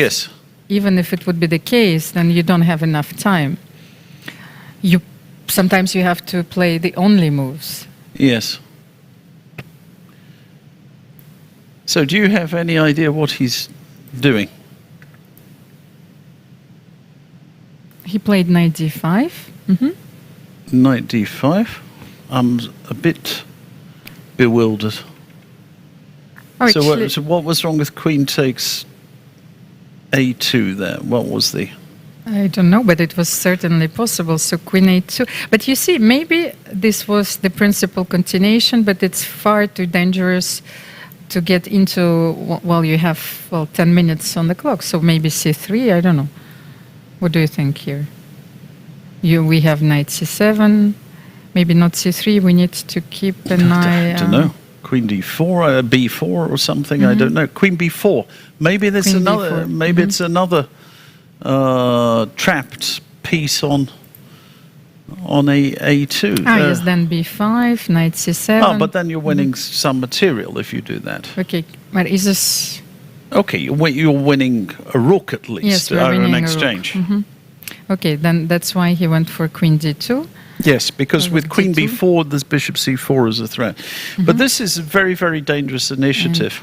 even if it would be the case, then you don't have enough time. Sometimes you have to play the only moves. Yes. So do you have any idea what he's doing? He played knight d5. Knight d5. I'm a bit bewildered. So what was wrong with queen takes a2 there? What was the... I don't know, but it was certainly possible. So queen a2. But you see, maybe this was the principal continuation, but it's far too dangerous to get into while you have 10 minutes on the clock. So maybe c3. I don't know. What do you think here? We have knight c7. Maybe not c3. We need to keep an eye. I don't know. Queen d4, b4 or something. I don't know. Queen b4. Maybe there's Queen another. b4. Maybe it's another trapped piece on a2. Yes. Then b5, knight c7. Oh, but then you're winning some material if you do that. Okay. But is this? Okay, you're winning a rook at least. Yes, we're winning an exchange. a rook. Okay, then that's why he went for queen d2. Yes, because with queen b4, there's bishop c4 as a threat. But this is a very, very dangerous initiative.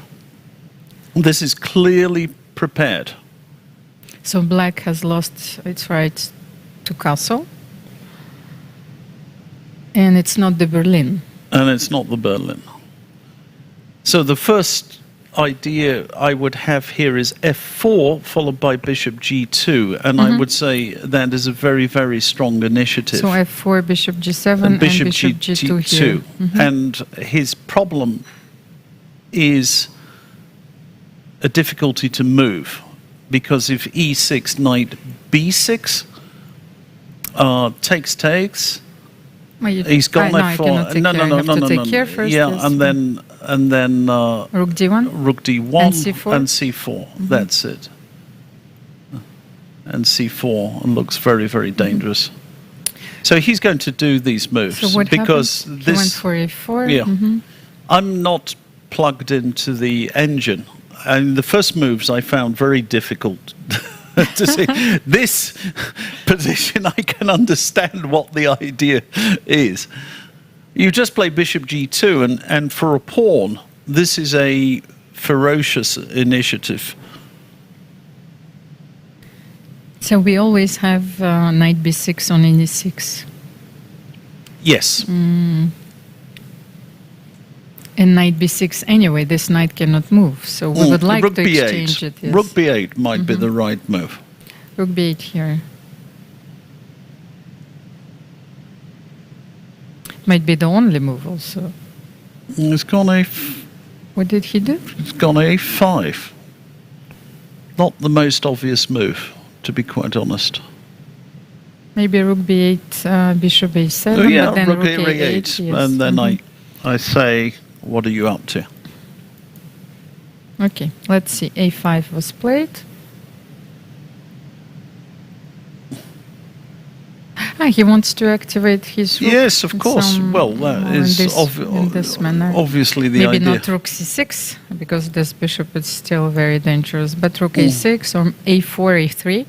This is clearly prepared. So black has lost its right to castle. And it's not the Berlin. And it's not the Berlin. So the first idea I would have here is f4 followed by bishop g2, and I would say that is a very, very strong initiative. So f4, bishop g7, and bishop g2 here. And his problem is a difficulty to move, because if e6, knight b6 takes. Well, He's gone no, there I for cannot take care. I have to take care first. Yeah, yes. and then rook d1, rook d1 and c4. and c4. That's it. And c4 looks very, very dangerous. So he's going to do these moves So what because happened? this. He went for a4. Yeah, I'm not plugged into the engine, and the first moves I found very difficult. To see this position, I can understand what the idea is. You just play bishop g2, and for a pawn, this is a ferocious initiative. So we always have knight b6 on e6. Yes. And knight b6 anyway, this knight cannot move, so we would like Rook to b8. exchange it. Yes. Rook b8 might be the right move. Rook b8 here. Might be the only move also. It's gone What did he do? it's gone a5. Not the most obvious move, to be quite honest. Maybe rook b8, bishop a7, Oh yeah, but then rook rook a8, a8. Yes. and then I say, what are you up to? Okay, let's see. a5 was played. He wants to activate his rook. Yes, of course. Well, that is in this manner. obviously the Maybe idea. not rook c6, because this bishop is still very dangerous, but rook a6 or a4, a3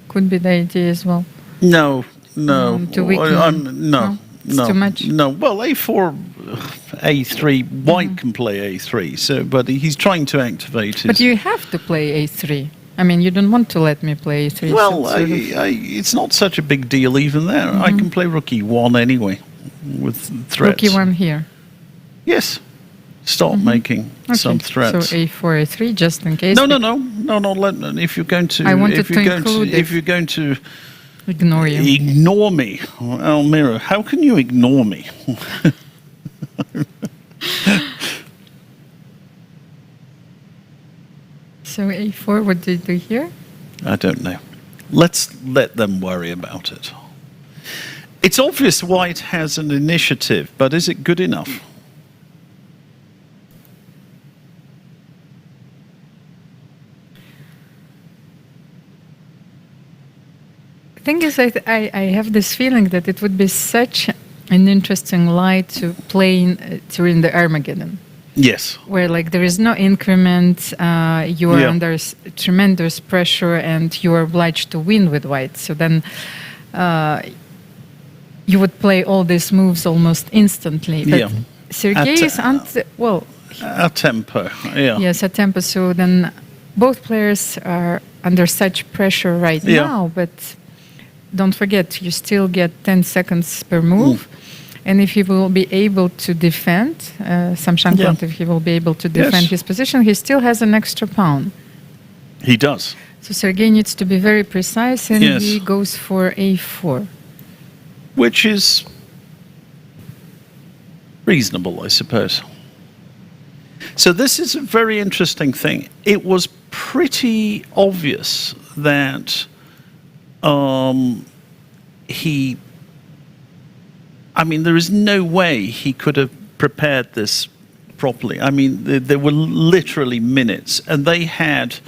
could be the idea as well. No. To weaken. No. It's too much? No. Well, a4, a3. White can play a3. So, but he's trying to activate his. But you have to play a3. I mean, you don't want to let me play a3. Well, so it's not such a big deal even there. I can play rook e1 anyway with threats. rook e1 here. Yes. Start making some threats. So a4, a3, just in case. No. If you're going to, I wanted if you're to going to, include if you're going to Ignore you. ignore me, Almira, how can you ignore me? So a4, what did you do here? I don't know. Let's let them worry about it. It's obvious White has an initiative, but is it good enough? Thing is, I have this feeling that it would be such an interesting lie to play during the Armageddon, Yes. where like there is no increment, you are under tremendous pressure, and you are obliged to win with white. So then you would play all these moves almost instantly. But Sergei is a tempo. Yeah. Yes, a tempo. So then both players are under such pressure right now, but don't forget, you still get 10 seconds per move. And if he will be able to defend, some Shankland, if he will be able to defend his position, he still has an extra pawn. He does. So Sergei needs to be very precise, and he goes for a4. Which is reasonable, I suppose. So this is a very interesting thing. It was pretty obvious that there is no way he could have prepared this properly. I mean, there were literally minutes, and they had,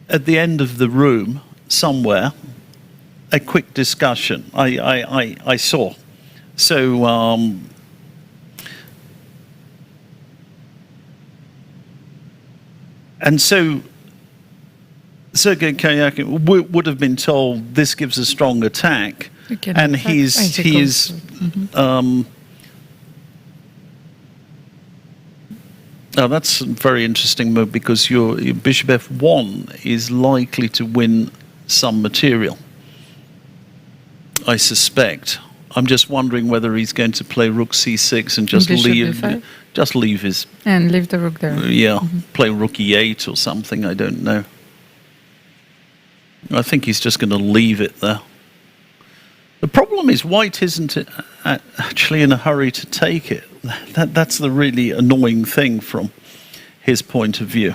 at the end of the room somewhere, a quick discussion. I saw. So and so Sergei Karjakin would have been told this gives a strong attack, and he is that's a very interesting move, because your bishop f1 is likely to win some material, I suspect. I'm just wondering whether he's going to play rook c6 and just Bishop leave, d5? just leave his, And leave the rook there. yeah, play rook e8 or something. I don't know. I think he's just going to leave it there. The problem is white isn't actually in a hurry to take it. That's the really annoying thing from his point of view.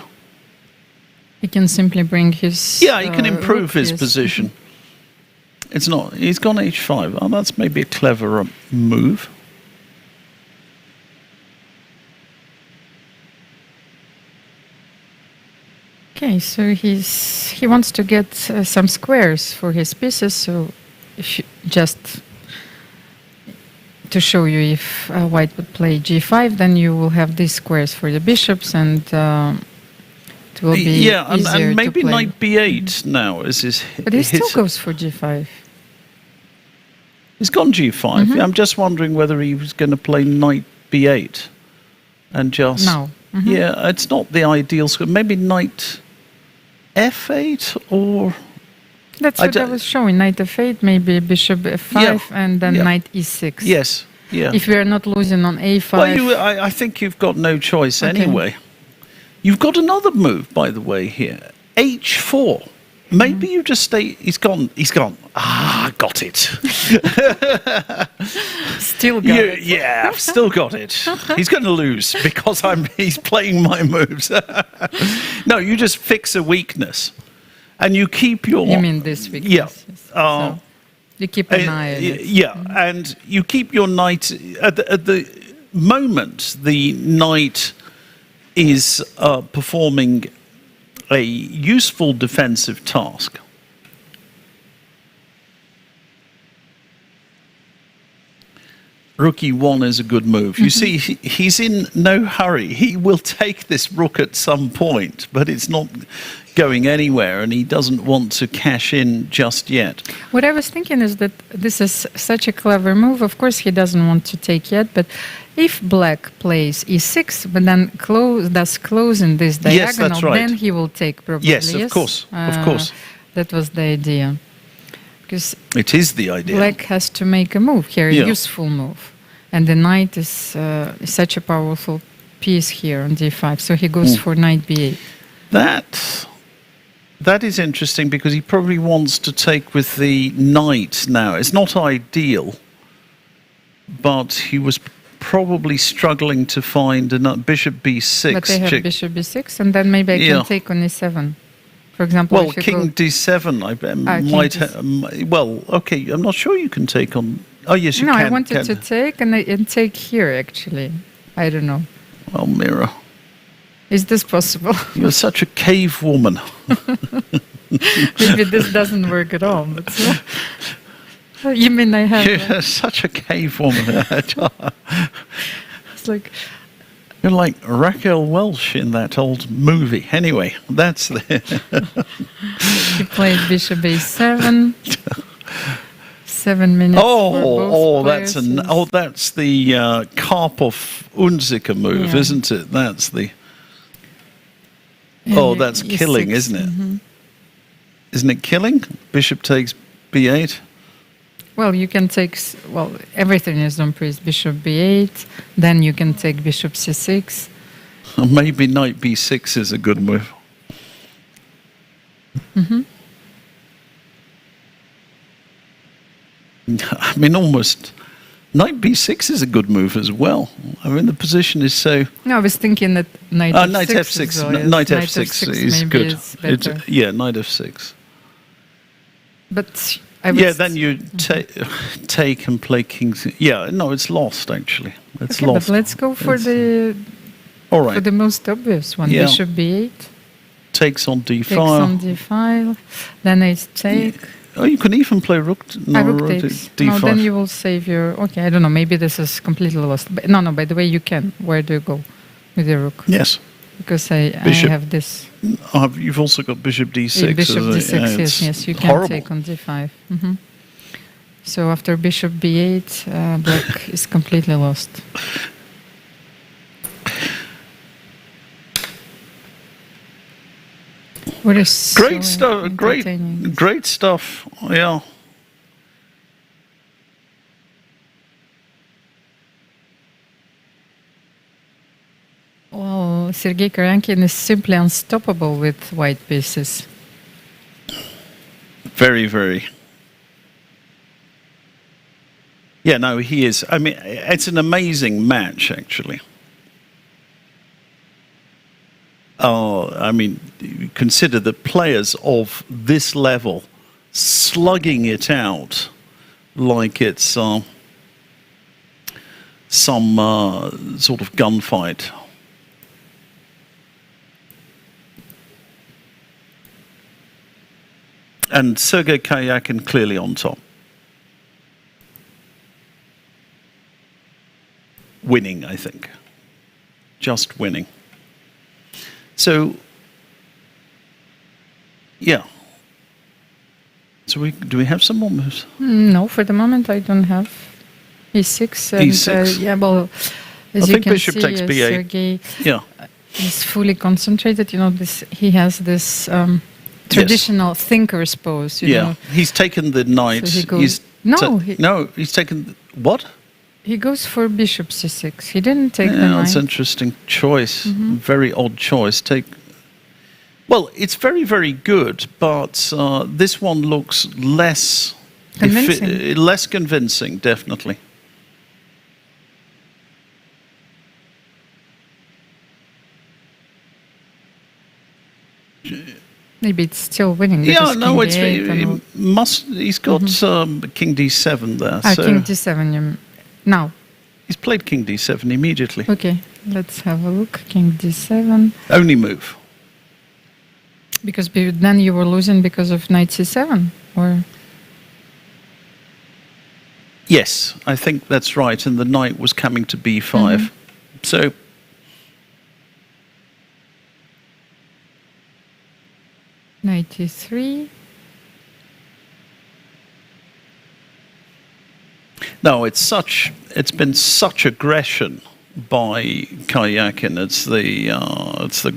He can simply bring his. Yeah, he can improve rook, his yes. position. It's not. He's gone h5. Oh, that's maybe a clever move. Okay, so he wants to get some squares for his pieces. So, if you, just to show you, if white would play g5, then you will have these squares for the bishops, and it will be Yeah, easier and maybe to play. knight b8 now is his. But he still goes for g5. He's gone g5. I'm just wondering whether he was going to play knight b8 and just. No. Yeah, it's not the ideal score. Maybe knight f8 or. That's what I was showing. Knight f8, maybe bishop f5, Yeah, and then yeah. knight e6. Yes. Yeah. If we are not losing on a5. Well, I think you've got no choice anyway. You've got another move, by the way, here. h4. Maybe you just stay. He's gone. He's gone. Ah, got it. Still got it. Yeah, I've still got it. He's going to lose because he's playing my moves. No, you just fix a weakness, and you keep your. You mean this weakness? Yeah. Yes. So you keep an eye on it. Yeah, and you keep your knight at the moment. The knight is performing a useful defensive task. Rook e1 is a good move. You see, he's in no hurry. He will take this rook at some point, but it's not going anywhere, and he doesn't want to cash in just yet. What I was thinking is that this is such a clever move. Of course, he doesn't want to take yet, but if black plays e6, but then does close in this diagonal, Yes, that's right. then he will take probably. Yes, of course, of course. That was the idea. Because It is the idea. black has to make a move here, Yeah. a useful move. And the knight is such a powerful piece here on d5, so he goes for knight b8. That is interesting because he probably wants to take with the knight now. It's not ideal, but he was probably struggling to find a bishop b6. But they have bishop b6, and then maybe I can take on e7. For example, Well, if you king go, d7 might. Well, okay, I'm not sure you can take on. Oh yes, you no, can. I wanted to take and take here actually. I don't know. Almira, Is this possible? you're such a cave woman. Maybe this doesn't work at all. But you mean I have? You're such a cave woman. It's like You're like Raquel Welch in that old movie. Anyway, that's the. he played bishop a7. 7 minutes. for both that's players. that's the Karpov Unziker move, Yeah. isn't it? That's the. And Oh, that's e6, killing, isn't it? Isn't it killing? Bishop takes b8. Well, you can take. Well, everything is on priest. Bishop b8. Then you can take bishop c6. Maybe knight b6 is a good move. I mean, almost knight b6 is a good move as well. I mean, the position is so. No, I was thinking that knight f6. Knight f6. as well, yes. Knight f6 is maybe good. is better. Yeah, knight f6. But I was, Then you take and play king. Yeah, no, it's lost actually. It's okay, lost. but let's go for the All right. most obvious one. Yeah. Bishop b8 Takes on d5. takes on d5. Then I take. Oh, you can even play rook. Rook takes. d5. No, then you will save your. Okay, I don't know. Maybe this is completely lost. But no. By the way, you can. Where do you go with the rook? Yes. Because I Bishop. have this. You've also got bishop d6. Bishop isn't it? d6. Yeah, Yes, it's yes. You can horrible. take on d5. So after bishop b8, black is completely lost. What is Great so stuff. entertaining. Great stuff. Yeah. Sergei Karjakin is simply unstoppable with white pieces. Very, very. Yeah, no, he is. I mean, it's an amazing match, actually. I mean, consider that players of this level slugging it out like it's some sort of gunfight. And Sergei Karjakin clearly on top. Winning, I think. Just winning. So, yeah. So do we have some more moves? No, for the moment I don't have. E6. And, E6. yeah, well, as I you think can bishop see, takes B8. Sergei Yeah. is fully concentrated. You know, he has this traditional thinker's pose. You know. He's taken the knight. So he goes, he's taken what? He goes for bishop c6. He didn't take the knight. That's an interesting choice. Very odd choice. Well, it's very, very good, but this one looks less convincing. Less convincing, definitely. Maybe it's still winning. Yeah, no, king d8 he's got king d7 there. So king d7. Now. He's played king d7 immediately. Okay, let's have a look. King d7. Only move. Because then you were losing because of knight c7, or? Yes, I think that's right. And the knight was coming to b5. So. Knight e3. No, it's been such aggression by Karjakin. It's the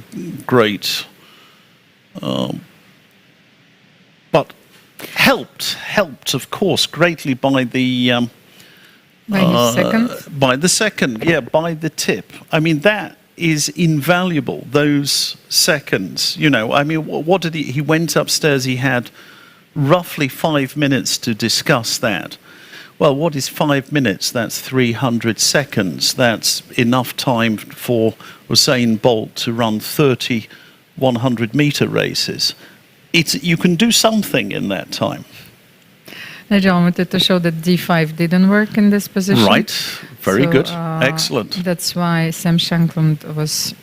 great, but helped of course greatly by the by the tip. I mean, that is invaluable. Those seconds, you know. I mean, what did he went upstairs. He had roughly 5 minutes to discuss that. Well, what is 5 minutes? That's 300 seconds. That's enough time for Usain Bolt to run 30 100-meter races. You can do something in that time. Nigel, I wanted to show that d5 didn't work in this position. Right. Very good. Excellent. That's why Sam Shankland was,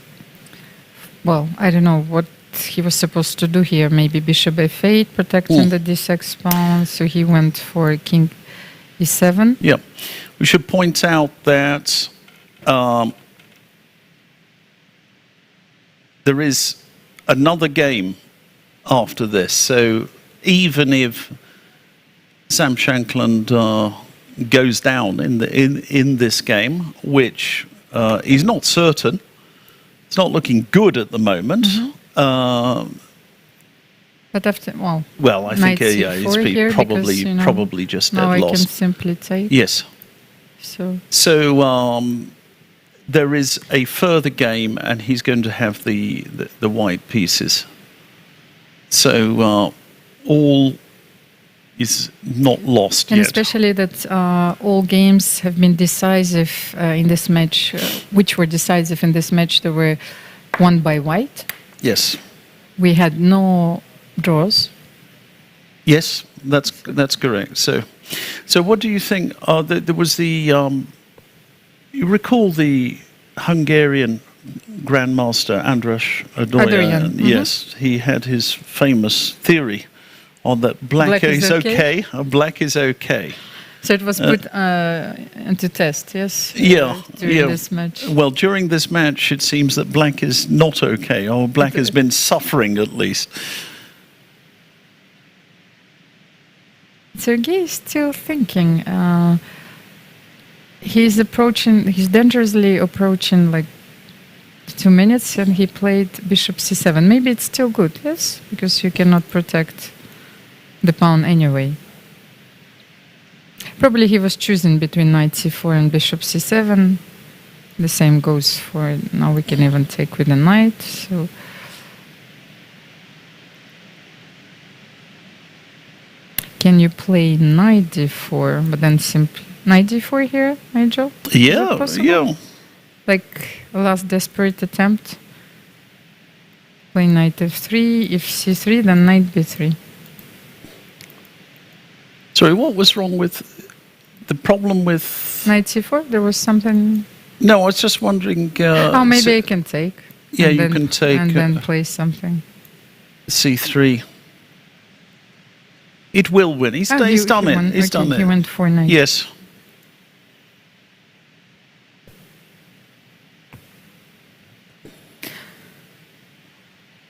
well, I don't know what he was supposed to do here. Maybe bishop f8, protecting the d6 pawn. So he went for king e7. Yeah. We should point out that there is another game after this. So even if Sam Shankland goes down in this game, which he's not certain, it's not looking good at the moment. But after, well, I think he's probably just now dead lost. I can simply take. Yes. So there is a further game, and he's going to have the white pieces. So all is not lost and yet. especially that all games have been decisive in this match, which were decisive in this match. They were won by white. Yes. We had no draws. Yes, that's correct. So what do you think? There was the you recall the Hungarian Grandmaster Andras Adorjan? Yes, he had his famous theory on that black is okay. Black is okay. So it was put into test, yes? During this match. Well, during this match, it seems that black is not okay, or black has been suffering at least. Sergei is still thinking. He's dangerously approaching like 2 minutes, and he played bishop c7. Maybe it's still good, yes? Because you cannot protect the pawn anyway. Probably he was choosing between knight c4 and bishop c7. The same goes for, now we can even take with the knight. So can you play knight d4, but then simply knight d4 here, Nigel? Yeah, yeah. Like a last desperate attempt. Play knight f3, if c3, then knight b3. Sorry, what was wrong with the problem with Knight c4, there was something. No, I was just wondering. Oh, maybe I can take. Yeah, and you then, can take. And then play something. c3. It will win. He's done it. He's done it. He went for knight. Yes.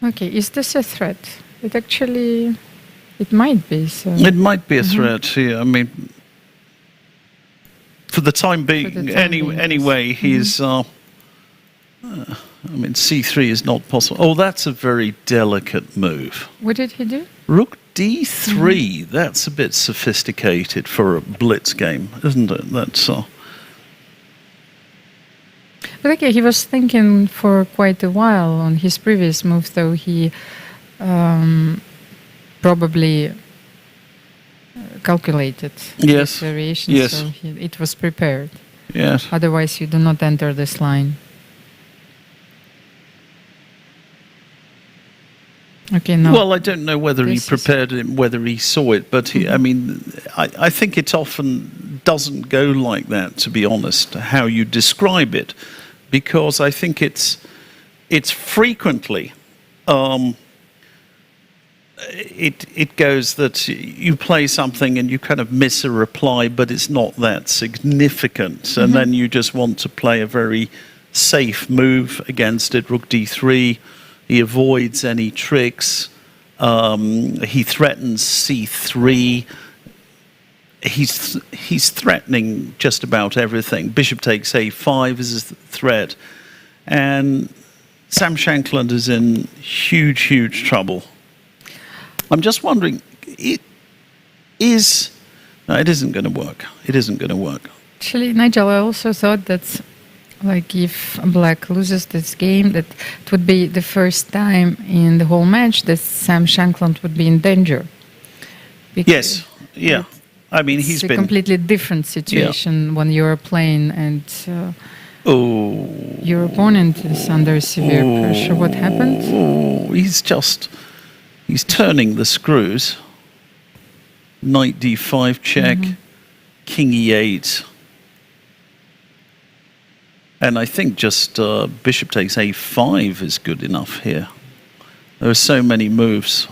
Okay, is this a threat? It actually, it might be. So. It might be a threat. Yeah, I mean, for the time being, anyway, he's. I mean, c3 is not possible. Oh, that's a very delicate move. What did he do? Rook d3. That's a bit sophisticated for a blitz game, isn't it? That's. But okay, he was thinking for quite a while on his previous move, though he probably calculated yes. the variations, yes. so it was prepared. Yes. Otherwise, you do not enter this line. Okay, now. Well, I don't know whether he prepared it, whether he saw it, but I mean, I think it often doesn't go like that, to be honest, how you describe it, because I think it's frequently it goes that you play something and you kind of miss a reply, but it's not that significant, and then you just want to play a very safe move against it. Rook d3. He avoids any tricks. He threatens c3. He's threatening just about everything. Bishop takes a5 is a threat. And Sam Shankland is in huge, huge trouble. I'm just wondering, it isn't going to work. It isn't going to work. Actually, Nigel, I also thought that like if Black loses this game, that it would be the first time in the whole match that Sam Shankland would be in danger. Yes, yeah. I mean, he's been... It's a completely different situation when you're playing and your opponent is under severe pressure. What happened? Oh, he's turning the screws. Knight d5 check, king e8. And I think just bishop takes a5 is good enough here. There are so many moves.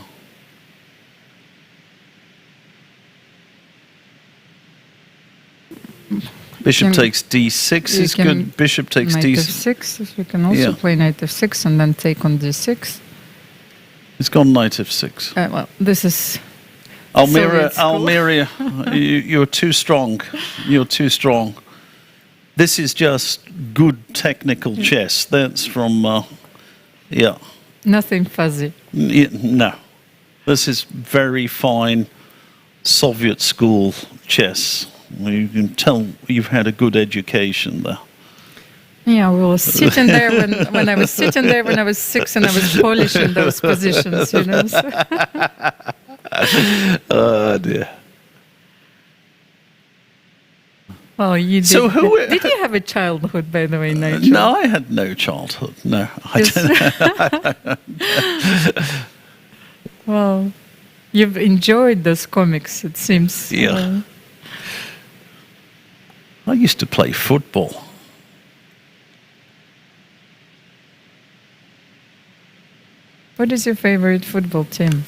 Bishop takes d6 is good. Bishop takes knight d6. f6. You can also play knight f6 and then take on d6. It's gone knight f6. Well, this is... Almira, you're too strong. You're too strong. This is just good technical chess. That's from, Nothing fuzzy. No. This is very fine Soviet school chess. You can tell you've had a good education there. Yeah, we were sitting there when I was sitting there when I was 6 and I was polishing those positions, you know. Oh, dear. Well, you did. So did you have a childhood, by the way, Nigel? No, I had no childhood. No, I don't. Well, you've enjoyed those comics, it seems. Yeah. I used to play football. What is your favorite football team?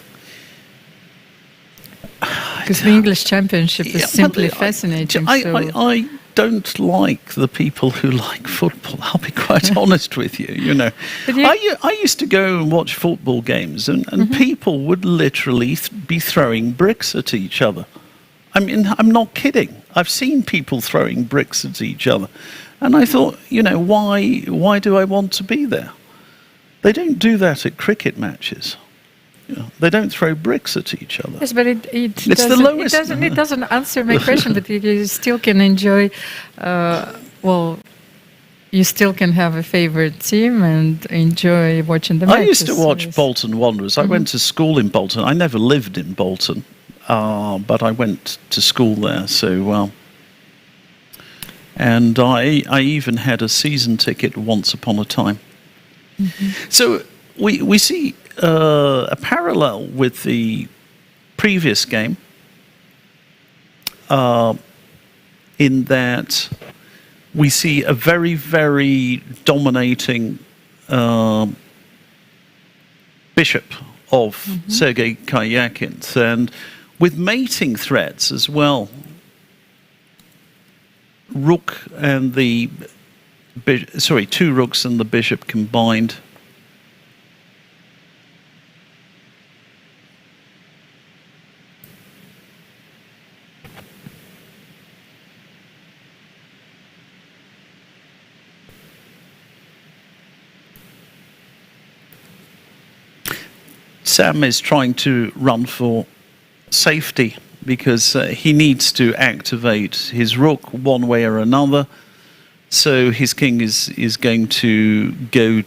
Because the English Championship is simply fascinating. I don't like the people who like football. I'll be quite honest with you. You know, I used to go and watch football games, and people would literally be throwing bricks at each other. I mean, I'm not kidding. I've seen people throwing bricks at each other, and I thought, you know, why do I want to be there? They don't do that at cricket matches. You know, they don't throw bricks at each other. Yes, but it's the lowest. It doesn't answer my question, but you still can enjoy, well, you still can have a favorite team and enjoy watching the I matches. used to watch Yes. Bolton Wanderers. I went to school in Bolton. I never lived in Bolton, but I went to school there. So, and I even had a season ticket once upon a time. So we see a parallel with the previous game in that we see a very, very dominating bishop of Sergei Karjakin's, and with mating threats as well. Rook and the two rooks and the bishop combined. Sam is trying to run for safety because he needs to activate his rook one way or another. So his king is going to go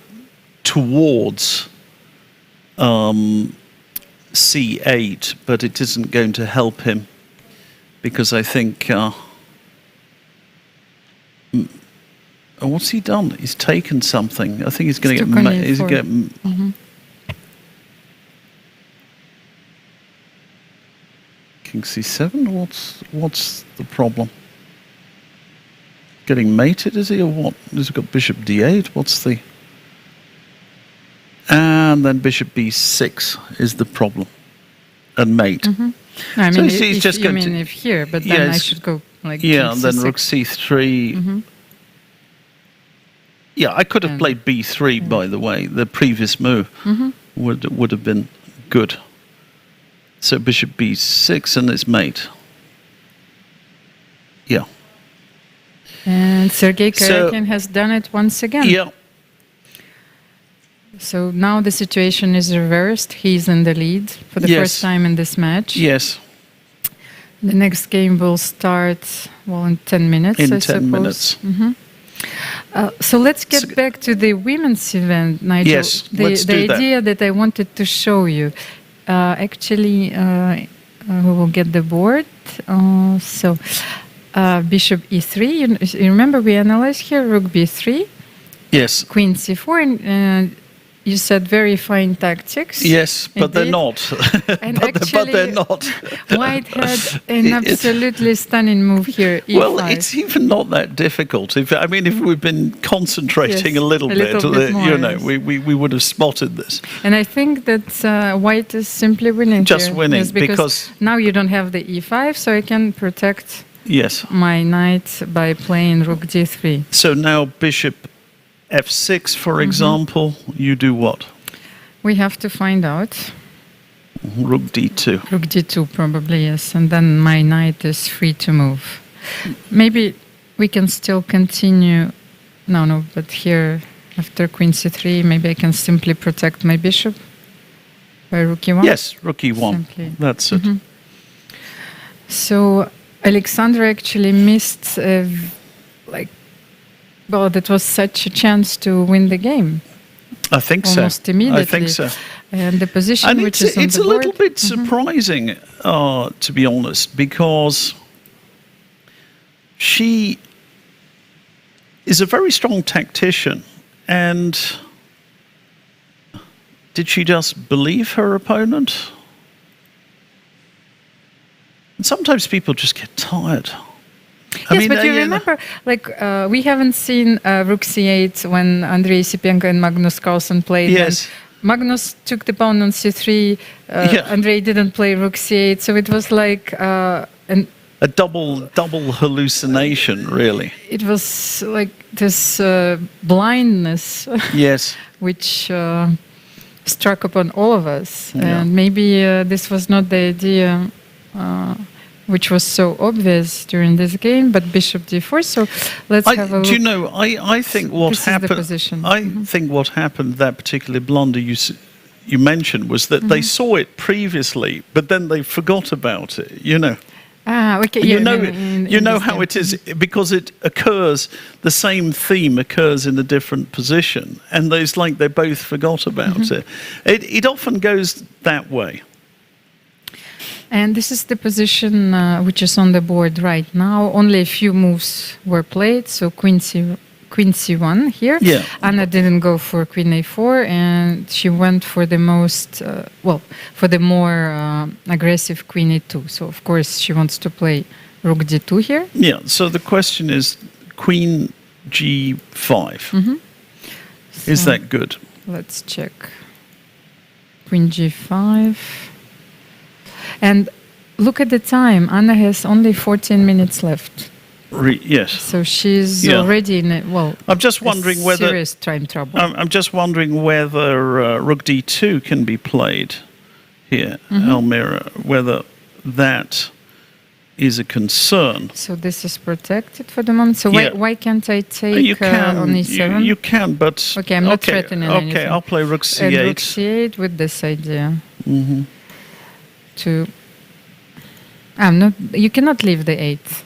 towards c8, but it isn't going to help him because I think... what's he done? He's taken something. I think he's going to get... King c7? What's the problem? Getting mated, is he, or what? Has he got bishop d8? What's the... And then bishop b6 is the problem. And mate. I So mean, he's just going to... if here, but then I should go like Yeah, king and then c6. rook c3. Yeah, I could have played b3, by the way. The previous move would have been good. So bishop b6 and it's mate. Yeah. And Sergei Karjakin has done it once again. Yeah. So now the situation is reversed. He's in the lead for the first time in this match. Yes. The next game will start, well, in 10 minutes, In I 10 suppose. minutes. So let's get back to the women's event, Nigel. Yes, let's do the that. idea that I wanted to show you. Actually, we will get the board. So bishop e3. You remember we analyzed here rook b3, Yes. queen c4, and you said very fine tactics. Yes, but they're Indeed. not. And but they're not. White had an absolutely stunning move here. E5. Well, it's even not that difficult. If we've been concentrating Yes, a little bit, more, know, yes. we would have spotted this. And I think that White is simply winning. Just here. winning, Yes, because now you don't have the e5, so I can protect Yes. my knight by playing rook d3. So now bishop f6, for example, you do what? We have to find out. Rook d2. Rook d2 probably, yes. And then my knight is free to move. Maybe we can still continue. No, but here after queen c3, maybe I can simply protect my bishop by rook e1. Yes, rook e1. Simply. That's it. So Alexandra actually missed, that was such a chance to win the game. I think Almost so. immediately. I think so. And the position And which it's is on the a little board, bit surprising, to be honest, because she is a very strong tactician. And did she just believe her opponent? And sometimes people just get tired. Yes, but you remember, we haven't seen rook c8 when Andrei Sipenko and Magnus Carlsen played. Yes. Magnus took the pawn on c3. Andrei didn't play rook c8, so it was like a double hallucination, really. It was like this blindness, Yes. which struck upon all of us, Yeah. and maybe this was not the idea. Which was so obvious during this game, but bishop d4. So let's have a look. Do you know? I think what This is the happened. position. I think what happened, that particular blunder you mentioned, was that they saw it previously, but then they forgot about it. Okay. You yeah, know, in you know this how game. it is because it occurs. The same theme occurs in a different position, and there's like they both forgot about it. It often goes that way. And this is the position which is on the board right now. Only a few moves were played, so Queen C1 here. Yeah. Anna didn't go for Queen A4, and she went for the most, for the more aggressive Queen A2. So of course she wants to play Rook D2 here. Yeah. So the question is, Queen G5. Is So that good? let's check. Queen G5. And look at the time. Anna has only 14 minutes left. Yes. So she's Yeah. already in I'm just wondering whether serious time trouble. I'm just wondering whether Rook D2 can be played here, Almira. Whether that is a concern. So this is protected for the moment. So Yeah. why can't I take on E7? You can, but Okay, I'm not threatening Okay, anything. I'll play Rook And C8. Rook C8 with this idea. To I'm not. You cannot leave the 8th.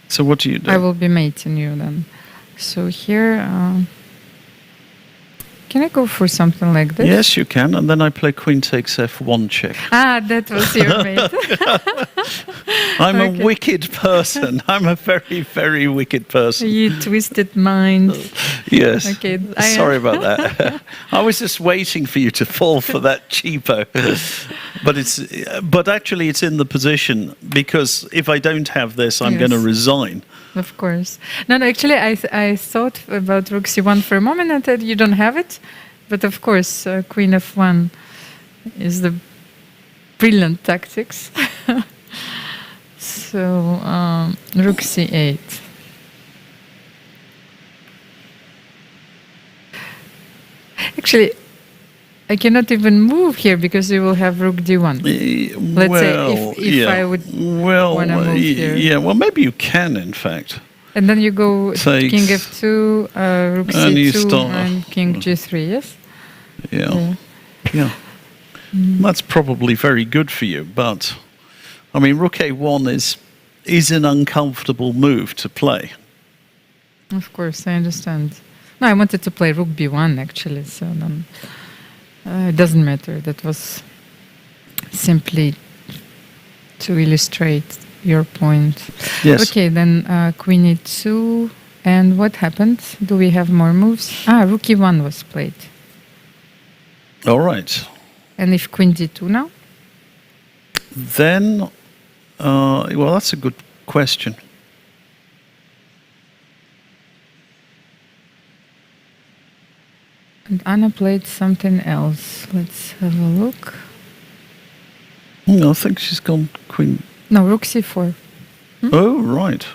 So what do you do? I will be mating you then. So here, can I go for something like this? Yes, you can, and then I play Queen takes F1 check. That was your mate. I'm Okay. a wicked person. I'm a very, very wicked person. You twisted mind. Yes. Okay, Sorry about that. I was just waiting for you to fall for that cheapo. But actually it's in the position because if I don't have this, I'm Yes. going to resign. Of course. No, actually, I thought about Rook C1 for a moment and thought you don't have it. But of course, Queen F1 is the brilliant tactics. So, Rook C8. Actually, I cannot even move here because you will have Rook D1. Let's say if I would wanna move here. Yeah, well, maybe you can, in fact. And then you go Takes. King F2, Rook And you C2, start- and King G3, yes? Yeah. Yeah. That's probably very good for you, but I mean, Rook A1 is an uncomfortable move to play. Of course, I understand. No, I wanted to play Rook B1 actually, so then it doesn't matter. That was simply to illustrate your point. Yes. Okay, then Queen E2, and what happened? Do we have more moves? Rook E1 was played. All right. And if Queen D2 now? Then, well, that's a good question. And Anna played something else. Let's have a look. I think she's gone Queen. No, Rook C4. Oh, right.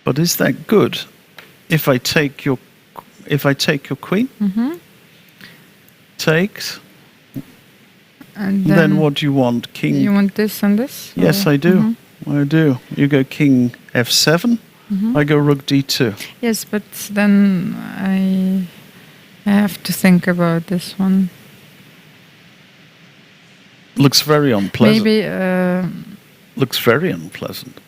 But is that good? If I take your queen, takes, And then what do you want? King. You want this and this? Yes, Or- I do. I do. You go King F7. I go Rook D2. Yes, but then I have to think about this one. Looks very unpleasant. Maybe, Looks very unpleasant.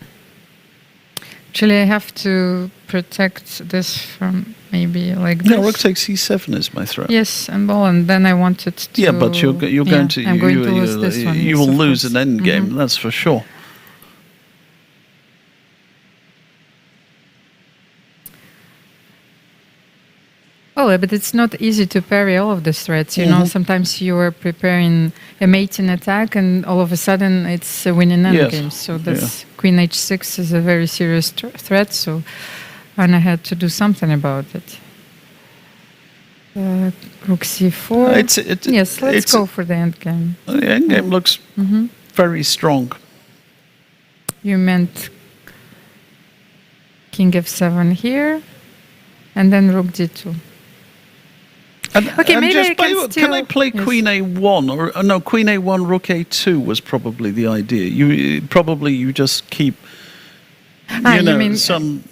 actually, I have to protect this from maybe like this. No, Rook takes C7 is my threat. Yes, and well, and then I wanted to. Yeah, but you're going to I'm going to lose this one. you yes, will of lose course. an endgame. That's for sure. Oh, but it's not easy to parry all of these threats. You know, sometimes you are preparing a mating attack, and all of a sudden it's a winning endgame. Yes. So that's Queen H6 is a very serious threat. So Anna had to do something about it. Rook C4. Yes, let's go for the endgame. The endgame looks very strong. You meant King F7 here, and then Rook D2. Okay, maybe I can I play yes. Queen A1 or no? Queen A1, Rook A2 was probably the idea. You just keep. You mean some.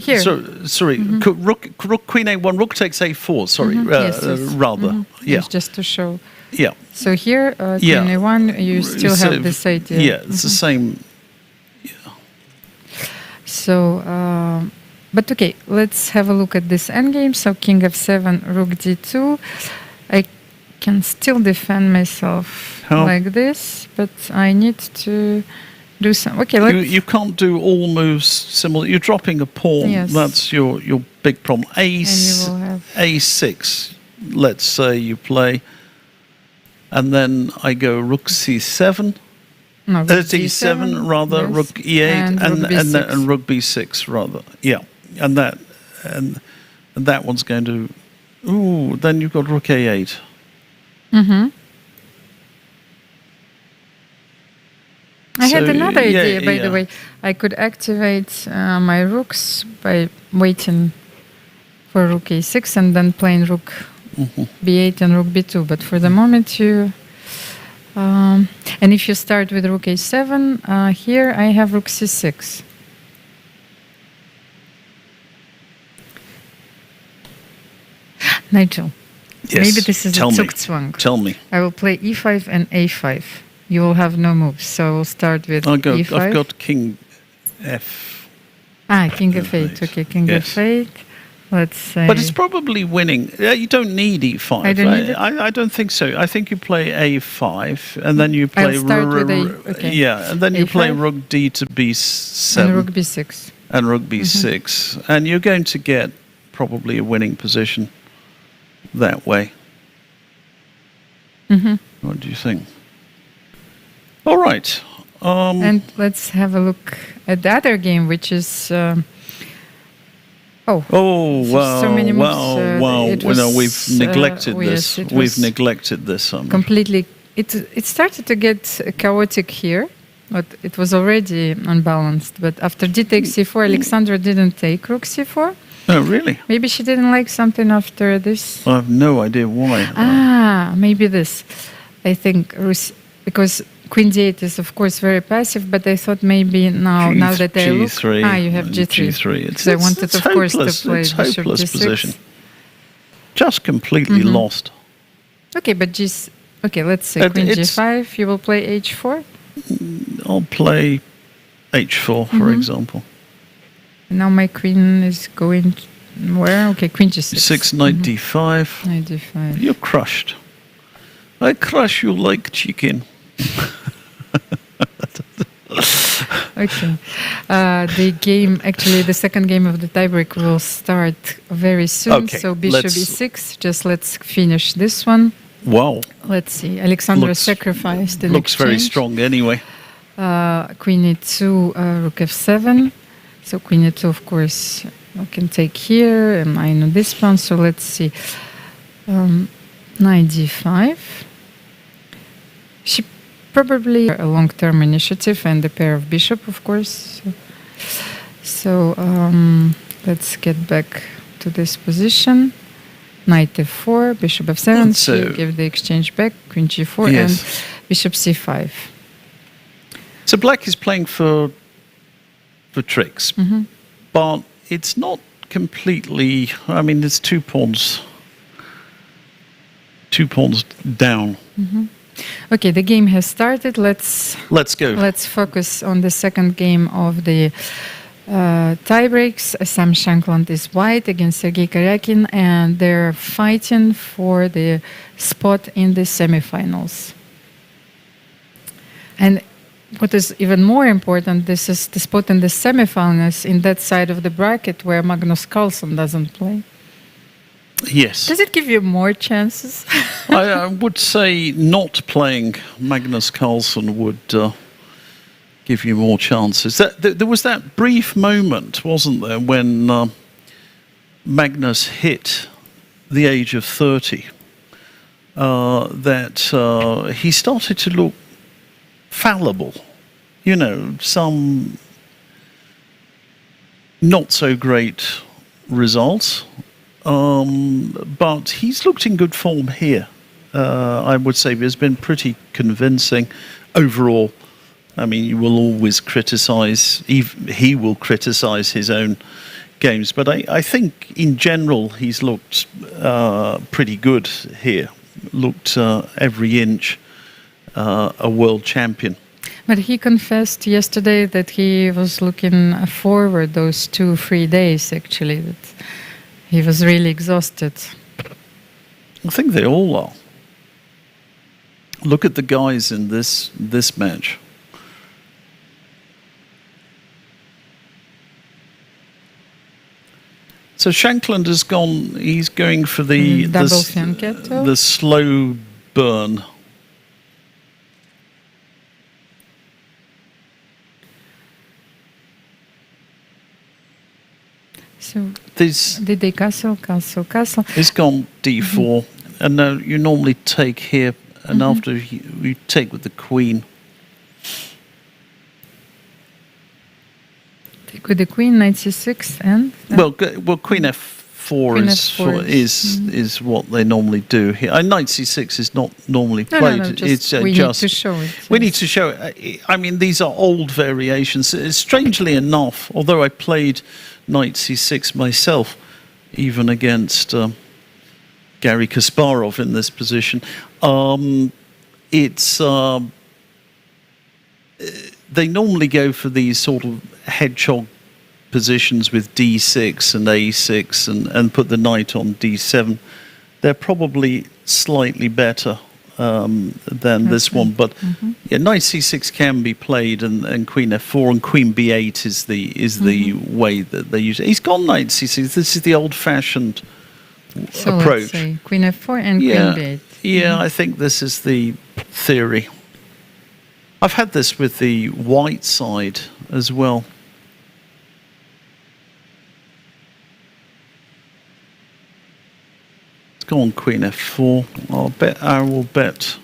here? Sorry, Rook Queen A1, Rook takes A4. Sorry, Yes, yes. rather. Yeah, Yes, just to show. yeah. So here, Yeah. 21, you still So, have this idea. Yeah, it's the same. So, but okay, let's have a look at this endgame. So king f7, rook d2. I can still defend myself How? like this, but I need to do some. Okay, let's. You can't do all moves similar. You're dropping a pawn. Yes. That's your big problem. And you will have. A6. Let's say you play, and then I go rook c7. No, rook d7 rather, yes, rook e8, and rook b6. and rook b6 rather. Yeah, and that one's going to. Ooh, then you've got rook a8. Mm-hmm. I had So, another yeah, idea, by the yeah. way. I could activate my rooks by waiting for rook a6 and then playing rook b8 and rook b2. But for the moment, you... and if you start with rook a7, here I have rook c6. Nigel, Yes. maybe this is Tell a me. Zugzwang. Tell me. I will play e5 and a5. You will have no moves, so we'll start with e5. I've got king f. King f8. F8. Okay, king Yes. f8. Let's say. But it's probably winning. You don't need e5. I don't need it? I don't think so. I think you play a5 and then you play. I'll start with okay. Yeah, and then you play A5. rook d to b7 and rook b6. and rook b6, and you're going to get probably a winning position that way. What do you think? All right. And let's have a look at the other game, which is. Oh wow! so many moves, wow! it Well, no, was, we've neglected yes, this. it We've was neglected this. Completely. It started to get chaotic here, but it was already unbalanced. But after d takes c4, Alexandra didn't take rook c4. Oh, really? Maybe she didn't like something after this. I have no idea why. Maybe this. I think because queen d8 is of course very passive, but I thought maybe now that I look, G3. you have g3. G3. Because I wanted, it's of course, to hopeless. play It's bishop hopeless d6. position. Just completely lost. Okay, but okay, let's say queen g5. You will play h4. I'll play h4, for example. Now my queen is going where? Okay, queen g6. 6 knight d5. Knight d5. You're crushed. I crush you like chicken. Okay. The second game of the tiebreak will start very soon. Okay, So bishop let's- e6. Just let's finish this one. Wow. Let's see. Alexandra Looks- sacrificed in Looks very exchange. strong anyway. Queen e2, rook f7. So queen e2, of course, I can take here, and I know this one. So let's see. Knight d5. She probably a long-term initiative and a pair of bishop, of course. So let's get back to this position. Knight f4, bishop f7. So- She give the exchange back. Queen g4 Yes. and bishop c5. So black is playing for tricks, but it's not completely. I mean, there's two pawns down. Okay, the game has started. Let's Let's go. focus on the second game of the tie breaks. Sam Shankland is white against Sergei Karjakin, and they're fighting for the spot in the semifinals. And what is even more important, this is the spot in the semifinals in that side of the bracket where Magnus Carlsen doesn't play. Yes. Does it give you more chances? I would say not playing Magnus Carlsen would give you more chances. There was that brief moment, wasn't there, when Magnus hit the age of 30, that he started to look fallible. You know, some not so great results. But he's looked in good form here. I would say he's been pretty convincing overall. I mean, you will always criticise, he will criticise his own games, but I think in general he's looked pretty good here. looked every inch a world champion. But he confessed yesterday that he was looking forward those 2-3 days, actually, that he was really exhausted. I think they all are. Look at the guys in this match. So Shankland has gone. He's going for the double fianchetto. the slow burn. So This did they castle? He's gone d4, and now you normally take here, and after you take with the queen. Take with the queen, knight c6, and Well, queen f4 Queen is F4 is what they normally do here. Knight c6 is not normally no, played. no, It's we just need to show it. we need to show it. I mean, these are old variations. Strangely enough, although I played knight c6 myself, even against Garry Kasparov in this position, it's they normally go for these sort of hedgehog positions with d6 and a6 and put the knight on d7. They're probably slightly better than this one, but yeah, knight c6 can be played, and queen f4 and queen b8 is the way that they use it. He's gone knight c6. This is the old-fashioned So approach. let's say queen f4 and Yeah, queen b8. yeah, I think this is the theory. I've had this with the white side as well. Let's go on queen f4. I will bet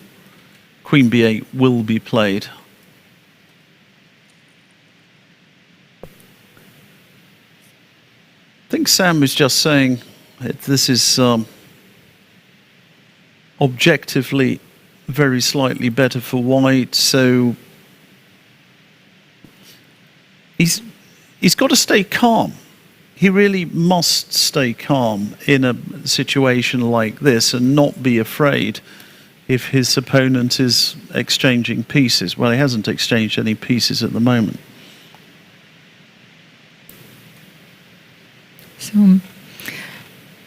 queen b8 will be played. I think Sam was just saying that this is objectively very slightly better for white, so he's got to stay calm. He really must stay calm in a situation like this and not be afraid if his opponent is exchanging pieces. Well, he hasn't exchanged any pieces at the moment. So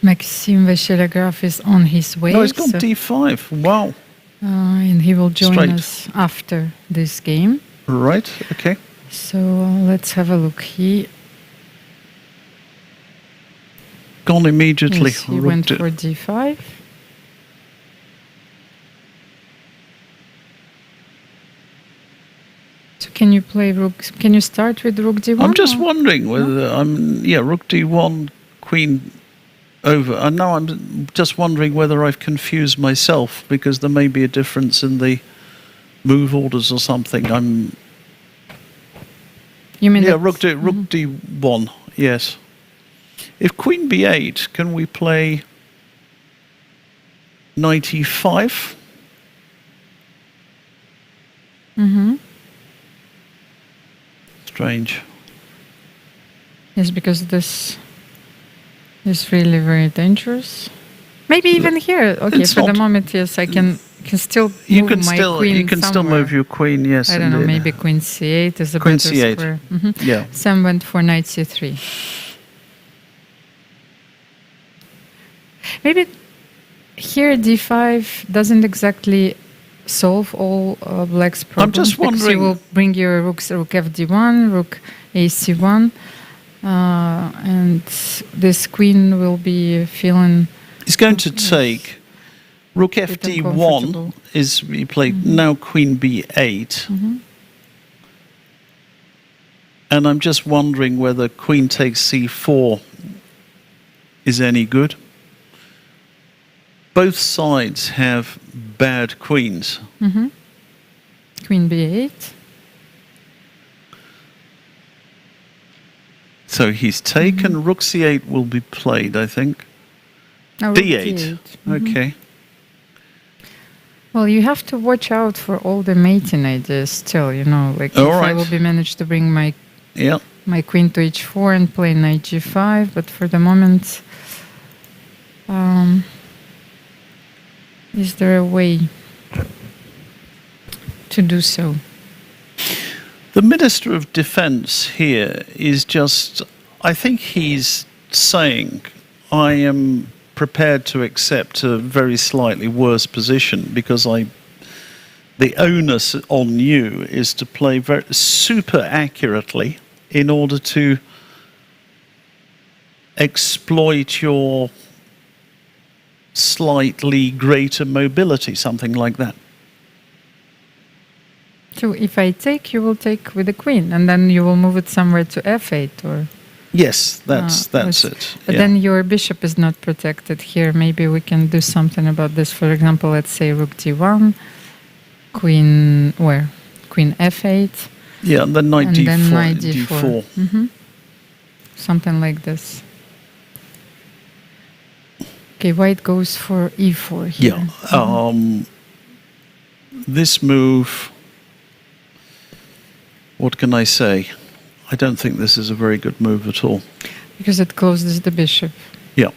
Maxime Vachier-Lagrave is on his way. No, he's gone so- d5. Wow. and he will join Straight. us after this game. Right, okay. So let's have a look. He Gone immediately. yes, he went for d5. So can you play rook? Can you start with rook d1? I'm just or- wondering whether rook d1, queen over. And now I'm just wondering whether I've confused myself because there may be a difference in the move orders or something. You mean that- rook d1. Yes. If queen b8, can we play knight e5? Strange. Yes, because this is really very dangerous. Maybe even here. Okay, It's for the not- moment, yes, I can still move You can my still queen you can still somewhere. move your queen. Yes. I don't know. indeed. Maybe queen c8 is a Queen better c8. square. Yeah. Sam went for knight c3. Maybe here d5 doesn't exactly solve all black's problems. just because wondering- you will bring your rooks, rook fd1, rook ac1, and this queen will be feeling. He's going to Yes. take rook Bit fd1 uncomfortable. is we play now queen b8. And I'm just wondering whether queen takes c4 is any good. Both sides have bad queens. Queen b8. So he's taken, rook c8 will be played, I think. Oh, rook d8. Okay. Well, you have to watch out for all the mating ideas still, like All if I right. will be managed to bring my Yeah. queen to h4 and play knight g5, but for the moment, Is there a way to do so? The Minister of Defence here is just, I think he's saying, I am prepared to accept a very slightly worse position because the onus on you is to play very super accurately in order to exploit your slightly greater mobility, something like that. So if I take, you will take with the queen, and then you will move it somewhere to f8, or... Yes, that's it. But then your bishop is not protected here. Maybe we can do something about this. For example, let's say rook d1, queen where? Queen f8. Yeah, and then knight and d4. Then knight d4. Something like this. Okay, white goes for e4 here. Yeah. This move, what can I say? I don't think this is a very good move at all. Because it closes the bishop. Yeah.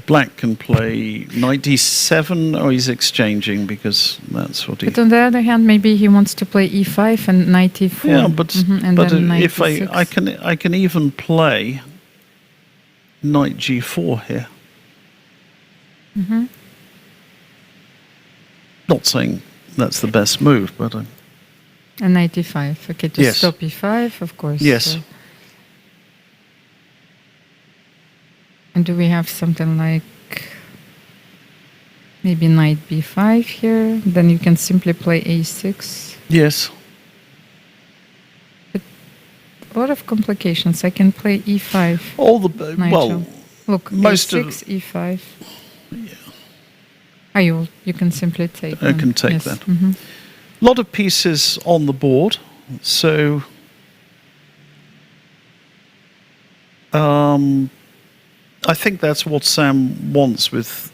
Black can play knight d7, or he's exchanging because that's what he... But on the other hand, maybe he wants to play e5 and knight e4. Yeah, but, and but then knight if e6. I can even play knight g4 here. Not saying that's the best move, but... and knight e5. Okay, to Yes. stop e5, of course. Yes. So. And do we have something like maybe knight b5 here? Then you can simply play a6. Yes. A lot of complications. I can play e5. All the... Nigel. Well, Look, most a6, e5. You can simply take I them. can take Yes. that. A lot of pieces on the board, so... I think that's what Sam wants with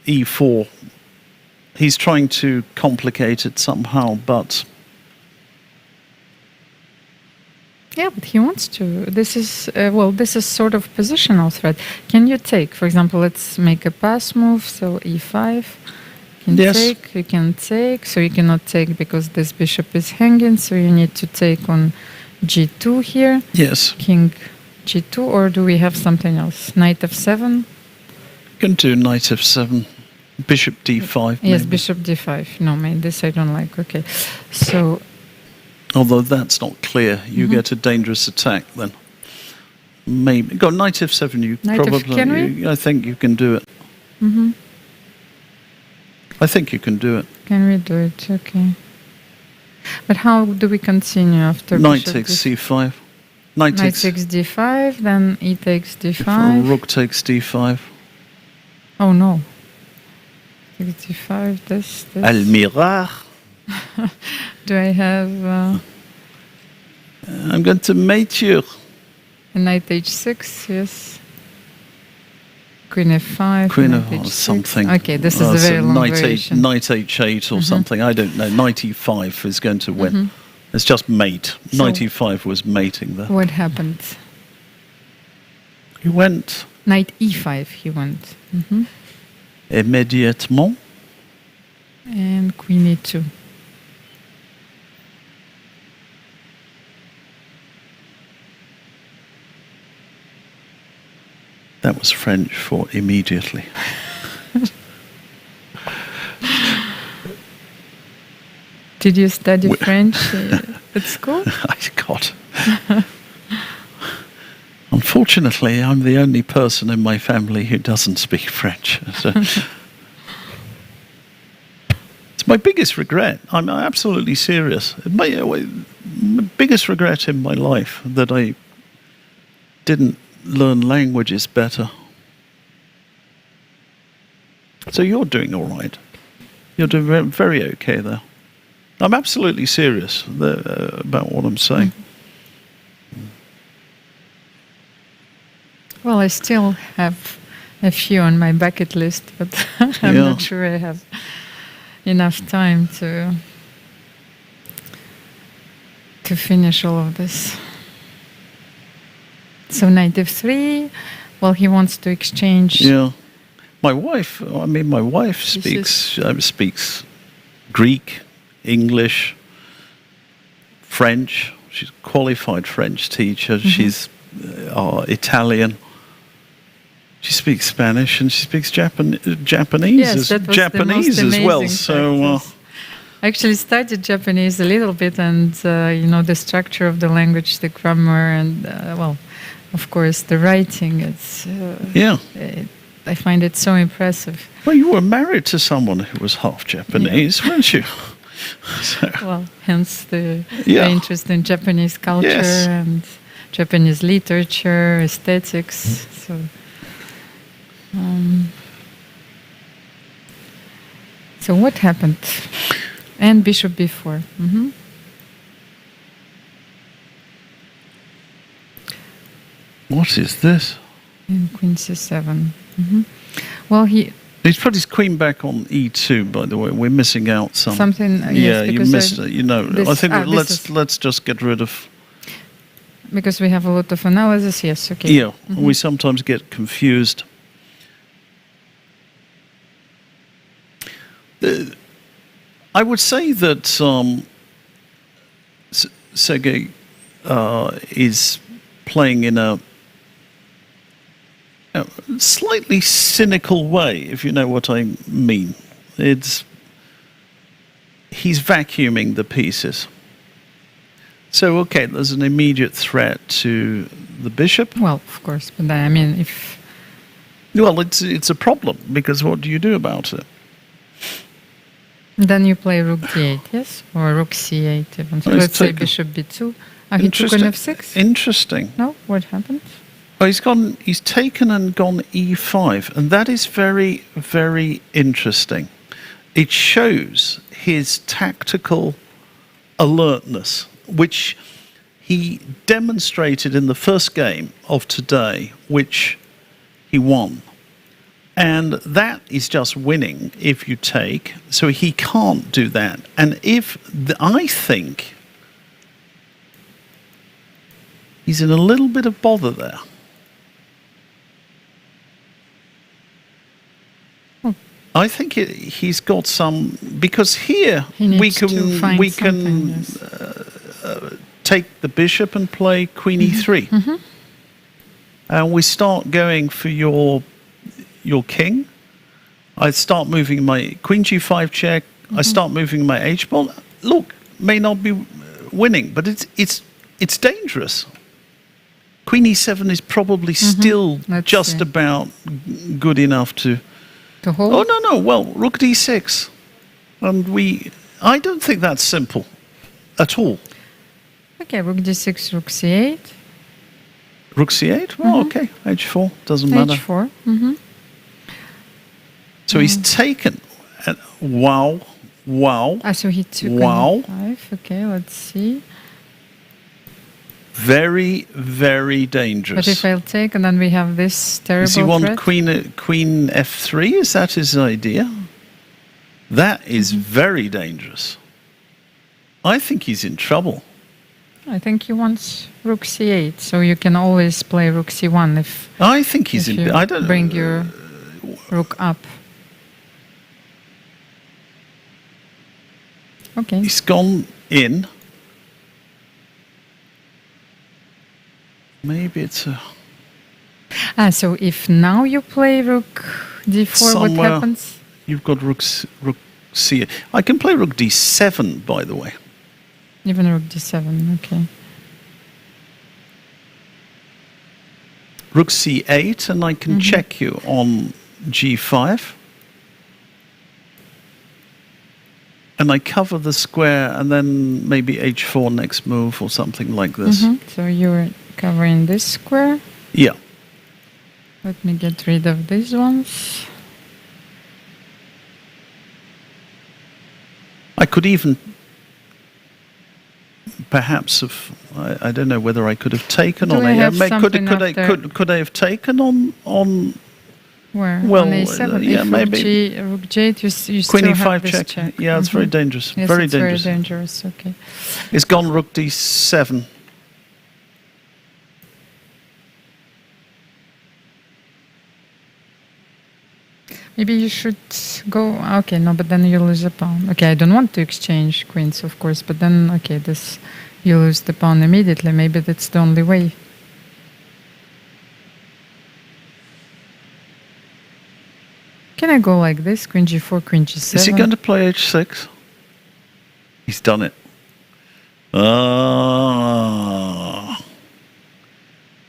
e4. He's trying to complicate it somehow, but... Yeah, but he wants to. This is this is sort of positional threat. Can you take, for example, let's make a pass move. So e5. You can Yes. take. You can take. So you cannot take because this bishop is hanging. So you need to take on g2 here. Yes. King g2, or do we have something else? Knight f7. Can do knight f7, bishop d5. Yes, maybe. bishop d5. No, man, this I don't like. Okay, so Although that's not clear. You get a dangerous attack then. Maybe. Go knight f7, you Knight F- probably... can we? I think you can do it. I think you can do it. can we do it? Okay. But how do we continue after Knight bishop takes d- c5. Knight Knight takes... takes d5, then e takes d5. Rook takes d5. Oh no. Takes d5, this. Almira. Do I have I'm going to mate you. a knight h6? Yes. Queen f5. Queen knight of h6. something. Okay, this is Well, a so very long knight variation. knight h8 or something. I don't know. Knight e5 is going to win. It's just mate. So- Knight e5 was mating there. What happened? He went Knight e5 he went. immédiatement. And queen e2. That was French for immediately. Did you study French at school? I got. Unfortunately, I'm the only person in my family who doesn't speak French. So it's my biggest regret. I'm absolutely serious. My biggest regret in my life that I didn't learn languages better. So you're doing all right. You're doing very okay there. I'm absolutely serious about what I'm saying. Well, I still have a few on my bucket list, but I'm Yeah. not sure I have enough time to finish all of this. So knight f3. Well, he wants to exchange. Yeah. My wife speaks Greek, English, French. She's a qualified French teacher. She's Italian. She speaks Spanish and she speaks Japanese. Yes, that was Japanese the most as well. amazing So I actually studied Japanese a little bit, and the structure of the language, the grammar, and of course, the writing. It's I find it so impressive. Well, you were married to someone who was half Japanese, weren't you? So. Well, hence the interest in Japanese culture and Japanese literature, aesthetics. So what happened? And bishop b4. What is this? And queen c7. Well, he's put his queen back on e2. By the way, we're missing out something. Yeah, you missed it. I think let's just get rid of. Because we have a lot of analysis. Yes. Okay. Yeah, we sometimes get confused. I would say that Sergei is playing in a slightly cynical way, if you know what I mean. He's vacuuming the pieces. So, okay, there's an immediate threat to the bishop. Well, of course, but I mean, if... Well, it's a problem, because what do you do about it? Then you play rook d8, yes? Or rook c8 even. So let's say bishop b2. He took on f6? Interesting. No? What happened? Oh, he's taken and gone e5, and that is very, very interesting. It shows his tactical alertness, which he demonstrated in the first game of today, which he won. And that is just winning if you take. So he can't do that. And I think he's in a little bit of bother there. I think he's got some, because here we can take the bishop and play queen e3, and we start going for your king. I start moving my queen g5 check. I start moving my h pawn. Look, may not be winning, but it's dangerous. Queen e7 is probably still just about good enough to hold? Oh, no. Well, rook d6. And I don't think that's simple at all. Okay, rook d6, rook c8. Rook c8? Well, okay. h4. Doesn't matter. h4. So he's taken. Wow. So he took wow. e5. Okay, let's see. Very, very dangerous. But if I'll take, and then we have this terrible Does he want threat? queen f3? Is that his idea? That is very dangerous. I think he's in trouble. I think he wants rook c8, so you can always play rook c1 if I think he's in. I don't bring your rook up. Okay. He's gone in. Maybe it's a... So if now you play rook d4, what happens? You've got rook c. I can play rook d7, by the way. Even rook d7, okay. Rook c8, and I can check you on g5. And I cover the square, and then maybe h4 next move or something like this. So you're covering this square. Yeah. Let me get rid of these ones. I could even perhaps have, I don't know whether I could have taken on could I have taken on where? Well, on a7. yeah, maybe rook g8, you queen still e5 have this check. Yeah, it's very dangerous. Yes, very it's dangerous. Very dangerous. Okay. It's gone rook d7. Maybe you should go. Okay, no, but then you lose a pawn. Okay, I don't want to exchange queens, of course, but then okay, this you lose the pawn immediately. Maybe that's the only way. Can I go like this? Queen g4, queen g7. Is he going to play h6? He's done it.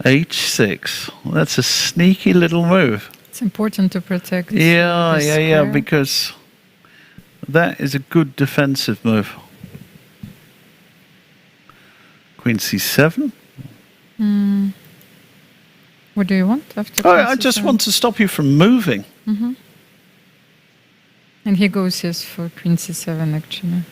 H6. That's a sneaky little move. It's important to protect. Yeah, because that is a good defensive move. Queen c7. What do you want after? Oh, I just want to stop you from moving. And he goes yes for queen c7 actually.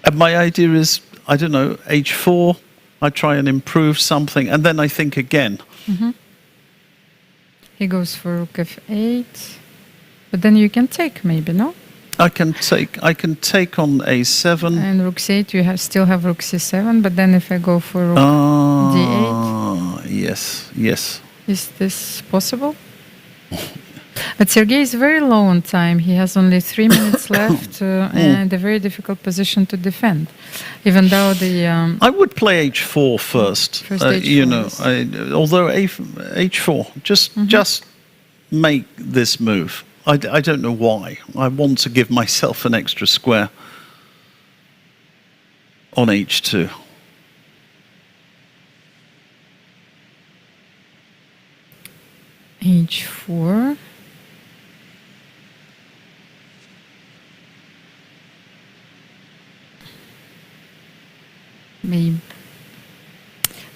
And my idea is, I don't know, h4. I try and improve something, and then I think again. He goes for rook f8, but then you can take maybe, no? I can take on a7. And rook c8, you still have rook c7, but then if I go for rook d8. Yes. Is this possible? But Sergei is very low on time. He has only 3 minutes left and a very difficult position to defend. Even though the... I would play h4 first. H4, you know, although h4, just make this move. I don't know why. I want to give myself an extra square on h2. h4. Maybe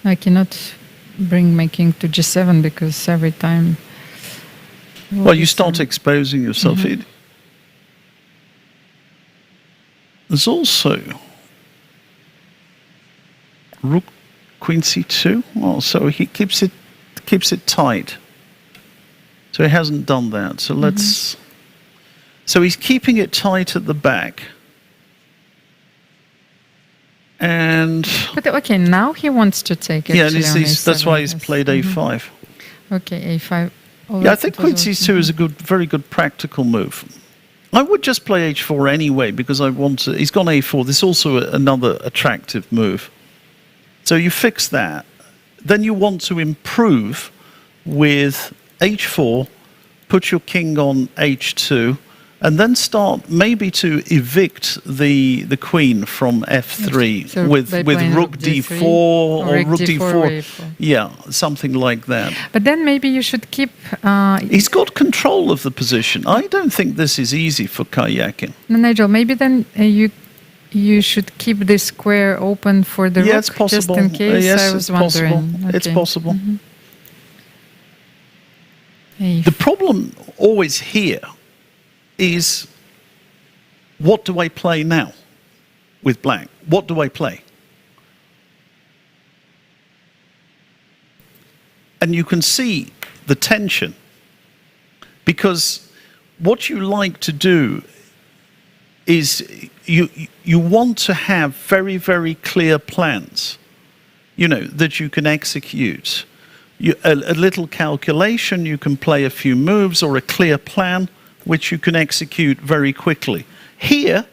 I cannot bring my king to g7 because every time. Well, you start exposing yourself. There's also rook queen c2. Well, so he keeps it tight. So he hasn't done that. So let's. So he's keeping it tight at the back. And but okay, now he wants to take it. Yeah, that's why he's played a5. Okay, a5. Yeah, I think queen c2 is a very good practical move. I would just play h4 anyway because I want to. He's gone a4. This is also another attractive move. So you fix that. Then you want to improve with h4, put your king on h2, and then start maybe to evict the queen from f3 so with rook d4 or rook d4. A4. Yeah, something like that. But then maybe you should keep... He's got control of the position. I don't think this is easy for Karjakin. No, Nigel, maybe then you should keep this square open for the rook, it's possible. just in case. Yes, I was it's possible. wondering. It's possible. A4. The problem always here is, what do I play now with black? What do I play? And you can see the tension, because what you like to do is you want to have very, very clear plans, you know, that you can execute. A little calculation, you can play a few moves, or a clear plan which you can execute very quickly. Here,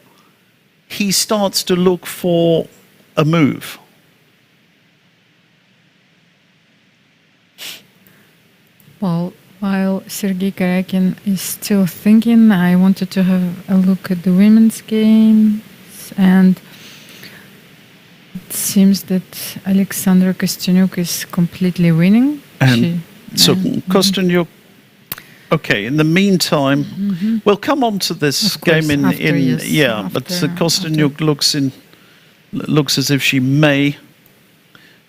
he starts to look for a move. Well, while Sergei Karjakin is still thinking, I wanted to have a look at the women's games, and it seems that Alexandra Kostyanyuk is completely winning. Kostyanyuk. Okay, in the meantime, we'll come on to this game but Kostyanyuk looks as if she may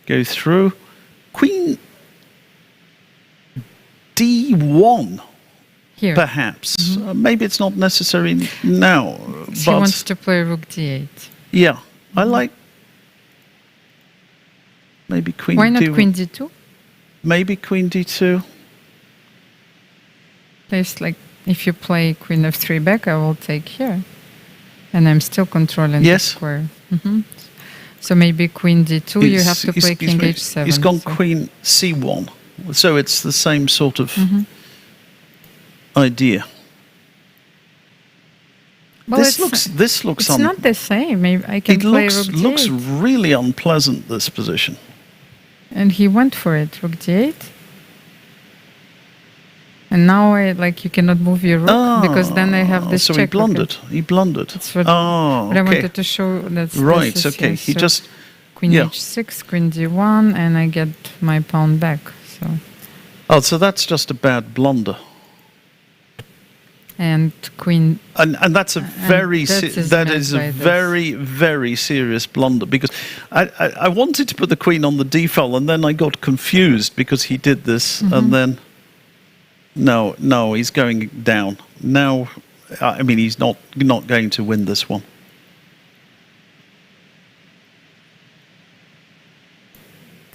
go through. Queen d1, here, perhaps. Maybe it's not necessary now. She wants to play rook d8. Yeah, I like maybe queen. Why not queen d2? Maybe queen d2. It's like, if you play queen f3 back, I will take here. And I'm still controlling the square. So maybe queen d2, you have to play king h7. He's gone queen c1. So it's the same sort of... idea. Well, This looks it's not the same. Maybe I can it play looks rook looks d8. really unpleasant, this position. And he went for it, rook d8. And now you cannot move your rook because then I have this so check. he blundered. He blundered. That's what, oh, what I okay. wanted to show. Right, this is okay. here. He So just Queen yeah. h6, Queen d1, and I get my pawn back. So so that's just a bad blunder. and Queen. And that's a very that is a very, very serious blunder, because I wanted to put the queen on the d file, and then I got confused because he did this, and then no, he's going down now. I mean, he's not going to win this one.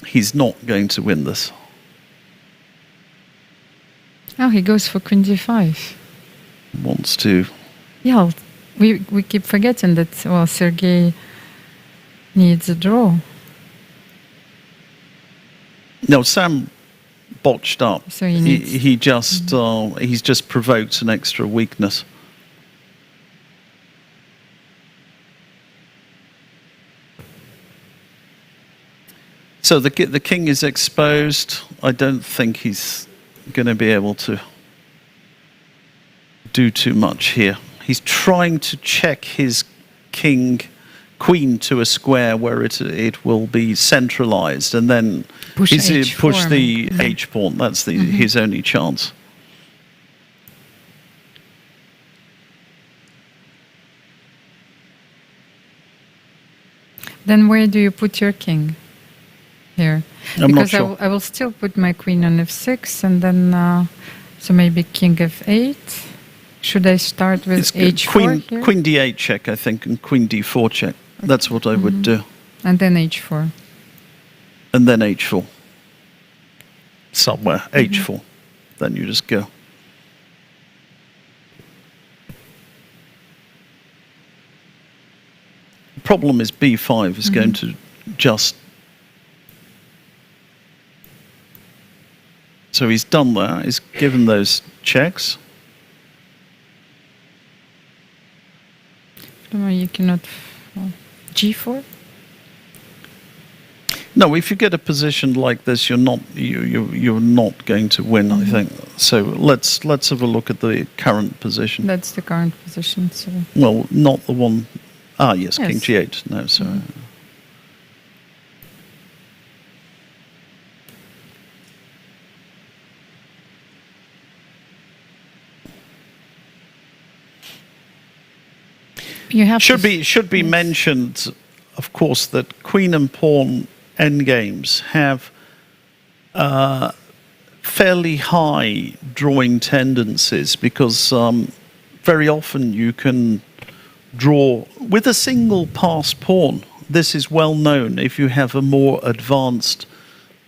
He's not going to win this. Oh, he goes for Queen d5. Wants to. Yeah, we keep forgetting that. Well, Sergei needs a draw. No, Sam botched up. So he needs. He just he's just provoked an extra weakness. So the king is exposed. I don't think he's going to be able to do too much here. He's trying to check his queen to a square where it will be centralized, and then push the h pawn. That's his only chance. Then where do you put your king? Here, I'm not because sure. I will still put my queen on f6, and then so maybe king f8. Should I start with h4 here? Queen d8 check, I think, and queen d4 check. That's what I would do. And then h4. And then h4. Somewhere, h4. Then you just go. The problem is b5 is going to just... So he's done that. He's given those checks. No, you cannot. G4. No, if you get a position like this, you're not going to win. I think so. Let's have a look at the current position. That's the current position. So. Well, not the one. Ah, yes, Yes. King G8. No, sorry. You have Should be mentioned, of course, that queen and pawn endgames have fairly high drawing tendencies, because very often you can draw with a single pass pawn. This is well known. If you have a more advanced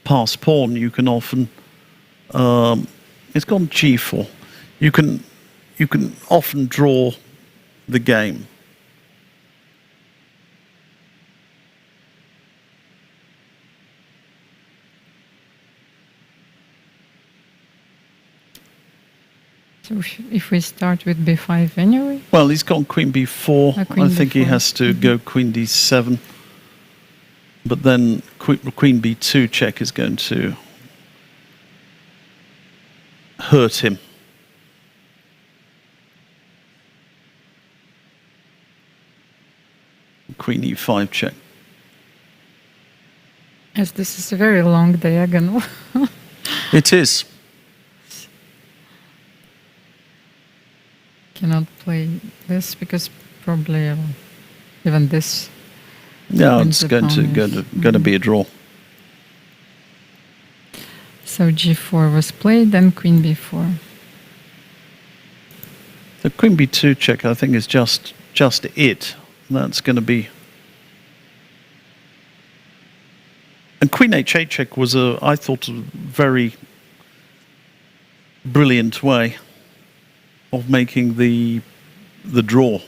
pass pawn, you can often it's gone G4. You can often draw the game. So if we start with b5 anyway. Well, he's gone queen b4. Queen I think he b4. has to go queen d7. But then queen b2 check is going to hurt him. Queen e5 check. As this is a very long diagonal. It is. Cannot play this because probably even this. Yeah, wins it's the going to be a draw. So g4 was played, then queen b4. The queen b2 check, I think, is just it. That's going to be. And queen h8 check was I thought, a very brilliant way of making the draw,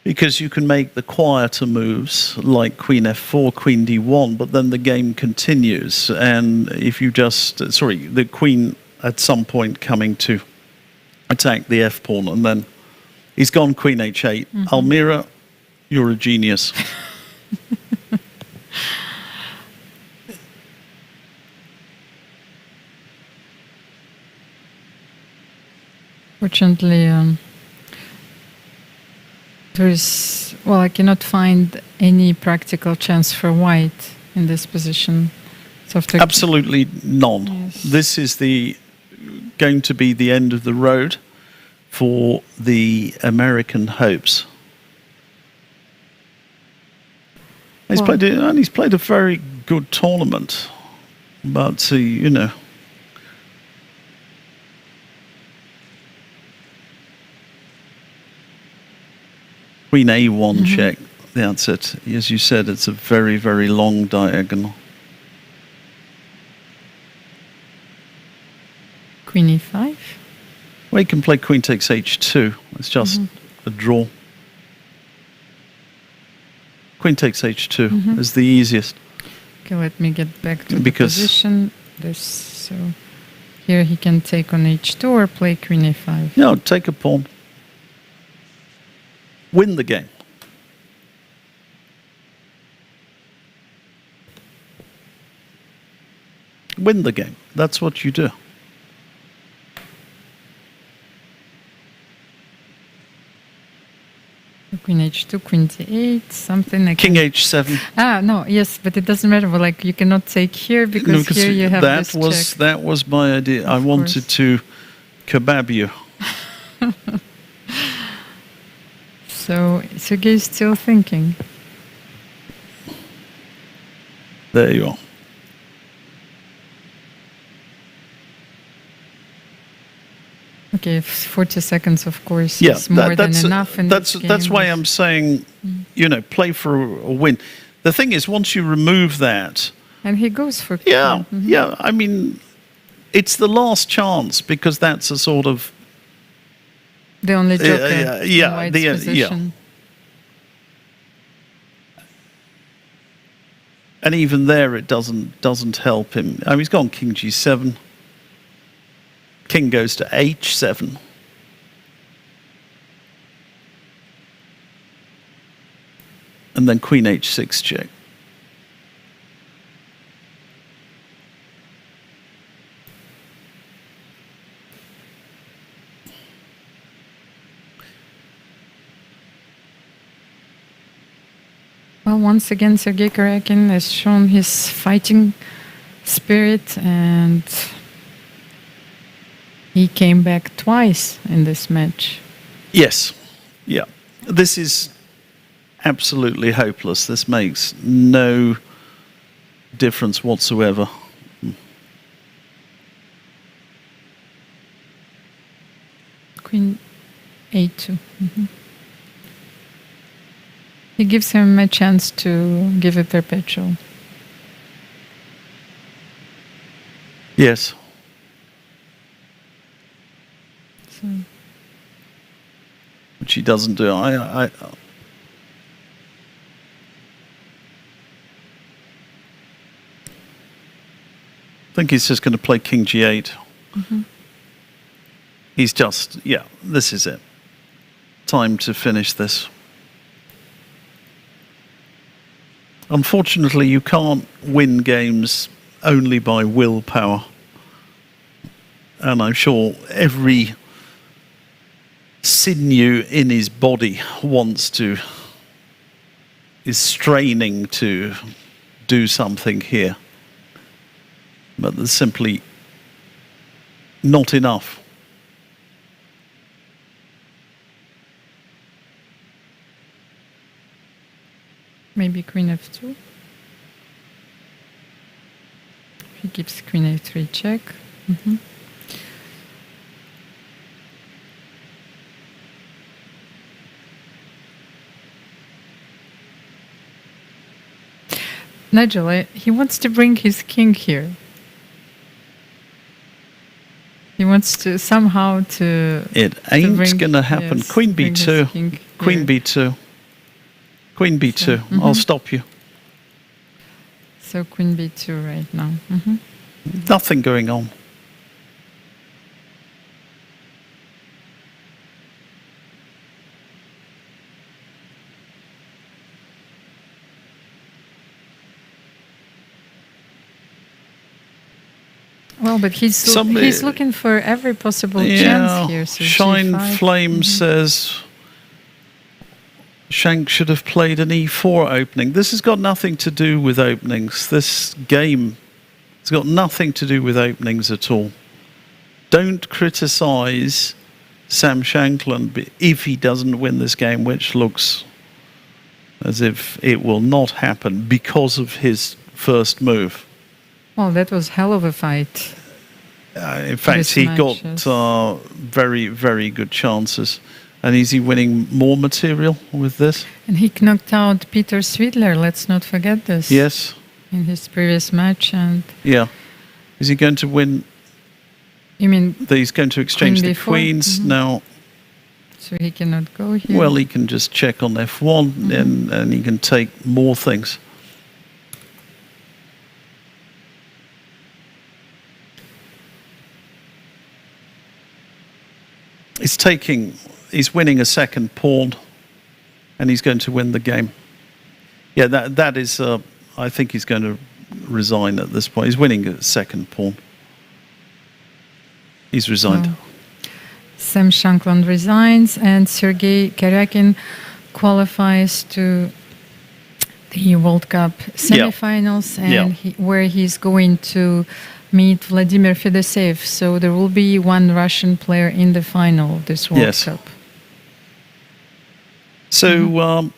because you can make the quieter moves like queen f4, queen d1, but then the game continues, and if you just the queen at some point coming to attack the f pawn, and then he's gone queen h8. Almira, you're a genius. Fortunately, I cannot find any practical chance for white in this position. So Absolutely none. Yes. This is going to be the end of the road for the American hopes. He's played a very good tournament, but you know. Queen A1 check. That's it. As you said, it's a very, very long diagonal. Queen E5. Well, you can play queen takes H2. It's just a draw. Queen takes H2 is the easiest. Okay, let me get back to the position. So here he can take on H2 or play Queen A5. No, take a pawn. Win the game. Win the game. That's what you do. Queen H2, Queen D8, something like King H7. No, yes, but it doesn't matter. Well, like you cannot take here because here you have this check. That was my idea. I wanted to kebab you. So Sergei's still thinking. There you are. Okay, 40 seconds, of course, is more than enough. That's why I'm saying, you know, play for a win. The thing is, once you remove that, and he goes for yeah. I mean, it's the last chance because that's a sort of the only joker in White's position. And even there, it doesn't help him. I mean, he's gone King G7. King goes to H7. And then Queen H6 check. Well, once again, Sergei Karjakin has shown his fighting spirit, and he came back twice in this match. Yes. Yeah. This is absolutely hopeless. This makes no difference whatsoever. Queen A2. He gives him a chance to give a perpetual. Yes. So. Which he doesn't do. I think he's just going to play King G8. He's just, this is it. Time to finish this. Unfortunately, you can't win games only by willpower. And I'm sure every sinew in his body is straining to do something here. But there's simply not enough. Maybe Queen F2. He gives Queen A3 check. Nigel, he wants to bring his king here. He wants to somehow to. It ain't gonna happen. Yes, Queen B2. Queen B2. Queen B2. I'll stop you. So Queen B2 right now. Nothing going on. Well, but he's looking for every possible chance here. So Shine G5. Flame says Shank should have played an E4 opening. This has got nothing to do with openings. This game has got nothing to do with openings at all. Don't criticise Sam Shankland if he doesn't win this game, which looks as if it will not happen because of his first move. Well, that was hell of a fight. In fact, he got very, very good chances. And is he winning more material with this? And he knocked out Peter Svidler, let's not forget this. Yes. In his previous match. And yeah. Is he going to win? You mean he's going to exchange the before? queens now? So he cannot go here? Well, he can just check on F1 and he can take more things. He's winning a second pawn, and he's going to win the game. Yeah, that is. I think he's going to resign at this point. He's winning a second pawn. He's resigned. Well, Sam Shankland resigns, and Sergei Karjakin qualifies to the World Cup semifinals, and where he's going to meet Vladimir Fedoseev. So there will be one Russian player in the final of this World Cup. So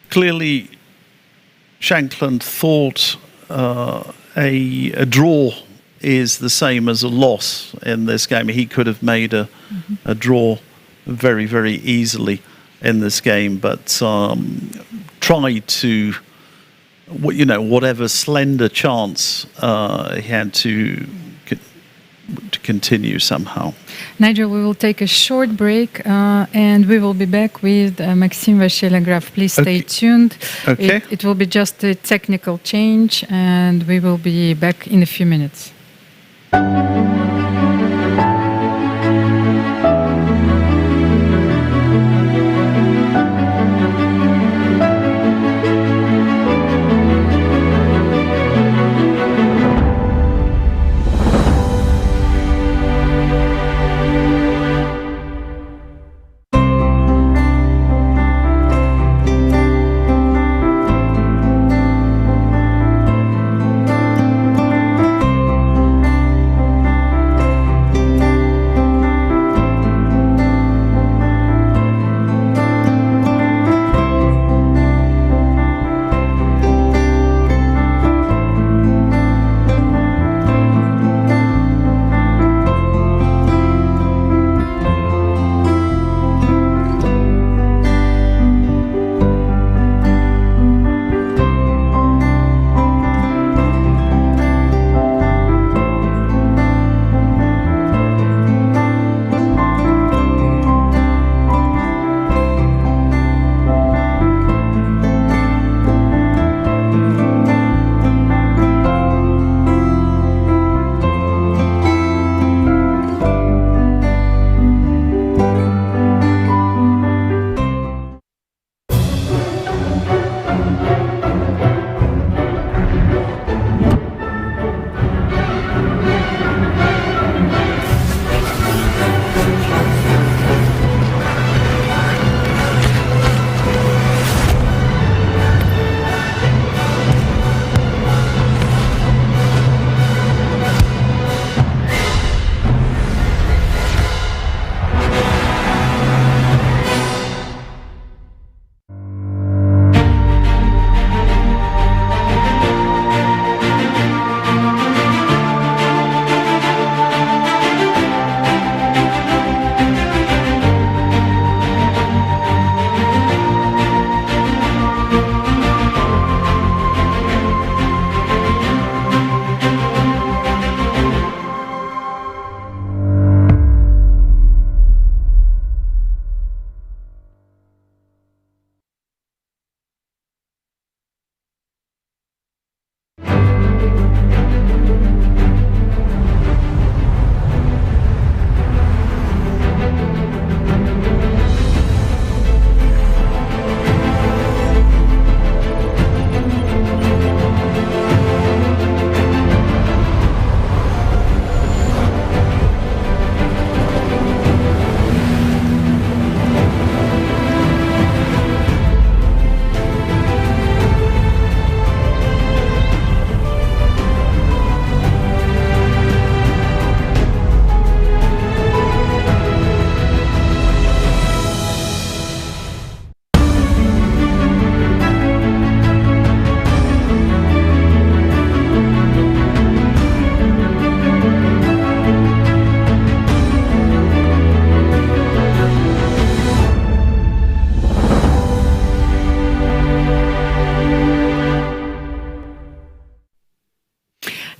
clearly, Shankland thought a draw is the same as a loss in this game. He could have made a draw very, very easily in this game, but tried to, whatever slender chance he had to continue somehow. Nigel, we will take a short break and we will be back with Maxime Vachelagraph. Please stay tuned. Okay. It will be just a technical change, and we will be back in a few minutes.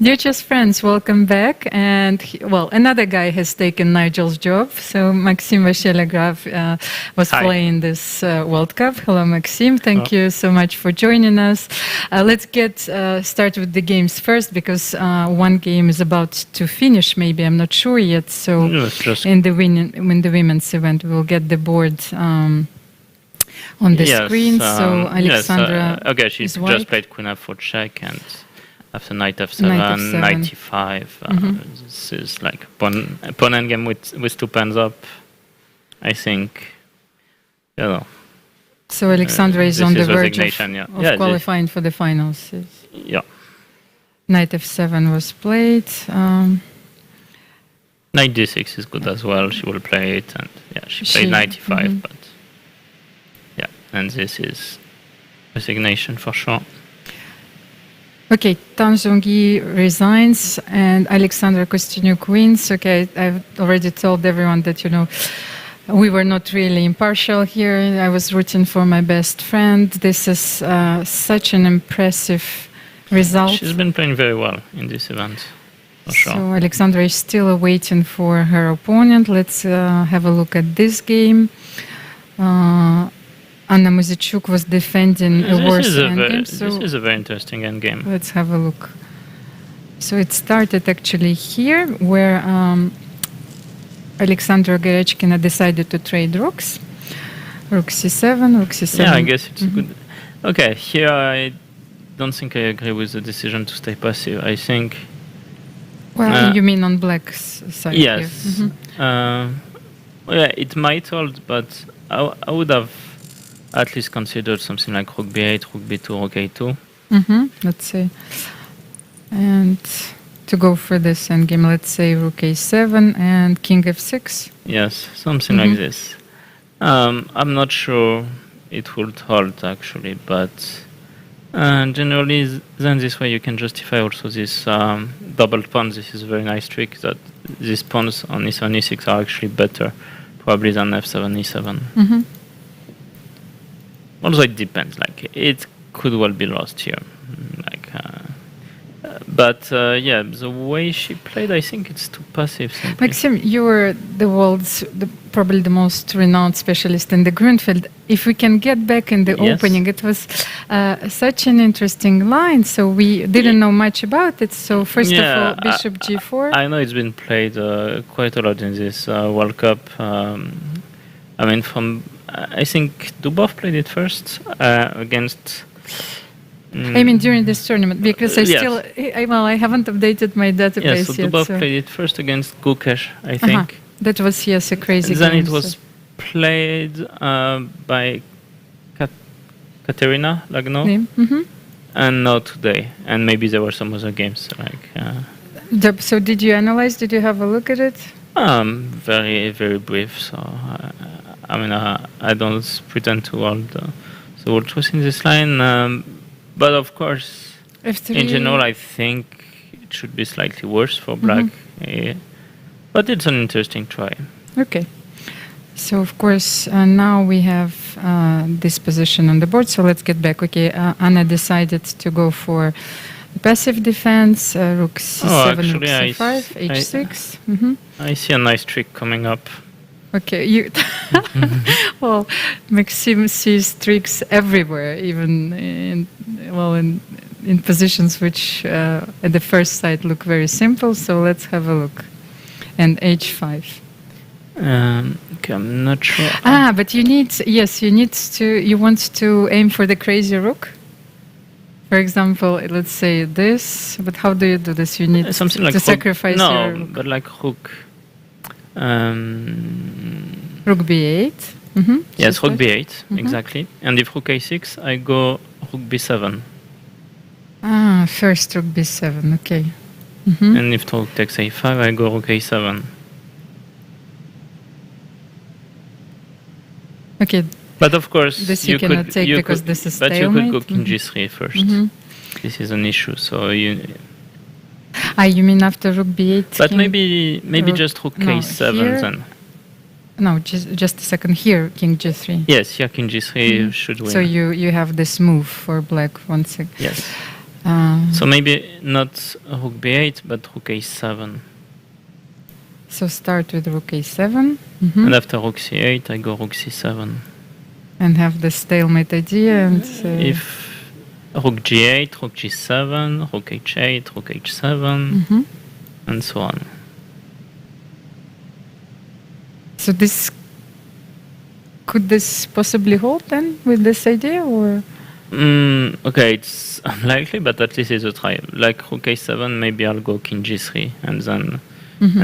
Dear chess friends, welcome back. And another guy has taken Nigel's job. So Maxime Vachelegraph was playing this World Cup. Hello, Maxime. Thank you so much for joining us. Let's get started with the games first, because one game is about to finish. Maybe I'm not sure yet. So in the women's event, we'll get the board on the screen. So Alexandra, she just played Queen F4 check and. After knight f7, knight e5, this is like pawn endgame with 2 pens up. I think, So Alexandra is on the verge of qualifying for the finals. Yeah. Knight f7 was played. Knight d6 is good as well. She will play it, and she played knight e5, but and this is resignation for sure. Okay, Tan Zhongyi resigns and Alexandra Kostyanyuk wins. Okay, I've already told everyone that, we were not really impartial here. I was rooting for my best friend. This is such an impressive result. She's been playing very well in this event, for sure. So Alexandra is still waiting for her opponent. Let's have a look at this game. Anna Muzyczuk was defending a worse endgame. This is a very interesting endgame. Let's have a look. So it started actually here, where Alexandra Karjakin decided to trade rooks. Rook c7, rook c7. Yeah, I guess it's good. Okay, here I don't think I agree with the decision to stay passive. I think... Well, you mean on black's side? Yes. It might hold, but I would have at least considered something like rook b8, rook b2, rook a2. Let's say. And to go for this endgame, let's say rook a7 and king f6. Yes, something like this. I'm not sure it would hold actually, but generally then this way you can justify also this double pawn. This is a very nice trick, that these pawns on e7, e6 are actually better probably than f7, e7. Also, it depends. Like, it could well be lost here. The way she played, I think it's too passive. Simply. Maxime, you were the world's probably the most renowned specialist in the Grunfeld. If we can get back in the opening, it was such an interesting line. So we didn't know much about it. So first of all, bishop g4. I know it's been played quite a lot in this World Cup. I think Dubov played it first against... I mean, during this tournament, because I haven't updated my database yet. Dubov played it first against Gukesh, I think. That was, a crazy then game. Then it was played by Katerina Lagno, and not today. And maybe there were some other games. So did you analyze? Did you have a look at it? Very, very brief. So, I don't pretend to hold the whole truth in this line. But of course, F3. In general, I think it should be slightly worse for black. But it's an interesting try. Okay. So, of course, now we have this position on the board. So let's get back. Okay, Anna decided to go for passive defense, rook c7, rook c5, h6. I see a nice trick coming up. Okay, well, Maxime sees tricks everywhere, even in positions which at the first sight look very simple. So let's have a look. And h5. Okay, I'm not sure. But you want to aim for the crazy rook. For example, let's say this. But how do you do this? You need something like sacrifice your rook. But like rook. Rook b8. Yes, rook b8, exactly. And if rook a6, I go rook b7. First rook b7, okay. And if rook takes a5, I go rook a7. Okay. But of course, this you cannot take because this is stalemate. But you could go king g3 first. This is an issue, so you... you mean after rook b8? But maybe just rook a7 then. No, just a second. Here, king g3. Yes, here king g3 should win. So you have this move for black once again. Yes. So maybe not rook b8, but rook a7. So start with rook a7. And after rook c8, I go rook c7. And have the stalemate idea. And if rook g8, rook g7, rook h8, rook h7, and so on. So could this possibly hold then with this idea, or? Okay, it's unlikely, but at least it's a try. Like rook a7, maybe I'll go king g3, and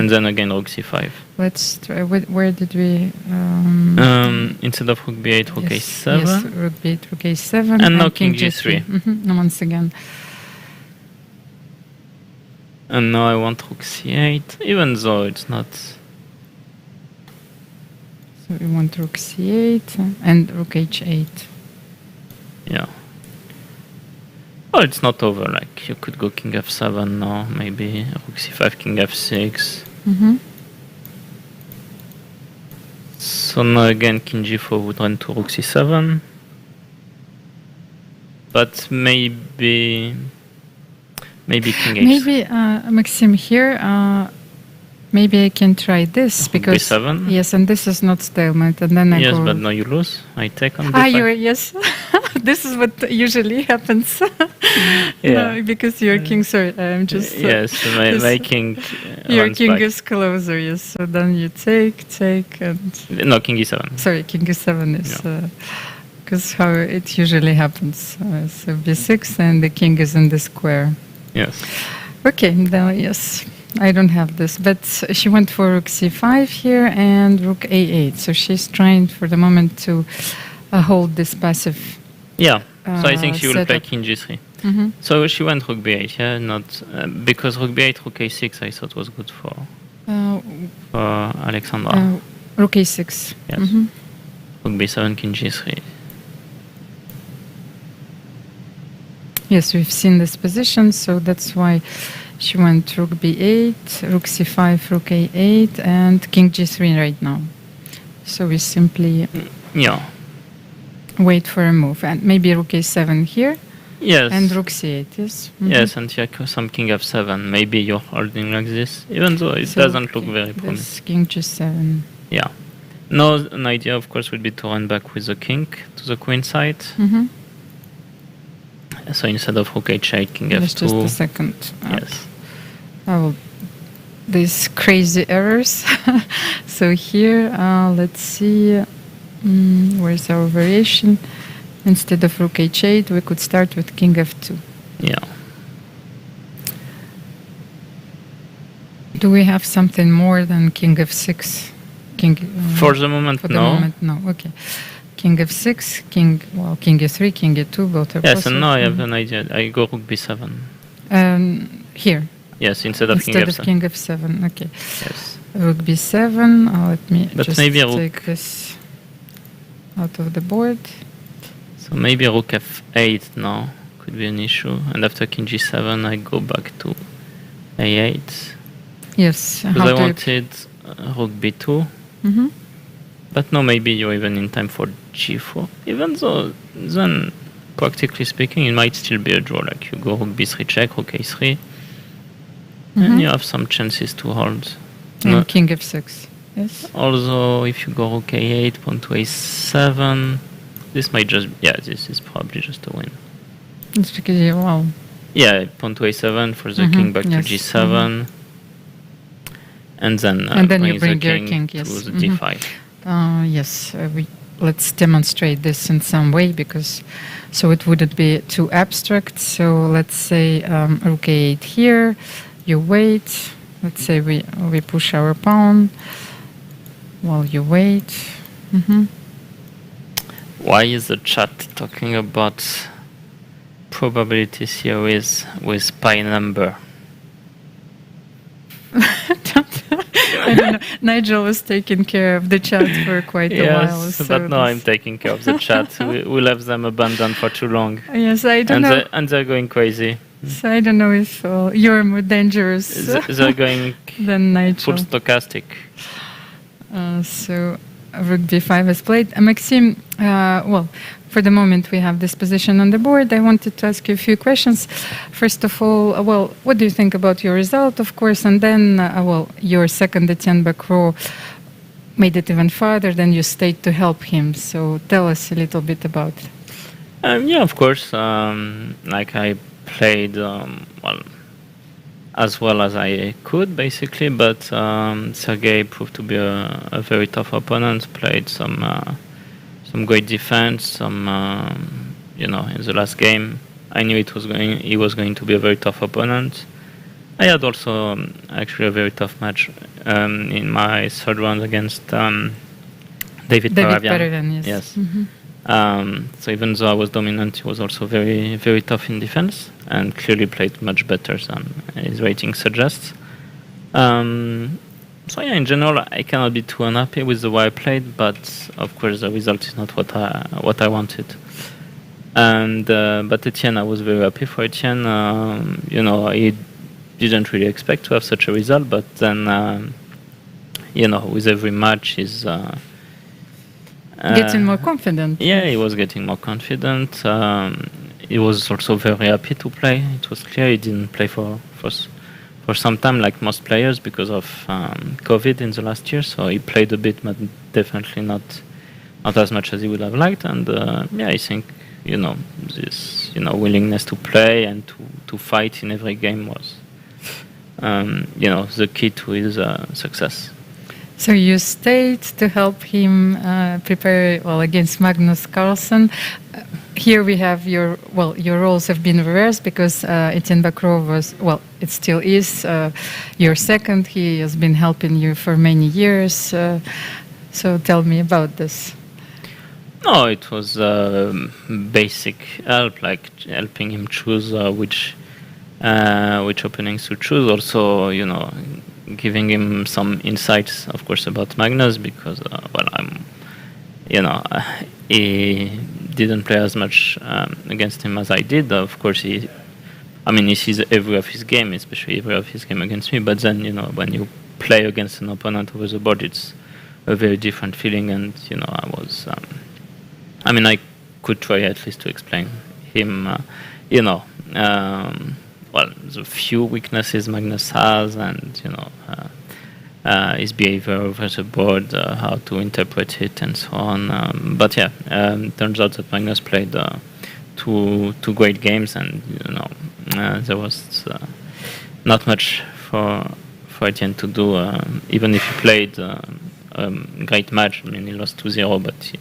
then again rook c5. Let's try. Where did we? Instead of rook b8, rook a7. Yes, rook b8, rook a7, and now king g3. Once again. And now I want rook c8, even though it's not. So we want rook c8 and rook h8. Yeah. Well, it's not over. Like you could go king f7 now, maybe rook c5, king f6. So now again, king g4 would run to rook c7. But maybe king h7. Maybe Maxim here. Maybe I can try this because b7? Yes, and this is not stalemate, and then I yes, go. But now you lose. I take on b5. Yes. This is what usually happens. Yeah. Because your king. Sorry, I'm just. Yes, my king. Your king back. is closer. Yes. So then you take, and. No, king e7. Sorry, king e7 is. Because how it usually happens. So b6 and the king is in the square. Yes. Okay, then yes. I don't have this, but she went for rook c5 here and rook a8. So she's trying for the moment to hold this passive. Yeah. So I think she will play setup. king g3. So she went rook b8. Yeah, not because rook b8, rook a6. I thought was good for Alexandra. Rook a6. Yes. Rook b7, king g3. Yes, we've seen this position, so that's why she went rook b8, rook c5, rook a8, and king g3 right now. So we simply wait for a move, and maybe rook a7 here. Yes. And rook c8, yes. Yes, and here some king f7. Maybe you're holding like this, even though it doesn't look very promising. King g7. Yeah. Now an idea, of course, would be to run back with the king to the queen side. So instead of rook h8, king f2. Just a second. Yes. These crazy errors. So here, let's see, where's our variation? Instead of rook h8, we could start with king f2. Yeah. Do we have something more than king f6? For the moment, for the moment, no. Okay. King f6, king e3, king e2, both are possible. Yes, and now I have an idea. I go rook b7. Here. Yes, instead of king f7. King f7, okay. Yes. Rook b7, let me just maybe take this out of the board. So maybe rook f8 now could be an issue. And after king g7, I go back to a8. Yes. Because I wanted rook b2. But no, maybe you're even in time for g4. Even though, then, practically speaking, it might still be a draw. Like you go rook b3 check, rook a3. And you have some chances to hold. And king f6, yes. Although, if you go rook a8, pawn to a7, this might just... Yeah, this is probably just a win. It's because, wow. Yeah, pawn to a7 for the king back to g7. And then you bring the your king to yes. the d5. Yes, let's demonstrate this in some way because so it wouldn't be too abstract. So let's say rook a8 here, you wait. Let's say we push our pawn while you wait. Why is the chat talking about probabilities here with pi number? I don't know. Nigel was taking care of the chat for quite a while. Yes, but now I'm taking care of the chat. We left them abandoned for too long. Yes, I don't know. And they're going crazy. So I don't know if you're more dangerous They're going than Nigel. full stochastic. So Rugby 5 has played. Maxime, well, for the moment we have this position on the board. I wanted to ask you a few questions. First of all, well, what do you think about your result, of course, and then, well, your second Etienne Bacro made it even farther, then you stayed to help him. So tell us a little bit about it. Yeah, of course. Like I played well as well as I could, basically, but Sergei proved to be a very tough opponent. Played some great defense. Some in the last game, I knew he was going to be a very tough opponent. I had also actually a very tough match in my third round against David Paravian. Yes. So even though I was dominant, he was also very, very tough in defense and clearly played much better than his rating suggests. So yeah, in general, I cannot be too unhappy with the way I played, but of course the result is not what I wanted. And but Etienne, I was very happy for Etienne. He didn't really expect to have such a result, but then with every match he's getting more confident. Yeah, he was getting more confident. He was also very happy to play. It was clear he didn't play for some time, like most players, because of COVID in the last year. So he played a bit, but definitely not as much as he would have liked. And I think this willingness to play and to fight in every game was the key to his success. So you stayed to help him prepare against Magnus Carlsen. Here we have your roles have been reversed because Etienne Bacro was, it still is your second. He has been helping you for many years. So tell me about this. No, it was basic help, like helping him choose which openings to choose. Also, giving him some insights, of course, about Magnus, because he didn't play as much against him as I did. Of course, he sees every of his game, especially every of his game against me. But then, when you play against an opponent over the board, it's a very different feeling. And I was, I could try at least to explain him, the few weaknesses Magnus has, and his behavior over the board, how to interpret it, and so on. But yeah, turns out that Magnus played two great games, and there was not much for Etienne to do. Even if he played a great match, he lost 2-0, but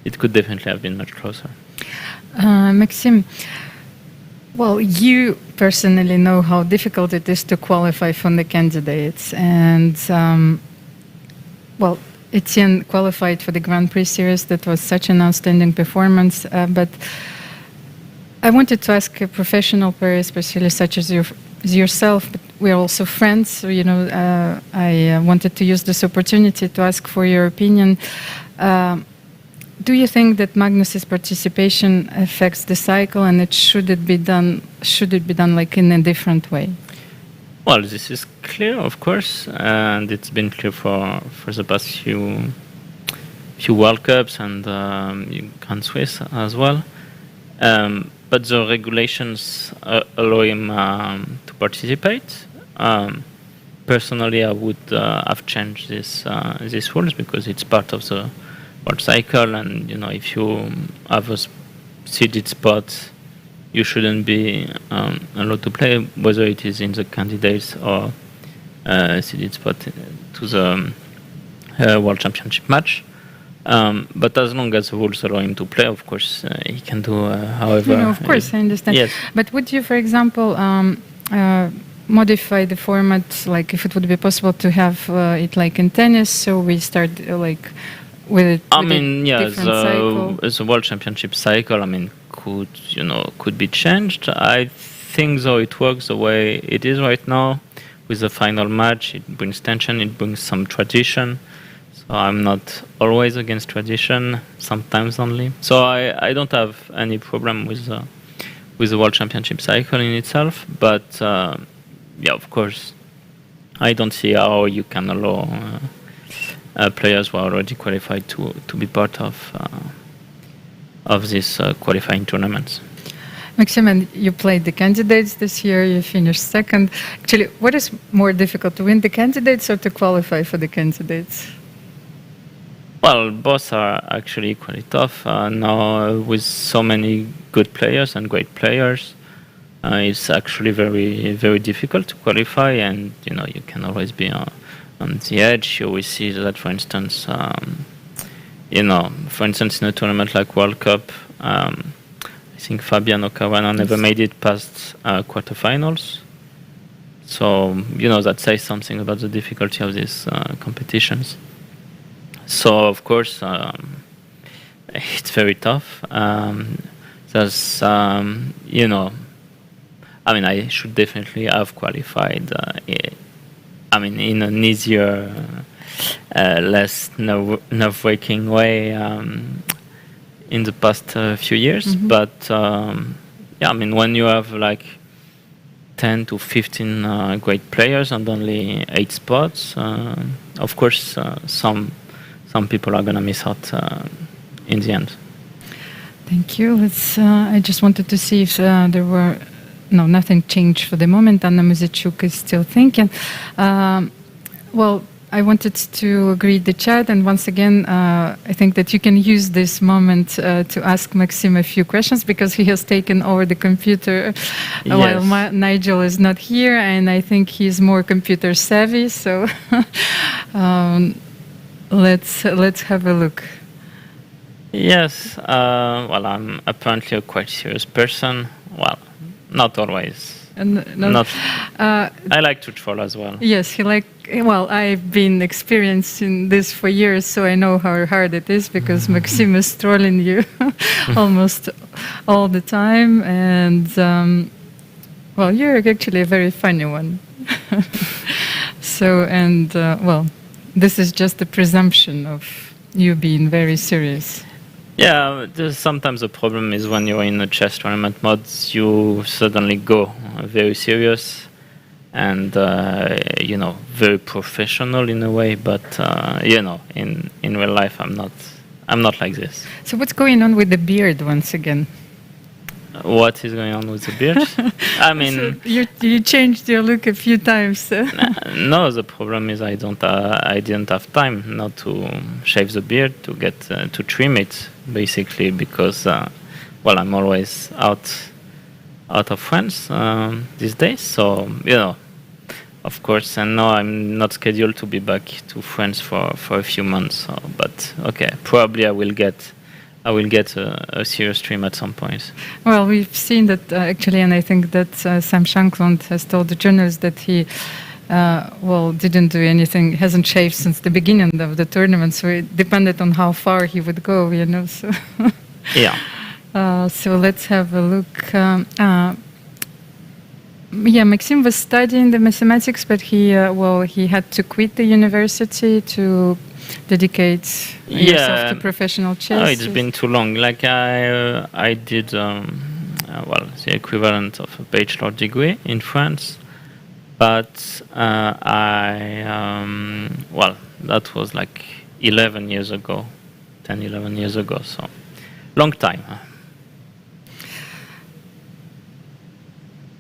it could definitely have been much closer. Maxime, well, you personally know how difficult it is to qualify for the candidates, and Etienne qualified for the Grand Prix series. That was such an outstanding performance. But I wanted to ask a professional player, especially such as yourself, but we're also friends. So, I wanted to use this opportunity to ask for your opinion. Do you think that Magnus's participation affects the cycle, and should it be done like in a different way? Well, this is clear, of course, and it's been clear for the past few World Cups and Grand Swiss as well. But the regulations allow him to participate. Personally, I would have changed these rules because it's part of the world cycle, and if you have a seeded spot, you shouldn't be allowed to play, whether it is in the candidates or seeded spot to the World Championship match. But as long as the rules allow him to play, of course, he can do however. No, of course, I understand. Yes. But would you, for example, modify the format, like if it would be possible to have it like in tennis, so we start with the World Championship cycle, could be changed. I think though it works the way it is right now with the final match. It brings tension, it brings some tradition. So I'm not always against tradition, sometimes only. So I don't have any problem with the World Championship cycle in itself. But of course, I don't see how you can allow players who are already qualified to be part of this qualifying tournaments. Maxime, and you played the candidates this year, you finished second. Actually, what is more difficult, to win the candidates or to qualify for the candidates? Well, both are actually equally tough. Now, with so many good players and great players, it's actually very, very difficult to qualify, and you can always be on the edge. You always see that, for instance, in a tournament like World Cup, I think Fabiano Caruana never made it past quarterfinals. So, that says something about the difficulty of these competitions. So, of course, it's very tough. There's, I should definitely have qualified, in an easier, less nerve-wraking way in the past few years. But, when you have like 10 to 15 great players and only 8 spots, of course, some people are going to miss out in the end. Thank you. I just wanted to see if there were... No, nothing changed for the moment. Anna Muzyczuk is still thinking. Well, I wanted to greet the chat, and once again, I think that you can use this moment to ask Maxime a few questions, because he has taken over the computer while Nigel is not here, and I think he's more computer savvy. So let's have a look. Yes. Well, I'm apparently a quite serious person. Well, not always. I like to troll as well. Yes, I've been experiencing this for years, so I know how hard it is, because Maxime is trolling you almost all the time, and you're actually a very funny one. So, this is just a presumption of you being very serious. Yeah, sometimes the problem is when you're in a chess tournament mode, you suddenly go very serious and, very professional in a way. But, in real life, I'm not like this. So what's going on with the beard once again? What is going on with the beard? So you changed your look a few times. No, the problem is I didn't have time not to shave the beard, to get to trim it, basically, because I'm always out of France these days. So of course, and now I'm not scheduled to be back to France for a few months. So, but okay, probably I will get a serious trim at some point. Well, we've seen that actually, and I think that Sam Shankland has told the journalists that he didn't do anything, hasn't shaved since the beginning of the tournament, so it depended on how far he would go, so. Yeah. So let's have a look. Maxime was studying the mathematics, but he had to quit the university to dedicate yourself to professional chess. No, it's been too long. Like I did, the equivalent of a bachelor degree in France, but that was like 11 years ago, 10, 11 years ago, so long time.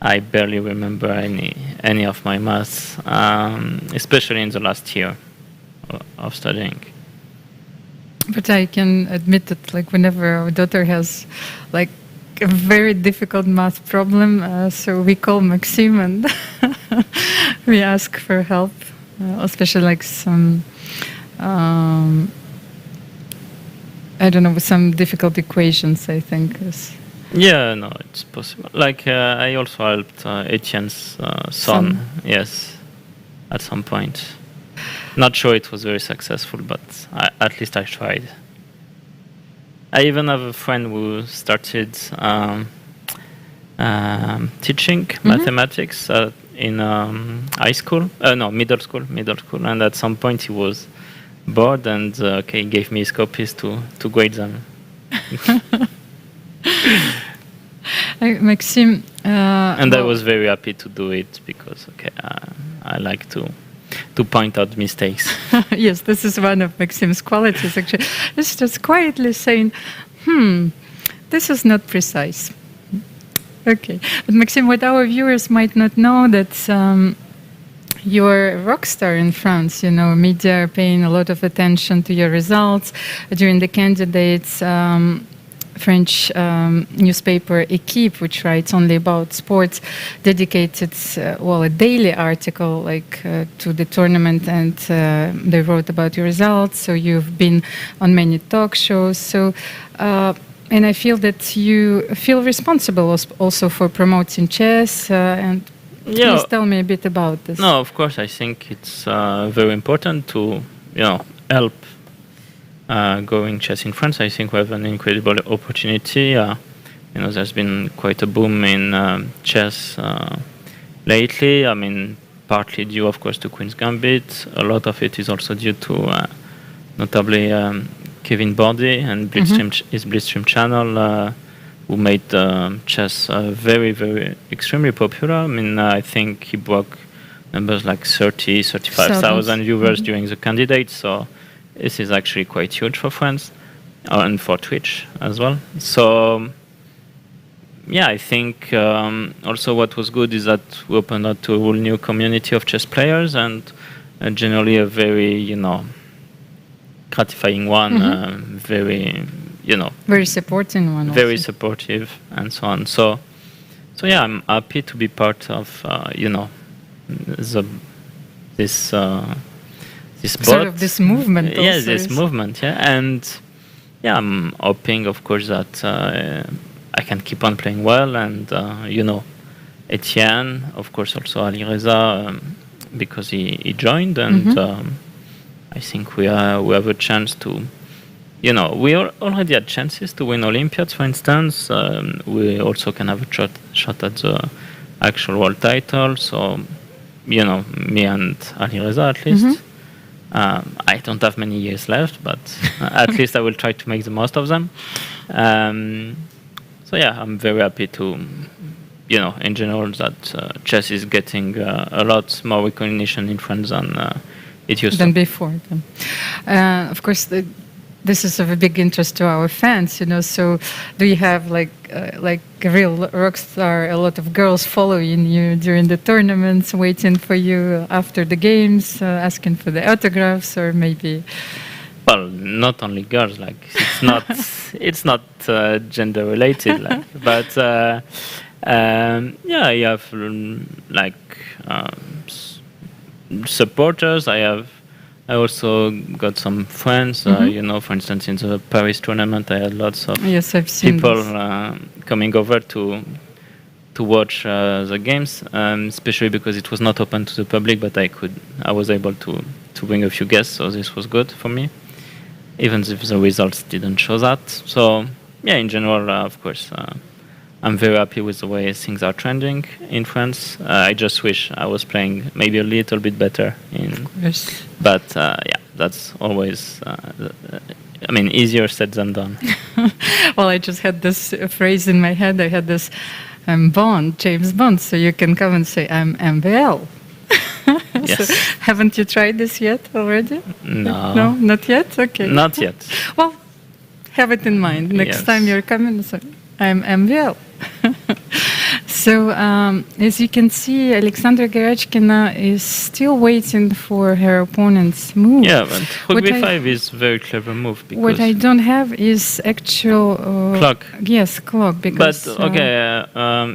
I barely remember any of my maths, especially in the last year of studying. But I can admit that, whenever our daughter has a very difficult math problem, so we call Maxime and we ask for help, especially some some difficult equations, I think. Yeah, no, it's possible. I also helped Etienne's son, yes, at some point. Not sure it was very successful, but at least I tried. I even have a friend who started teaching mathematics in middle school, and at some point he was bored and he gave me his copies to grade them. Maxime, and I was very happy to do it because I like to to point out mistakes. Yes, this is one of Maxim's qualities, actually. It's just quietly saying, this is not precise. Okay. But Maxim, what our viewers might not know that you're a rock star in France. Media are paying a lot of attention to your results. During the candidates, French newspaper Equipe, which writes only about sports, dedicated a daily article to the tournament, and they wrote about your results. So you've been on many talk shows. So and I feel that you feel responsible also for promoting chess. And please tell me a bit about this. No, of course, I think it's very important to help growing chess in France. I think we have an incredible opportunity. There's been quite a boom in chess lately. I mean, partly due, of course, to Queen's Gambit. A lot of it is also due to notably Kevin Bordy and his Blitzstream channel, who made chess very, very extremely popular. I mean, I think he broke numbers like 35,000 viewers during the candidates. So this is actually quite huge for France and for Twitch as well. So, I think also what was good is that we opened up to a whole new community of chess players, and generally a very, gratifying one, very, very supporting one. Very also supportive and so on. So I'm happy to be part of, this sort of this movement. Yes, this movement, and I'm hoping, of course, that I can keep on playing well, and Etienne, of course, also Alireza, because he joined, and I think we have a chance to, we already had chances to win Olympiads, for instance. We also can have a shot at the actual world title. So, me and Alireza at least. I don't have many years left, but at least I will try to make the most of them. I'm very happy to, in general, that chess is getting a lot more recognition in France than it used than to. Before. Of course, this is of a big interest to our fans, So, do you have like a real rock star, a lot of girls following you during the tournaments, waiting for you after the games, asking for the autographs, or maybe? Well, not only girls. It's not gender related. But you have supporters. I also got some friends, for instance, in the Paris tournament, I had lots of people coming over to watch the games, especially because it was not open to the public, but I was able to bring a few guests, so this was good for me, even if the results didn't show that. So, in general, of course, I'm very happy with the way things are trending in France. I just wish I was playing maybe a little bit better. But that's always, easier said than done. Well, I just had this phrase in my head. I had this James Bond, so you can come and say, I'm MBL. Yes. So, haven't you tried this yet already? No. No, not yet? Okay. Not yet. Well, have it in mind. Next time you're coming, so I'm MVL. So, as you can see, Alexandra Karjakin is still waiting for her opponent's move. Yeah, but Rook b5 is a very clever move. Because what I don't have is actual... clock. Yes, clock. Because, but,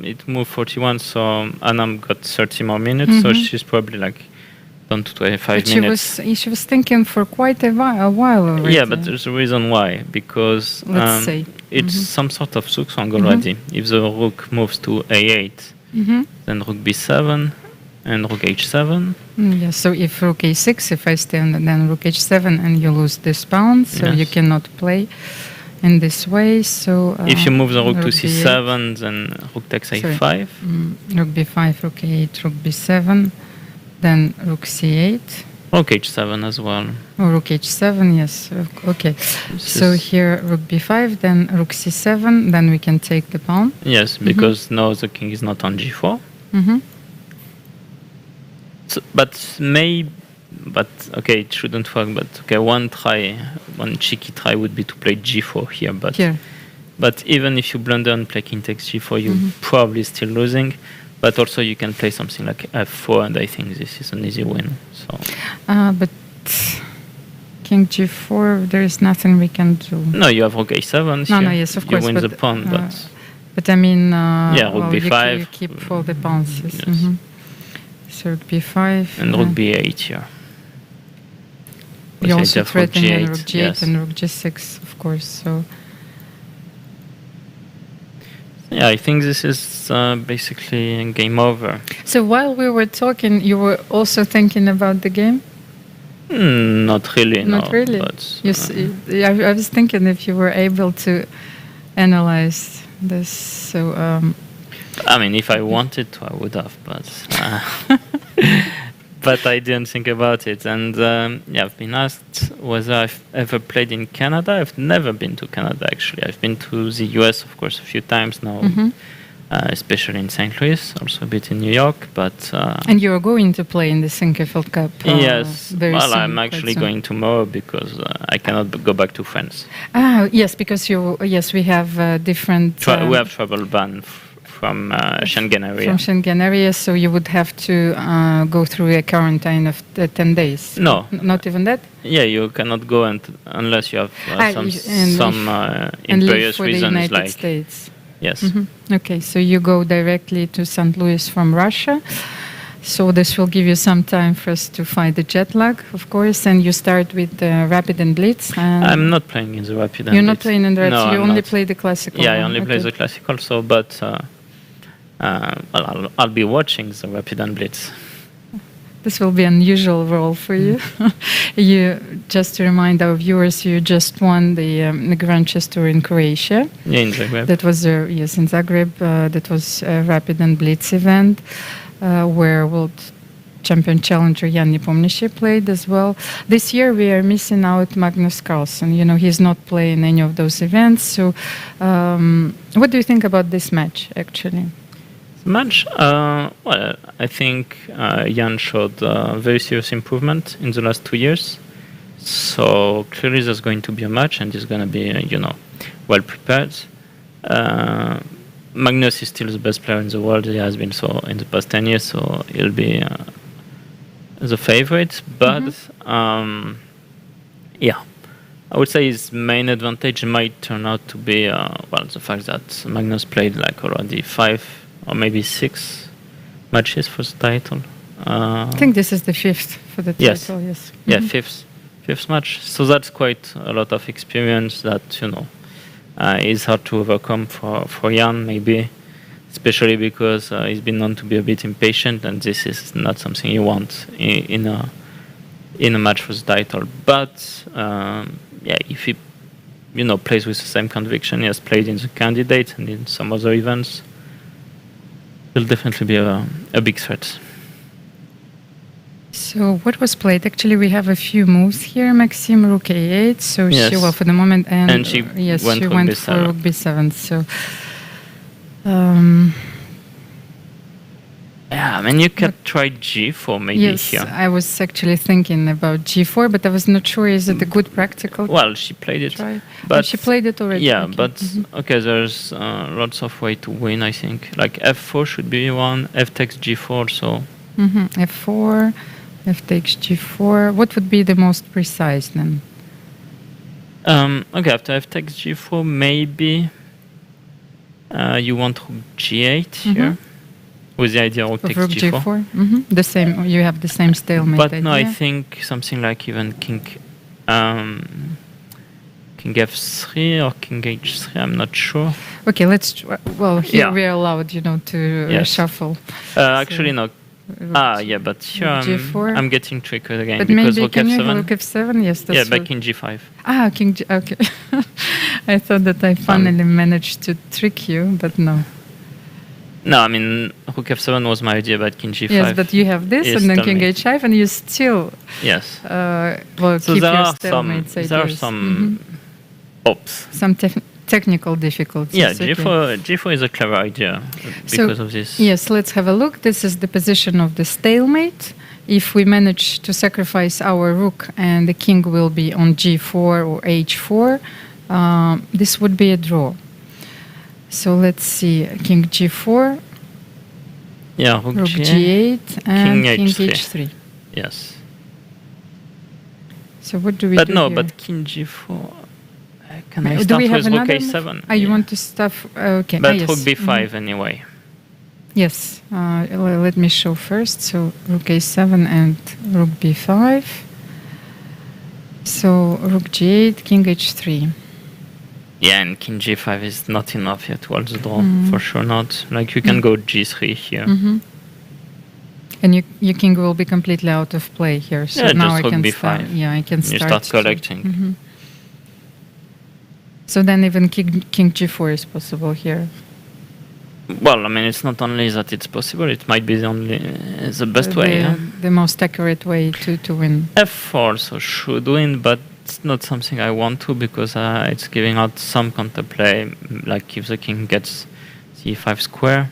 it moved 41, so Anam got 30 more minutes, so she's probably down to 25 minutes. She was thinking for quite a while already. Yeah, but there's a reason why. Because let's say it's some sort of zugzwang already. If the rook moves to a8, then rook b7 and rook h7. Yeah, so if rook a6, if I stay on, then rook h7, and you lose this pawn, so you cannot play in this way. So if you move the rook to c7, then rook takes a5. Rook b5, rook a8, rook b7. Then rook c8. Rook h7 as well. Oh, rook h7, yes. Okay. So here rook b5, then rook c7, then we can take the pawn. Yes, because now the king is not on g4. So, but but okay, it shouldn't work. But okay, one cheeky try would be to play g4 here. But even if you blunder and play king takes g4, you're probably still losing. But also you can play something like f4, and I think this is an easy win. So. But king g4, there is nothing we can do. No, you have rook a7. No, yes, of course. You win the pawn, but I mean, rook b5. You keep all the pawns. Yes. So rook b5 and rook b8 here. You also threaten rook g8 yes. and rook g6, of course. So. Yeah, I think this is basically game over. So while we were talking, you were also thinking about the game? Not really. Not really. But, I was thinking if you were able to analyze this. So. I mean, if I wanted to, I would have, but I didn't think about it. And I've been asked whether I've ever played in Canada. I've never been to Canada, actually. I've been to the US, of course, a few times now, especially in St. Louis, also a bit in New York. But and you're going to play in the FIDE World Cup? Yes. Very well, soon, I'm actually going tomorrow because I cannot go back to France. Yes, because we have different... we have travel ban from Shankland area. From Shankland area, so you would have to go through a quarantine of 10 days. No, not even that. Yeah, you cannot go unless you have some imperious for reasons, the United like States. Yes. Okay, so you go directly to St. Louis from Russia. So this will give you some time for us to find the jet lag, of course, and you start with the Rapid and Blitz. I'm not playing in the Rapid and Blitz. You're not playing in the Rapid, no, you only play the classical. Yeah, I only play the classical, so, but I'll be watching the Rapid and Blitz. This will be an unusual role for you. Just to remind our viewers, you just won the Grand Chess Tour in Croatia. Yeah, in Zagreb. That was in Zagreb. That was a Rapid and Blitz event where world champion challenger Jan Nepomniachtchi played as well. This year we are missing out Magnus Carlsen. You know, he's not playing any of those events. So, what do you think about this match, actually? Match? Well, I think Jan showed very serious improvement in the last 2 years. So clearly there's going to be a match, and he's going to be, well prepared. Magnus is still the best player in the world. He has been so in the past 10 years, so he'll be the favorite. But yeah, I would say his main advantage might turn out to be the fact that Magnus played like already 5 or maybe 6 matches for the title. I think this is the 5th for the title. Yes. Yeah, fifth match. So that's quite a lot of experience that is hard to overcome for Jan, maybe, especially because he's been known to be a bit impatient, and this is not something you want in a match for the title. But if he plays with the same conviction he has played in the candidate and in some other events, will definitely be a big threat. So what was played? Actually, we have a few moves here. Maxime rook a8. So yes. she for the moment, and she went for rook b7. So yeah, I mean you could try g4 maybe here. Yes, I was actually thinking about g4, but I was not sure is it a good practical. Well, she played it, but she played it already. Yeah, okay. But okay, there's lots of way to win. I think like f4 should be one. F takes g4, so f4, f takes g4. What would be the most precise then? Okay, after f takes g4, maybe you want rook g8 here. With the idea of takes g4. The same. You have the same stalemate. But idea. no, I think something like even king f3 or king h3. I'm not sure. Okay, let's. Well, here we are allowed, to shuffle. Actually, no. But here I'm getting tricked again, but because maybe rook can f7. You rook f7? Yes, that's by king g5. King g. Okay. I thought that I finally managed to trick you, but no. No, I mean, rook f7 was my idea about king g5. Yes, but you have this, and then king h5, and you still yes. So keep your stalemates. There are some ops. Some technical difficulties. Yeah, g4 is a clever idea because of this. Yes, let's have a look. This is the position of the stalemate. if we manage to sacrifice our rook and the king will be on g4 or h4, this would be a draw. So let's see, king g4, Yeah, rook g8, and king h3. Yes. So what do we But do no, here? but king g4. Can I Do start we have with rook another a7? move? You want to start? Okay. But yes. rook b5 Mhm. anyway. Yes. Let me show first. So rook a7 and rook b5. So rook g8, king h3. Yeah, and king g5 is not enough yet towards the draw. Mhm. For sure not. Like you can go g3 here. Mm-hmm. And your king will be completely out of play here. So Yeah, now just I rook can b5. start. Yeah, I can You start. start to- collecting. Mhm. So then even king g4 is possible here. Well, I mean, it's not only that it's possible; it might be the best way. Yeah? The most accurate way to win. F4 also should win, but it's not something I want to because it's giving out some counterplay. Like if the king gets c5 square,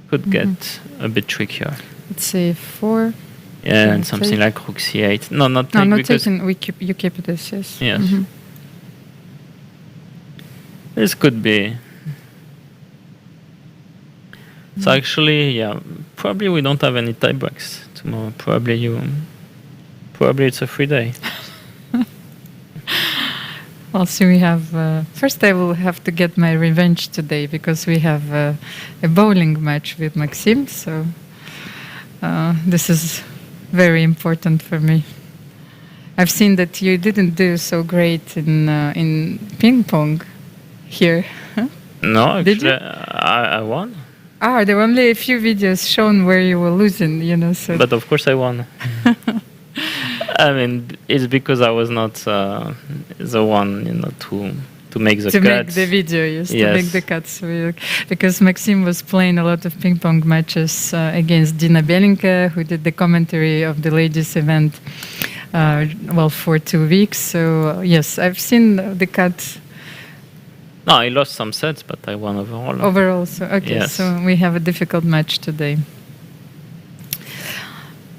could get a bit trickier. Let's say 4. Yeah, and Take. something like rook c8. No, not No, take not because taken. You keep this. Yes. Yes. Mhm. this could be. So actually, yeah, probably we don't have any tie breaks tomorrow. Probably it's a free day. Well, so we have. First, I will have to get my revenge today because we have a bowling match with Maxime. So this is very important for me. I've seen that you didn't do so great in ping pong here. No, Did you? actually, I won. There were only a few videos shown where you were losing. So. But of course I won. I mean, it's because I was not the one, to make the to cuts. make the video, yes, to Yes. make the cuts. Because Maxime was playing a lot of ping pong matches against Dina Belinka, who did the commentary of the ladies' event, for 2 weeks. So, yes, I've seen the cut No, I lost some sets, but I won overall. overall. So, okay, Yes. so we have a difficult match today.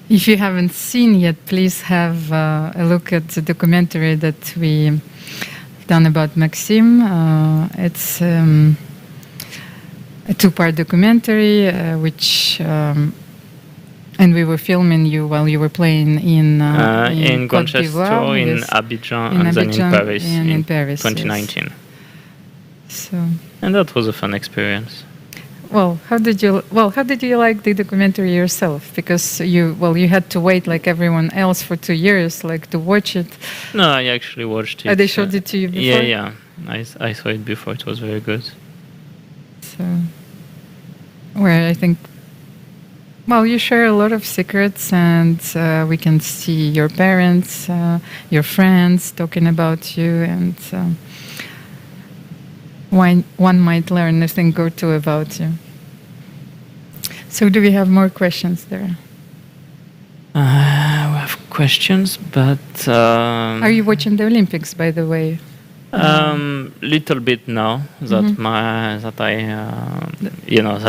If you haven't seen yet, please have a look at the documentary that we done about Maxime. It's a 2-part documentary, and we were filming you while you were playing in Côte Manchester, d'Ivoire, in yes. In Abidjan, and then in Abidjan Paris and in in Paris, yes. 2019. So, And that was a fun experience. how did you like the documentary yourself? Because you had to wait like everyone else for 2 years, like to watch it. No, I actually watched it. They showed it to you before? Yeah. I saw it before. It was very good. So, where I think, you share a lot of secrets, and we can see your parents, your friends talking about you, and one might learn a thing or two about you. So, do we have more questions there? We have questions, but Are you watching the Olympics, by the way? little bit now that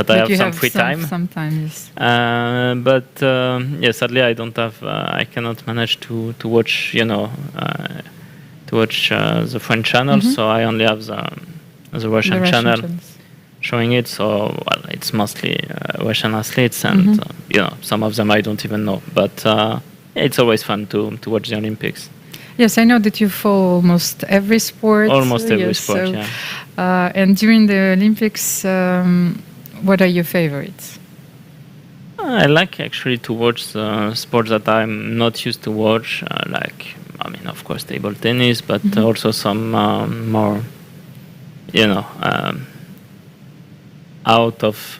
I have some free time. Sometimes. But sadly I don't have. I cannot manage to watch. The French channel, so I only have the Russian channel showing it. So it's mostly Russian athletes, and some of them I don't even know. But it's always fun to watch the Olympics. Yes, I know that you follow almost every sport. Almost every yes, sport, so, yeah. And during the Olympics, what are your favorites? I like actually to watch the sports that I'm not used to watch, of course, table tennis, but also some more, out of,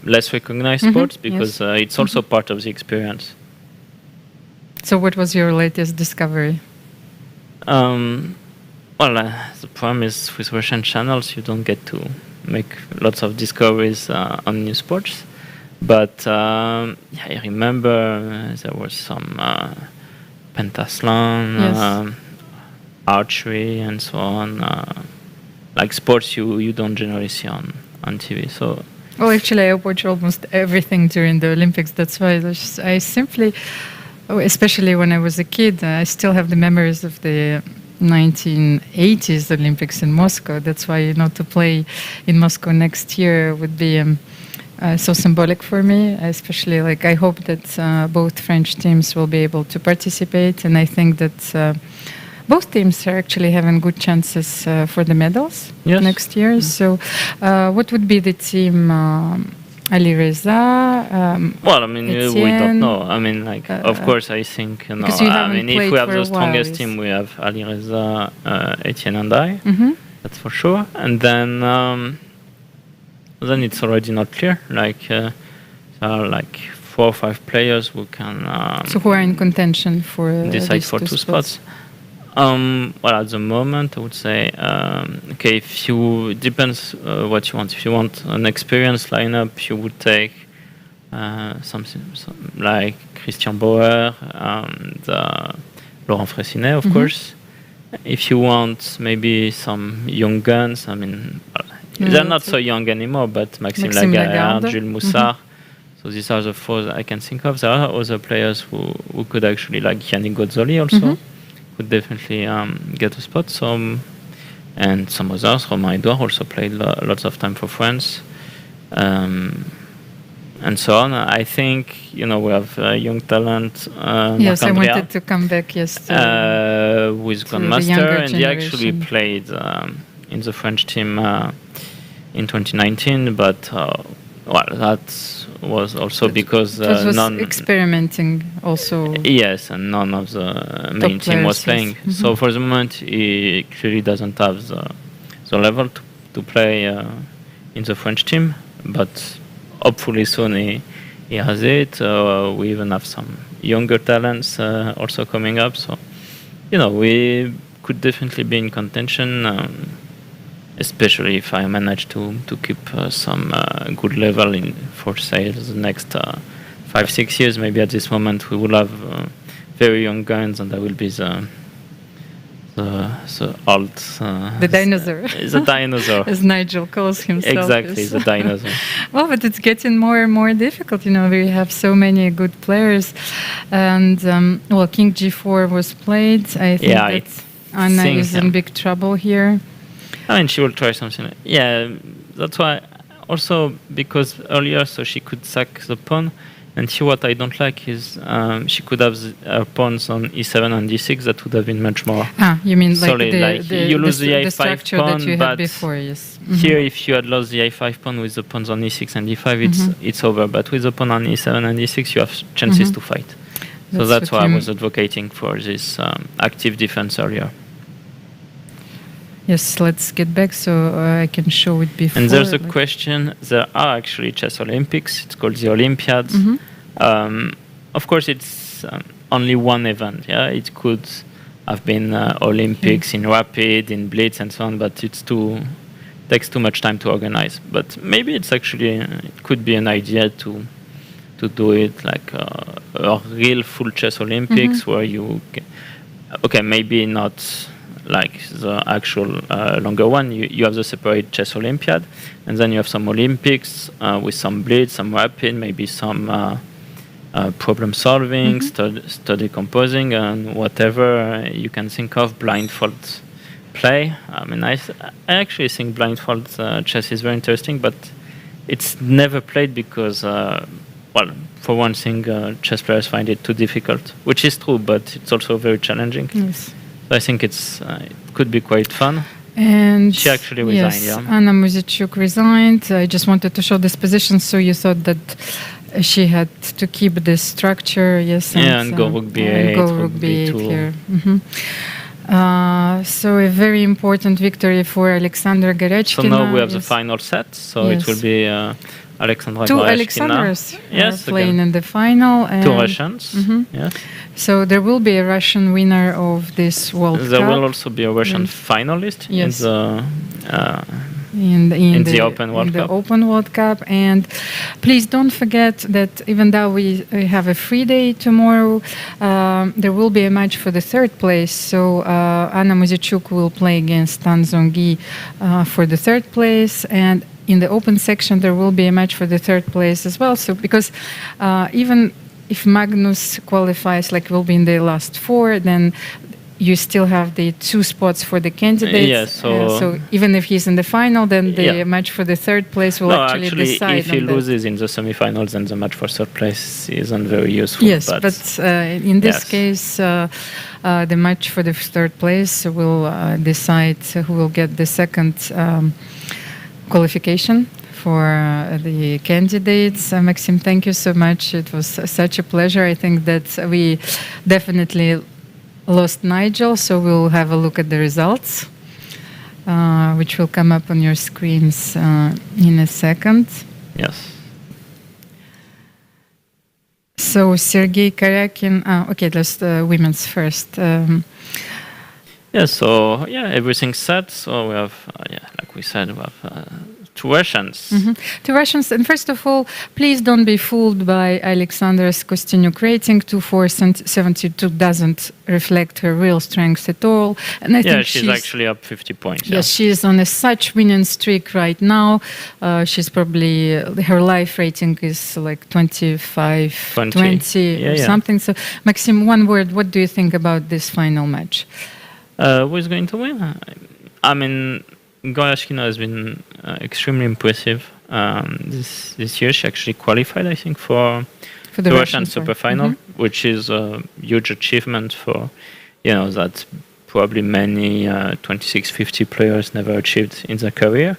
less recognized sports, because it's also part of the experience. So what was your latest discovery? The problem is with Russian channels, you don't get to make lots of discoveries on new sports. But I remember there was some pentathlon, archery, and so on. Like sports you don't generally see on TV. So Well, actually, I watch almost everything during the Olympics. That's why I simply, especially when I was a kid, I still have the memories of the 1980s Olympics in Moscow. That's why, to play in Moscow next year would be so symbolic for me. Especially, I hope that both French teams will be able to participate, and I think that both teams are actually having good chances for the medals next year. So, what would be the team? Alireza? Well, I mean, we don't know. I mean, of course, I think, I mean, if we have the strongest team, we have Alireza, Etienne, and I. Mm-hmm. That's for sure. And then it's already not clear. There are 4 or 5 players who can. So who are in contention for decide for 2 spots? Well, at the moment, I would say, if you depends what you want. If you want an experienced lineup, you would take something like Christian Bauer and Laurent Fressinet, of course. If you want maybe some young guns, I mean, they're not so young anymore, but Maxime Lagarde, Jules Moussard. So these are the 4 I can think of. There are other players who could actually, like Yannick Gozzoli also. Could definitely get a spot. And some others, Romain Edouard also played lots of time for France, and so on. I think we have young talent. Yes, I wanted to come back. Yes, with Grandmaster, and he actually played in the French team in 2019. But that was also because experimenting also. Yes, and none of the main team was playing. Mm-hmm. So for the moment, he clearly doesn't have the level to play in the French team. But hopefully soon he has it. We even have some younger talents also coming up. So we could definitely be in contention. Especially if I manage to keep some good level for say the next 5-6 years. Maybe at this moment we will have very young guns, and I will be the old the dinosaur. The dinosaur, as Nigel calls himself. Exactly, the dinosaur. Well, but it's getting more and more difficult. We have so many good players, and King G4 was played. I think that Anna is in big trouble here. I mean, she will try something. Yeah, that's why. Also, because earlier, so she could sack the pawn. And here, what I don't like is she could have her pawns on e7 and d6. That would have been much more. You mean solid. You lose the a5 pawn, that you but had before, yes. Here, if you had lost the a5 pawn with the pawns on e6 and d5, it's over. But with the pawn on e7 and d6, you have chances to fight. So that's why I was advocating for this active defense earlier. Yes, let's get back so I can show it before. And there's a question. There are actually chess Olympics. It's called the Olympiads. Of course, it's only one event. Yeah, it could have been Olympics in Rapid, in Blitz, and so on. But takes too much time to organize. But maybe it could be an idea to do it like a real full chess Olympics where you maybe not like the actual longer one. You have the separate chess Olympiad, and then you have some Olympics with some Blitz, some Rapid, maybe some problem solving, study composing, and whatever you can think of, blindfold play. I mean, I actually think blindfold chess is very interesting, but it's never played because, for one thing, chess players find it too difficult, which is true, but it's also very challenging. Yes. So I think it could be quite fun. And she actually resigned. Yes, Anna Muzychuk resigned. I just wanted to show this position, so you thought that she had to keep this structure. Yes. And go rook b8, go rook b8 here. So a very important victory for Alexandra Garechkina. So now we have the final set. So it will be Alexandra two Garechkina. Alexandras playing in the final. And two Russians. Yes. So there will be a Russian winner of this World Cup. There will also be a Russian finalist in the Open World Cup. Open World Cup. And please don't forget that even though we have a free day tomorrow, there will be a match for the third place. So Anna Muzychuk will play against Tan Zhongyi for the third place, and in the open section there will be a match for the third place as well. So because even if Magnus qualifies, like will be in the last four, then you still have the 2 spots for the candidates. Yeah, so even if he's in the final, then the match for the third place will actually decide. If he loses in the semifinals, then the match for third place isn't very useful. Yes, but in this case, the match for the third place will decide who will get the second qualification for the candidates. Maxim, thank you so much. It was such a pleasure. I think that we definitely lost Nigel, so we'll have a look at the results, which will come up on your screens in a second. Yes. So Sergei Karjakin, okay, let's women's first. Everything's set. So we have, like we said, we have 2 Russians. 2 Russians. And first of all, please don't be fooled by Alexandra's Kostyanyuk rating. 2,472 doesn't reflect her real strength at all. And I think she's actually up 50 points. Yes, she's on a such winning streak right now. She's probably, her life rating is like 25, 20 or something. So, Maxim, one word, what do you think about this final match? Who is going to win? I mean, Karjakin has been extremely impressive this year. She actually qualified, I think, for the Russian Super Final, which is a huge achievement for, that probably many 2650 players never achieved in their career.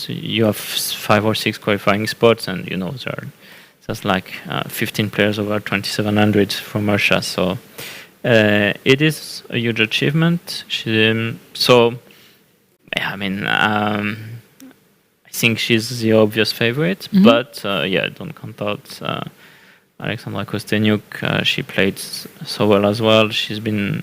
You have 5 or 6 qualifying spots, and there's like 15 players over 2700 from Russia. So. It is a huge achievement. I think she's the obvious favorite, but don't count out Alexandra Kostyanyuk. She played so well as well. She's been,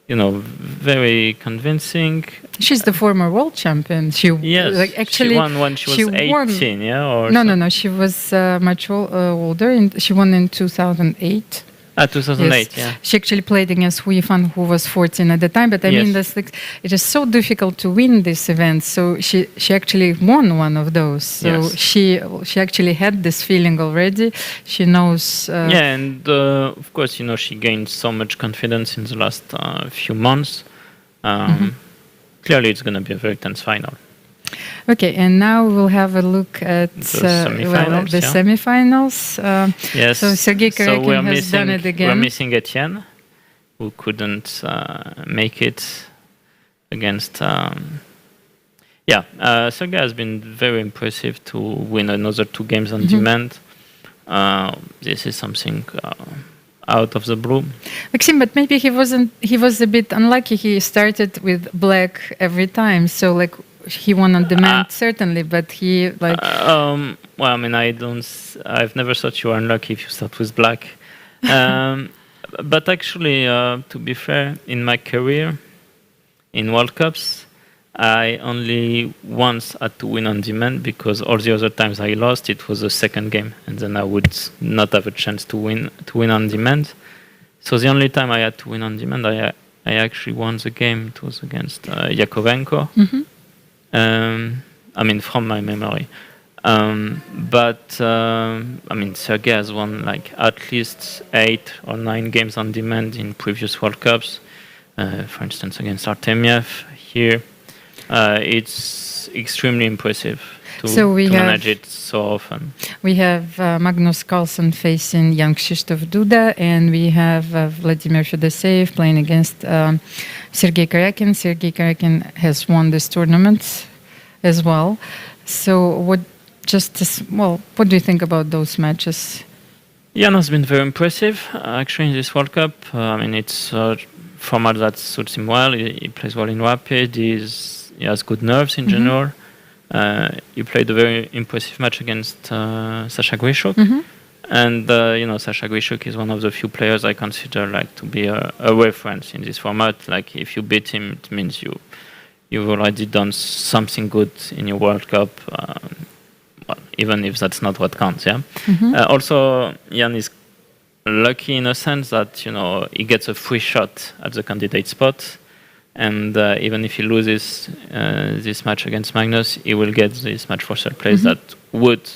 very convincing. She's the former world champion. She won when she was 18, No. She was much older. She won in 2008. 2008, yes. She actually played against Hu Yifan, who was 14 at the time. But I mean, it is so difficult to win this event. So she actually won one of those. So she actually had this feeling already. She knows. And of course, she gained so much confidence in the last few months. Clearly, it's going to be a very tense final. Okay, and now we'll have a look at the semifinals. Yes. So Sergei Karjakin has done it again. We're missing Etienne, who couldn't make it against. Sergei has been very impressive to win another 2 games on demand. This is something out of the blue. Maxim, but maybe he was a bit unlucky. He started with black every time, so he won on demand certainly, but he I've never thought you were unlucky if you start with black. But actually, to be fair, in my career in World Cups, I only once had to win on demand, because all the other times I lost, it was the second game, and then I would not have a chance to win on demand. So the only time I had to win on demand, I actually won the game. It was against Yakovenko. From my memory. Sergei has won at least 8 or 9 games on demand in previous World Cups. For instance, against Artemiev here. It's extremely impressive to manage it so often. We have Magnus Carlsen facing Jan Krzysztof Duda, and we have Vladimir Fedoseev playing against Sergei Karjakin. Sergei Karjakin has won this tournament as well. So what do you think about those matches? Jan has been very impressive actually in this World Cup. It's a format that suits him well. He plays well in rapid. He has good nerves in general. He played a very impressive match against Sasha Grishuk. And Sasha Grishuk is one of the few players I consider to be a reference in this format. If you beat him, it means you've already done something good in your World Cup, even if that's not what counts. Also, Jan is lucky in a sense that he gets a free shot at the candidate spot. And even if he loses this match against Magnus, he will get this match for third place that would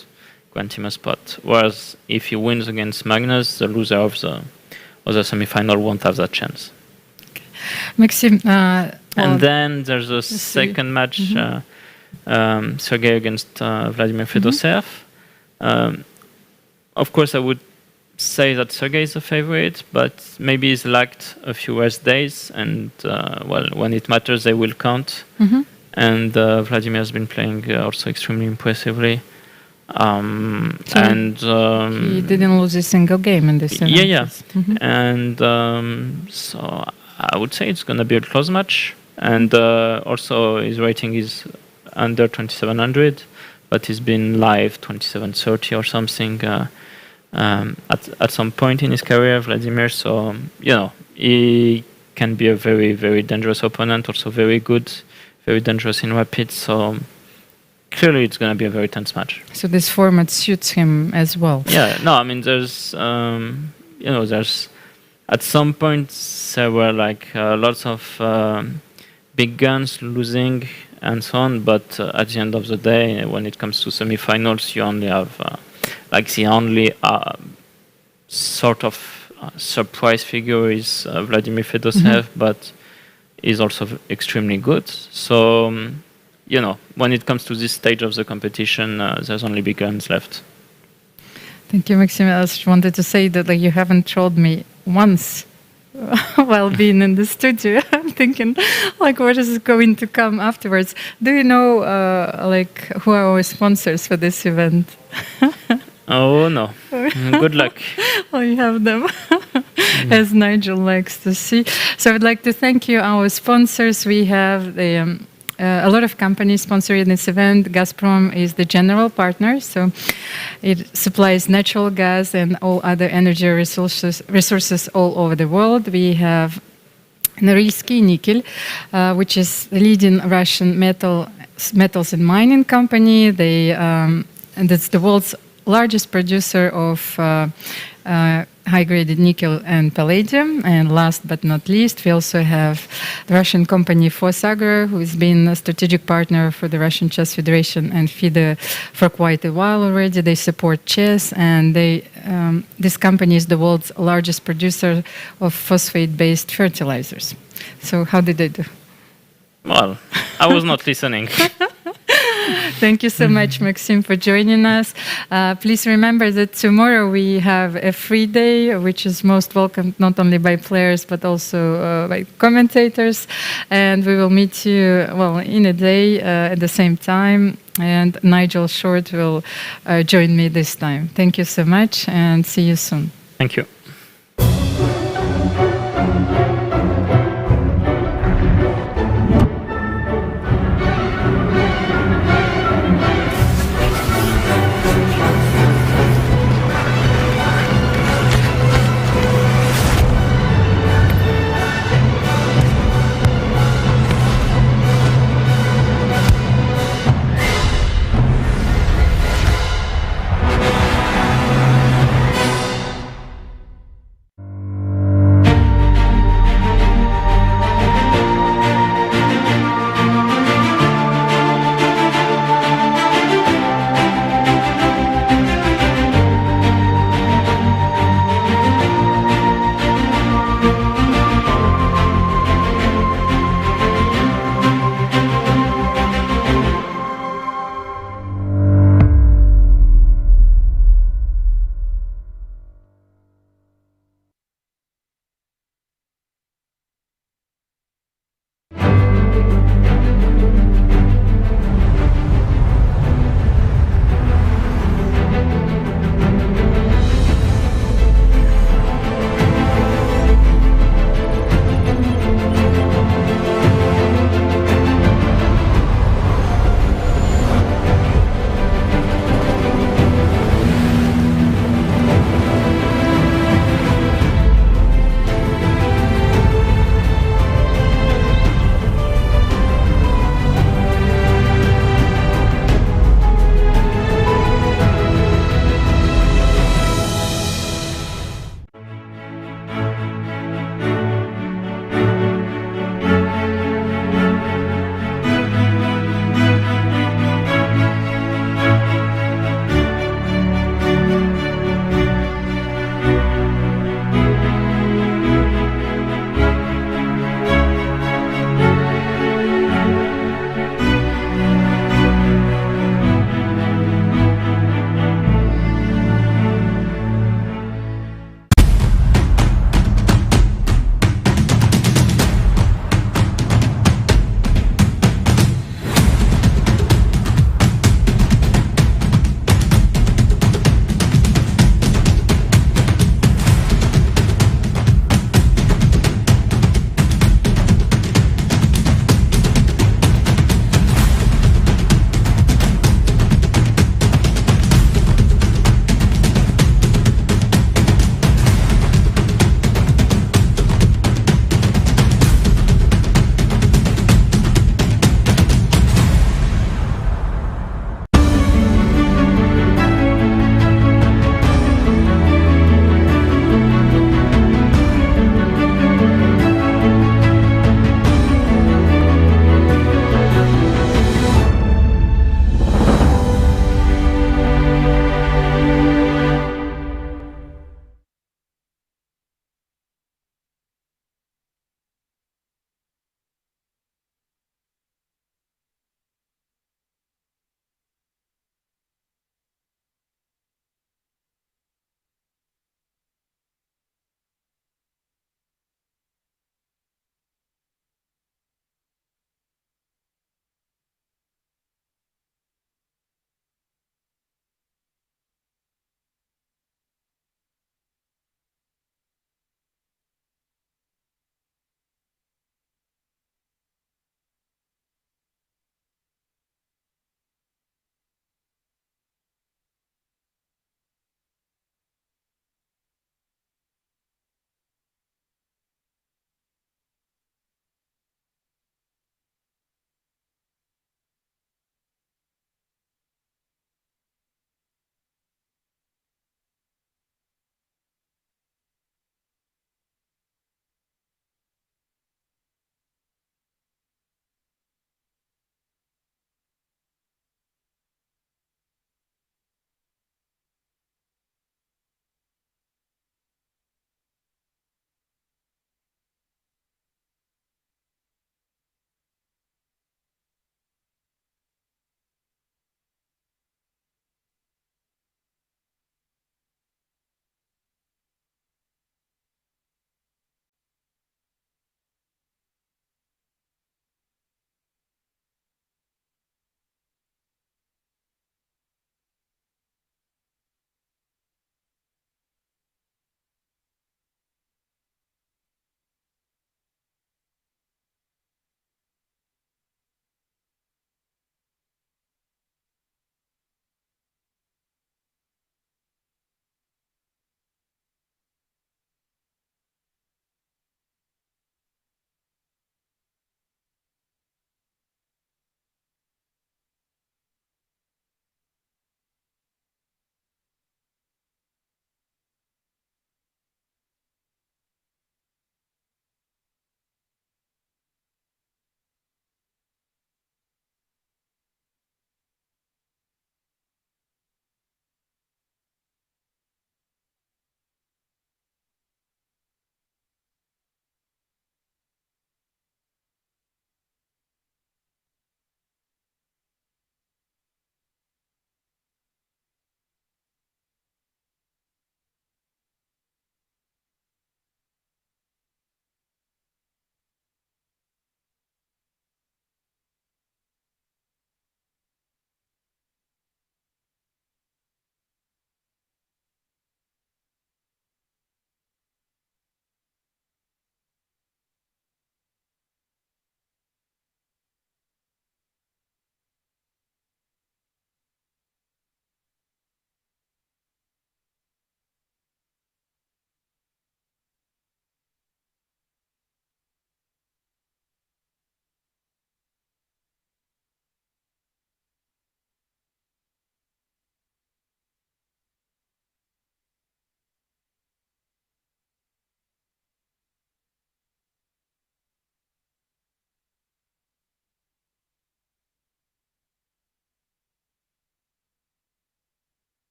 grant him a spot. Whereas if he wins against Magnus, the loser of the semi-final won't have that chance. Okay. Maxime, and then there's a second match, Sergei against Vladimir Fedoseev. Of course, I would say that Sergei is the favorite, but maybe he's lacked a few rest days, and when it matters, they will count. And Vladimir has been playing also extremely impressively. He didn't lose a single game in this event. Yeah. And so I would say it's going to be a close match. And also his rating is under 2700, but he's been live 2730 or something at some point in his career, Vladimir. So, he can be a very, very dangerous opponent, also very good, very dangerous in rapid. So clearly it's going to be a very tense match. So this format suits him as well. Yeah, no, I mean, there's at some point there were lots of big guns losing and so on, but at the end of the day, when it comes to semi-finals, you only have the only sort of surprise figure is Vladimir Fedoseev, but he's also extremely good. So, when it comes to this stage of the competition, there's only big guns left. Thank you, Maxime. I just wanted to say that you haven't trolled me once while being in the studio. I'm thinking, what is going to come afterwards? Do you know, who are our sponsors for this event? Oh, no. Good luck. Well, you have them, as Nigel likes to see. So I'd like to thank you, our sponsors. We have a lot of companies sponsoring this event. Gazprom is the general partner, so it supplies natural gas and all other energy resources all over the world. We have Norilsky Nickel, which is the leading Russian metals and mining company. And it's the world's largest producer of high-graded nickel and palladium. And last but not least, we also have the Russian company Fosagro, who has been a strategic partner for the Russian Chess Federation and FIDE for quite a while already. They support chess, and this company is the world's largest producer of phosphate-based fertilizers. So how did they do? Well, I was not listening. Thank you so much, Maxime, for joining us. Please remember that tomorrow we have a free day, which is most welcomed not only by players but also by commentators. And we will meet you, in a day at the same time. And Nigel Short will join me this time. Thank you so much, and see you soon. Thank you.